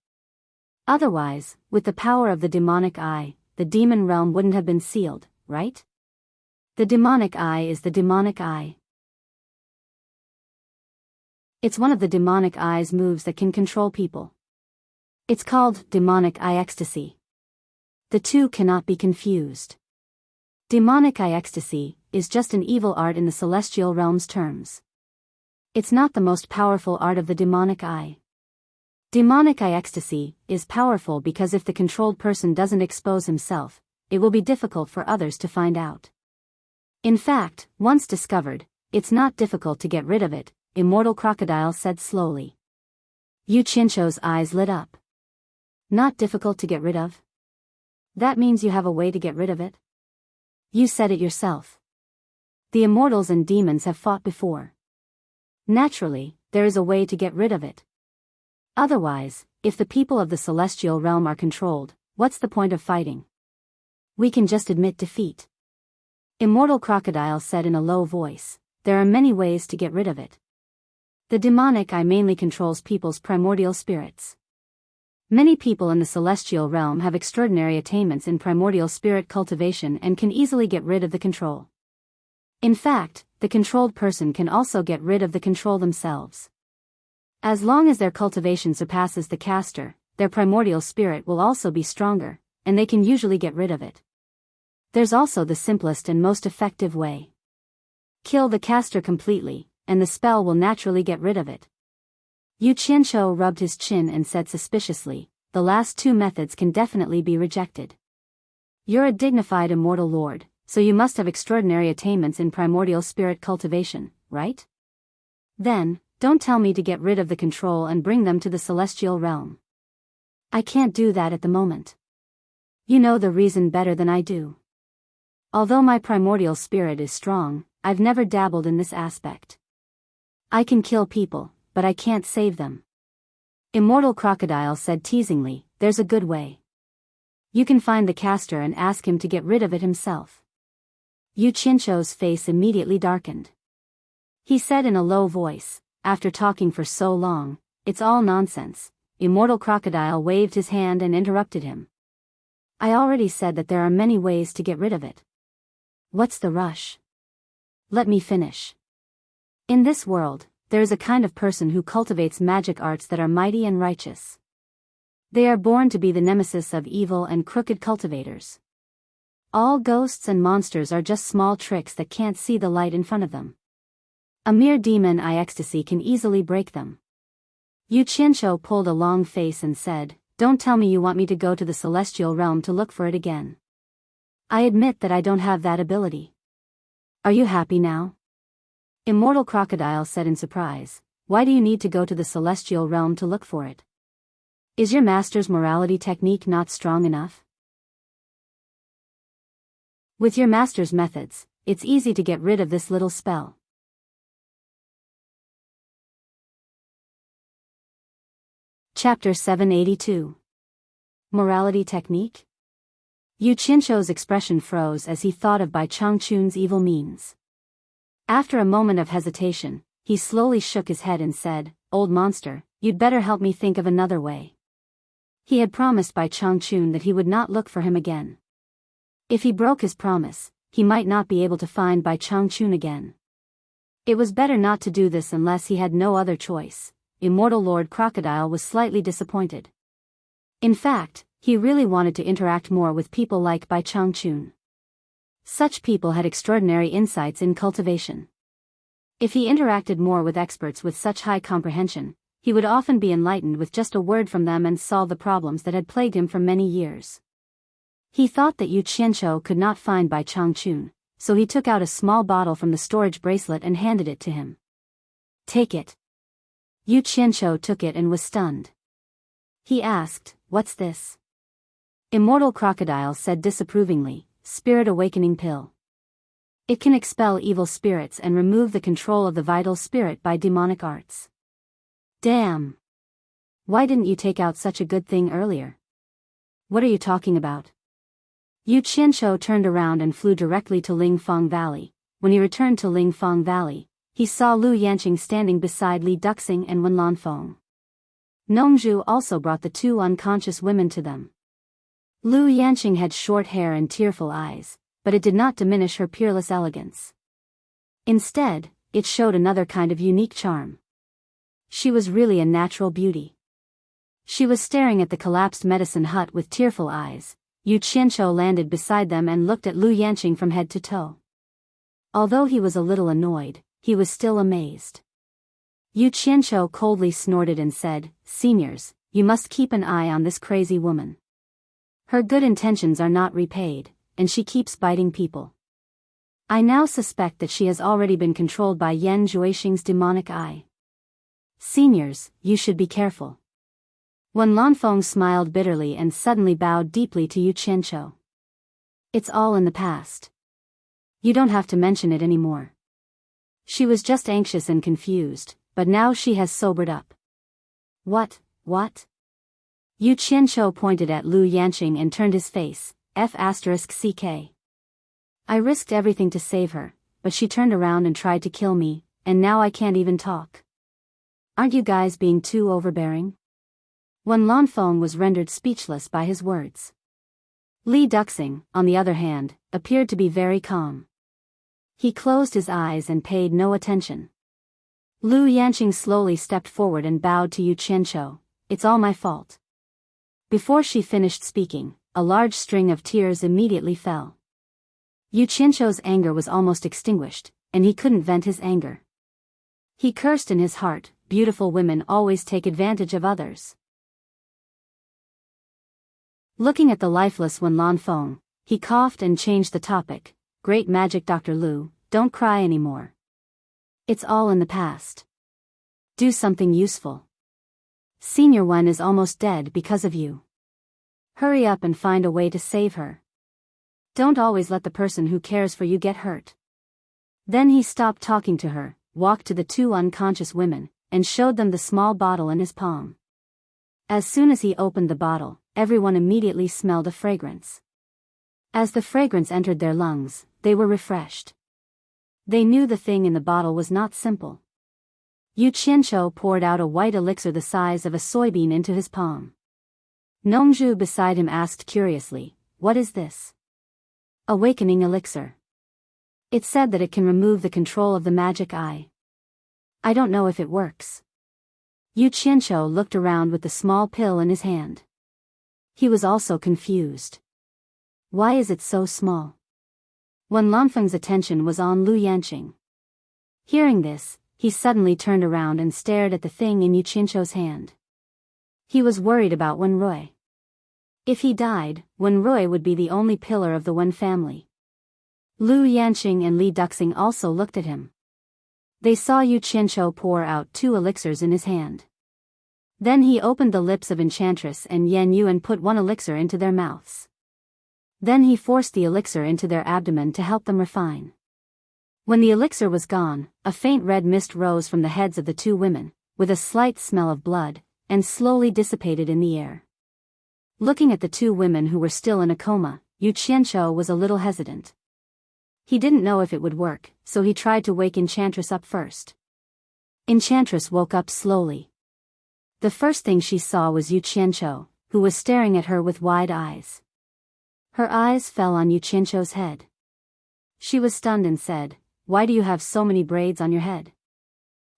Otherwise, with the power of the demonic eye, the demon realm wouldn't have been sealed, right? The demonic eye is the demonic eye. It's one of the demonic eye's moves that can control people. It's called demonic eye ecstasy. The two cannot be confused. Demonic eye ecstasy is just an evil art in the celestial realm's terms. It's not the most powerful art of the demonic eye. Demonic eye ecstasy is powerful because if the controlled person doesn't expose himself, it will be difficult for others to find out. In fact, once discovered, it's not difficult to get rid of it, Immortal Crocodile said slowly. Yu Qianqiu's eyes lit up. Not difficult to get rid of? That means you have a way to get rid of it? You said it yourself. The immortals and demons have fought before. Naturally, there is a way to get rid of it. Otherwise, if the people of the celestial realm are controlled, what's the point of fighting? We can just admit defeat. Immortal Crocodile said in a low voice, there are many ways to get rid of it. The demonic eye mainly controls people's primordial spirits. Many people in the celestial realm have extraordinary attainments in primordial spirit cultivation and can easily get rid of the control. In fact, the controlled person can also get rid of the control themselves. As long as their cultivation surpasses the caster, their primordial spirit will also be stronger, and they can usually get rid of it. There's also the simplest and most effective way. Kill the caster completely, and the spell will naturally get rid of it. Yu Qianqiu rubbed his chin and said suspiciously, the last two methods can definitely be rejected. You're a dignified immortal lord, so you must have extraordinary attainments in primordial spirit cultivation, right? Then, don't tell me to get rid of the control and bring them to the celestial realm. I can't do that at the moment. You know the reason better than I do. Although my primordial spirit is strong, I've never dabbled in this aspect. I can kill people, but I can't save them. Immortal Crocodile said teasingly, there's a good way. You can find the caster and ask him to get rid of it himself. Yu Qianqiu's face immediately darkened. He said in a low voice, after talking for so long, it's all nonsense. Immortal Crocodile waved his hand and interrupted him. I already said that there are many ways to get rid of it. What's the rush? Let me finish. In this world, there is a kind of person who cultivates magic arts that are mighty and righteous. They are born to be the nemesis of evil and crooked cultivators. All ghosts and monsters are just small tricks that can't see the light in front of them. A mere demon eye ecstasy can easily break them. Yu Qianqiu pulled a long face and said, don't tell me you want me to go to the celestial realm to look for it again. I admit that I don't have that ability. Are you happy now? Immortal Crocodile said in surprise, "Why do you need to go to the celestial realm to look for it? Is your master's morality technique not strong enough? With your master's methods, it's easy to get rid of this little spell." Chapter 782. Morality Technique? Yu Qianshou's expression froze as he thought of Bai Changchun's evil means. After a moment of hesitation, he slowly shook his head and said, "Old monster, you'd better help me think of another way." He had promised Bai Changchun that he would not look for him again. If he broke his promise, he might not be able to find Bai Changchun again. It was better not to do this unless he had no other choice. Immortal Lord Crocodile was slightly disappointed. In fact, he really wanted to interact more with people like Bai Changchun. Such people had extraordinary insights in cultivation. If he interacted more with experts with such high comprehension, he would often be enlightened with just a word from them and solve the problems that had plagued him for many years. He thought that Yu Qianshou could not find Bai Changchun, so he took out a small bottle from the storage bracelet and handed it to him. "Take it." Yu Qianshou took it and was stunned. He asked, "What's this?" Immortal Crocodile said disapprovingly, "Spirit Awakening Pill. It can expel evil spirits and remove the control of the vital spirit by demonic arts." "Damn! Why didn't you take out such a good thing earlier?" "What are you talking about?" Yu Qianshou turned around and flew directly to Lingfang Valley. When he returned to Lingfang Valley, he saw Lu Yanqing standing beside Li Duxing and Wen Lanfeng. Nongzhu also brought the two unconscious women to them. Lu Yanqing had short hair and tearful eyes, but it did not diminish her peerless elegance. Instead, it showed another kind of unique charm. She was really a natural beauty. She was staring at the collapsed medicine hut with tearful eyes. Yu Qianshou landed beside them and looked at Lu Yanqing from head to toe. Although he was a little annoyed, he was still amazed. Yu Qianshou coldly snorted and said, "Seniors, you must keep an eye on this crazy woman. Her good intentions are not repaid, and she keeps biting people. I now suspect that she has already been controlled by Yan Zhuixing's demonic eye. Seniors, you should be careful." Wen Lanfeng smiled bitterly and suddenly bowed deeply to Yu Qianshou. "It's all in the past. You don't have to mention it anymore." She was just anxious and confused, but now she has sobered up. What? Yu Qianshou pointed at Lu Yanqing and turned his face, F***CK. "I risked everything to save her, but she turned around and tried to kill me, and now I can't even talk. Aren't you guys being too overbearing?" Wen Lanfeng was rendered speechless by his words. Li Duxing, on the other hand, appeared to be very calm. He closed his eyes and paid no attention. Lu Yanqing slowly stepped forward and bowed to Yu Qianshou. "It's all my fault." Before she finished speaking, a large string of tears immediately fell. Yu Qianshou's anger was almost extinguished, and he couldn't vent his anger. He cursed in his heart, beautiful women always take advantage of others. Looking at the lifeless Wen Lanfeng, he coughed and changed the topic. "Great magic Dr. Lu, don't cry anymore. It's all in the past. Do something useful. Senior Wen is almost dead because of you. Hurry up and find a way to save her. Don't always let the person who cares for you get hurt." Then he stopped talking to her, walked to the two unconscious women, and showed them the small bottle in his palm. As soon as he opened the bottle, everyone immediately smelled a fragrance. As the fragrance entered their lungs, they were refreshed. They knew the thing in the bottle was not simple. Yu Qianshou poured out a white elixir the size of a soybean into his palm. Nongzhu beside him asked curiously, "What is this?" "Awakening elixir. It said that it can remove the control of the magic eye. I don't know if it works." Yu Qianshou looked around with the small pill in his hand. He was also confused. Why is it so small? Wen Lanfeng's attention was on Lu Yanqing. Hearing this, he suddenly turned around and stared at the thing in Yu Qianshou's hand. He was worried about Wen Rui. If he died, Wen Rui would be the only pillar of the Wen family. Lu Yanqing and Li Duxing also looked at him. They saw Yu Qianqiu pour out 2 elixirs in his hand. Then he opened the lips of Enchantress and Yan Yu and put 1 elixir into their mouths. Then he forced the elixir into their abdomen to help them refine. When the elixir was gone, a faint red mist rose from the heads of the 2 women, with a slight smell of blood, and slowly dissipated in the air. Looking at the 2 women who were still in a coma, Yu Qianqiu was a little hesitant. He didn't know if it would work, so he tried to wake Enchantress up first. Enchantress woke up slowly. The first thing she saw was Yu Qianqiu, who was staring at her with wide eyes. Her eyes fell on Yu Qianqiu's head. She was stunned and said, "Why do you have so many braids on your head?"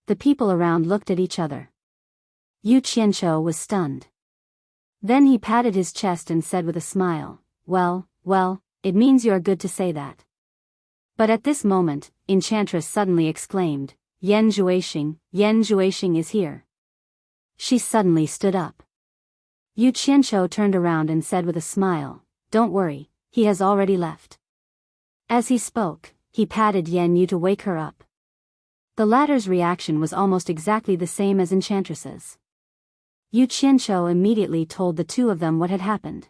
The people around looked at each other. Yu Qianqiu was stunned. Then he patted his chest and said with a smile, well, it means you are good to say that." But at this moment, Enchantress suddenly exclaimed, Yan Zhuixing is here." She suddenly stood up. Yu Qianqiu turned around and said with a smile, "Don't worry, he has already left." As he spoke, he patted Yan Yu to wake her up. The latter's reaction was almost exactly the same as Enchantress's. Yu Qianqiu immediately told the 2 of them what had happened.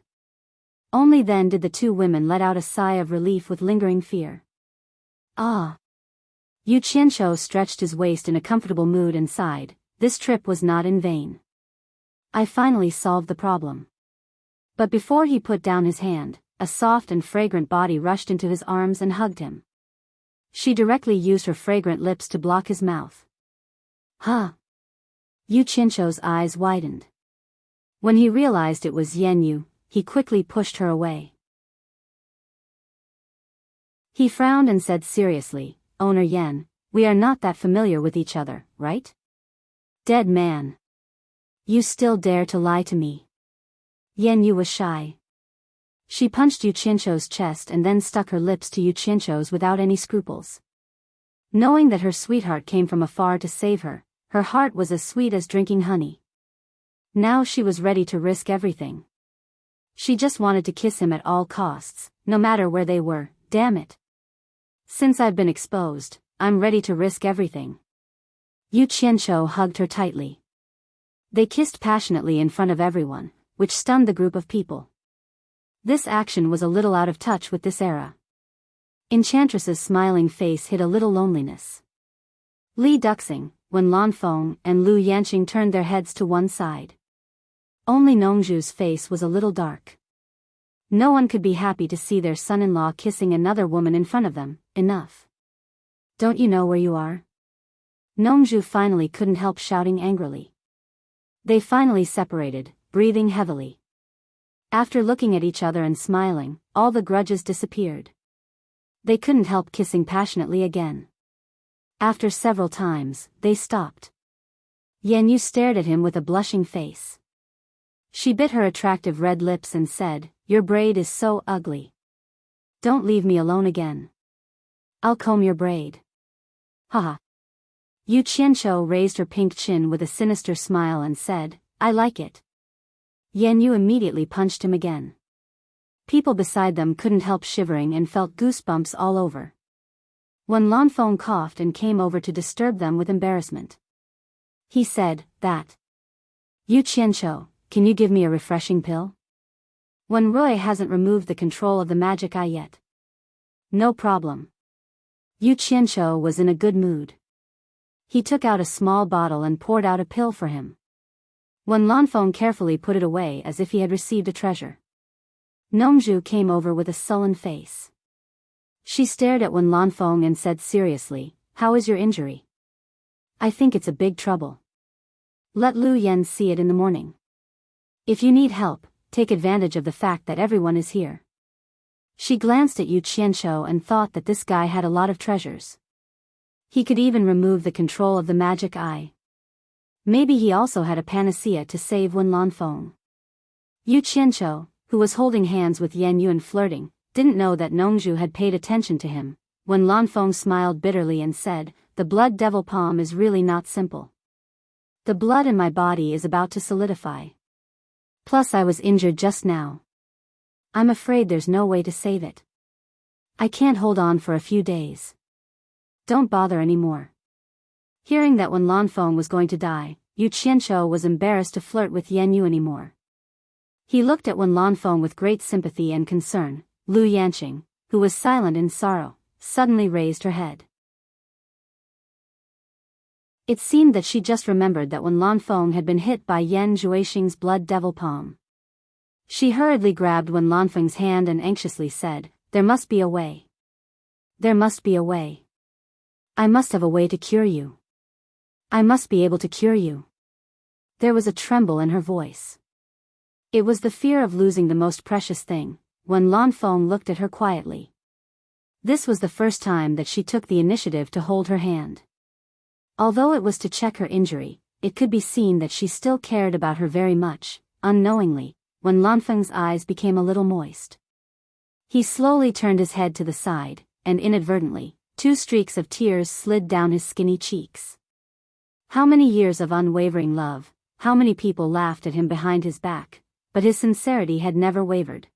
Only then did the 2 women let out a sigh of relief with lingering fear. Ah! Yu Qianqiu stretched his waist in a comfortable mood and sighed, "This trip was not in vain. I finally solved the problem." But before he put down his hand, a soft and fragrant body rushed into his arms and hugged him. She directly used her fragrant lips to block his mouth. Huh! Yu Qianqiu's eyes widened. When he realized it was Yan Yu, he quickly pushed her away. He frowned and said seriously, "Owner Yan, we are not that familiar with each other, right?" "Dead man. You still dare to lie to me." Yan Yu was shy. She punched Yu Qianqiu's chest and then stuck her lips to Yu Qianqiu's without any scruples. Knowing that her sweetheart came from afar to save her, her heart was as sweet as drinking honey. Now she was ready to risk everything. She just wanted to kiss him at all costs, no matter where they were, damn it. "Since I've been exposed, I'm ready to risk everything." Yu Qianqiu hugged her tightly. They kissed passionately in front of everyone, which stunned the group of people. This action was a little out of touch with this era. Enchantress's smiling face hid a little loneliness. Li Duxing, Wen Lanfeng and Lu Yanqing turned their heads to one side. Only Nongzhu's face was a little dark. No one could be happy to see their son-in-law kissing another woman in front of them. Enough. Don't you know where you are? Nongzhu finally couldn't help shouting angrily. They finally separated, breathing heavily. After looking at each other and smiling, all the grudges disappeared. They couldn't help kissing passionately again. After several times, they stopped. Yan Yu stared at him with a blushing face. She bit her attractive red lips and said, "Your braid is so ugly. Don't leave me alone again. I'll comb your braid." Haha. Yu Qianqiu raised her pink chin with a sinister smile and said, "I like it." Yan Yu immediately punched him again. People beside them couldn't help shivering and felt goosebumps all over. When Lanfeng coughed and came over to disturb them with embarrassment. He said, "That. Yu Qianqiu, can you give me a refreshing pill? Wen Rui hasn't removed the control of the magic eye yet." "No problem." Yu Qianqiu was in a good mood. He took out a small bottle and poured out a pill for him. Wen Lanfeng carefully put it away as if he had received a treasure. Nongzhu came over with a sullen face. She stared at Wen Lanfeng and said seriously, "How is your injury?" "I think it's a big trouble. Let Lu Yan see it in the morning. If you need help, take advantage of the fact that everyone is here." She glanced at Yu Qianqiu and thought that this guy had a lot of treasures. He could even remove the control of the magic eye. Maybe he also had a panacea to save Wen Lanfeng. Yu Qianqiu, who was holding hands with Yan Yu and flirting, didn't know that Nongzhu had paid attention to him. When Lanfeng smiled bitterly and said, "The blood devil palm is really not simple. The blood in my body is about to solidify. Plus I was injured just now. I'm afraid there's no way to save it. I can't hold on for a few days. Don't bother anymore." Hearing that Wen Lanfeng was going to die, Yu Qianqiu was embarrassed to flirt with Yan Yu anymore. He looked at Wen Lanfeng with great sympathy and concern. Lu Yanqing, who was silent in sorrow, suddenly raised her head. It seemed that she just remembered that Wen Lanfeng had been hit by Yan Zhuixing's blood devil palm. She hurriedly grabbed Wen Lanfeng's hand and anxiously said, "There must be a way. There must be a way. I must have a way to cure you. I must be able to cure you." There was a tremble in her voice. It was the fear of losing the most precious thing. Wen Lanfeng looked at her quietly. This was the first time that she took the initiative to hold her hand. Although it was to check her injury, it could be seen that she still cared about her very much. Unknowingly, Wen Lanfeng's eyes became a little moist. He slowly turned his head to the side, and inadvertently, 2 streaks of tears slid down his skinny cheeks. How many years of unwavering love, how many people laughed at him behind his back, but his sincerity had never wavered.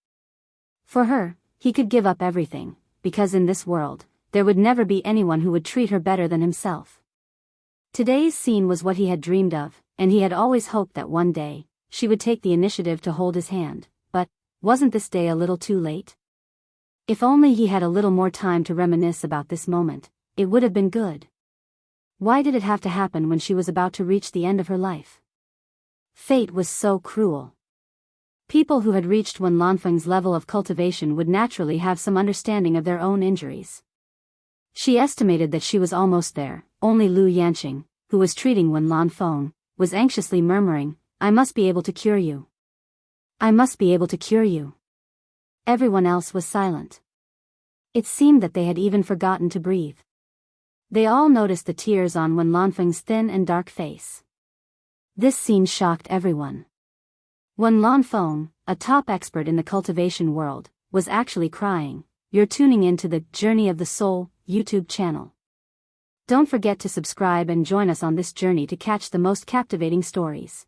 For her, he could give up everything, because in this world, there would never be anyone who would treat her better than himself. Today's scene was what he had dreamed of, and he had always hoped that one day, she would take the initiative to hold his hand, but, wasn't this day a little too late? If only he had a little more time to reminisce about this moment, it would have been good. Why did it have to happen when she was about to reach the end of her life? Fate was so cruel. People who had reached Wen Lanfeng's level of cultivation would naturally have some understanding of their own injuries. She estimated that she was almost there. Only Lu Yanqing, who was treating Wen Lanfeng, was anxiously murmuring, "I must be able to cure you. I must be able to cure you." Everyone else was silent. It seemed that they had even forgotten to breathe. They all noticed the tears on Wen Lanfeng's thin and dark face. This scene shocked everyone. Wen Lanfeng, a top expert in the cultivation world, was actually crying. You're tuning into the Journey of the Soul YouTube channel. Don't forget to subscribe and join us on this journey to catch the most captivating stories.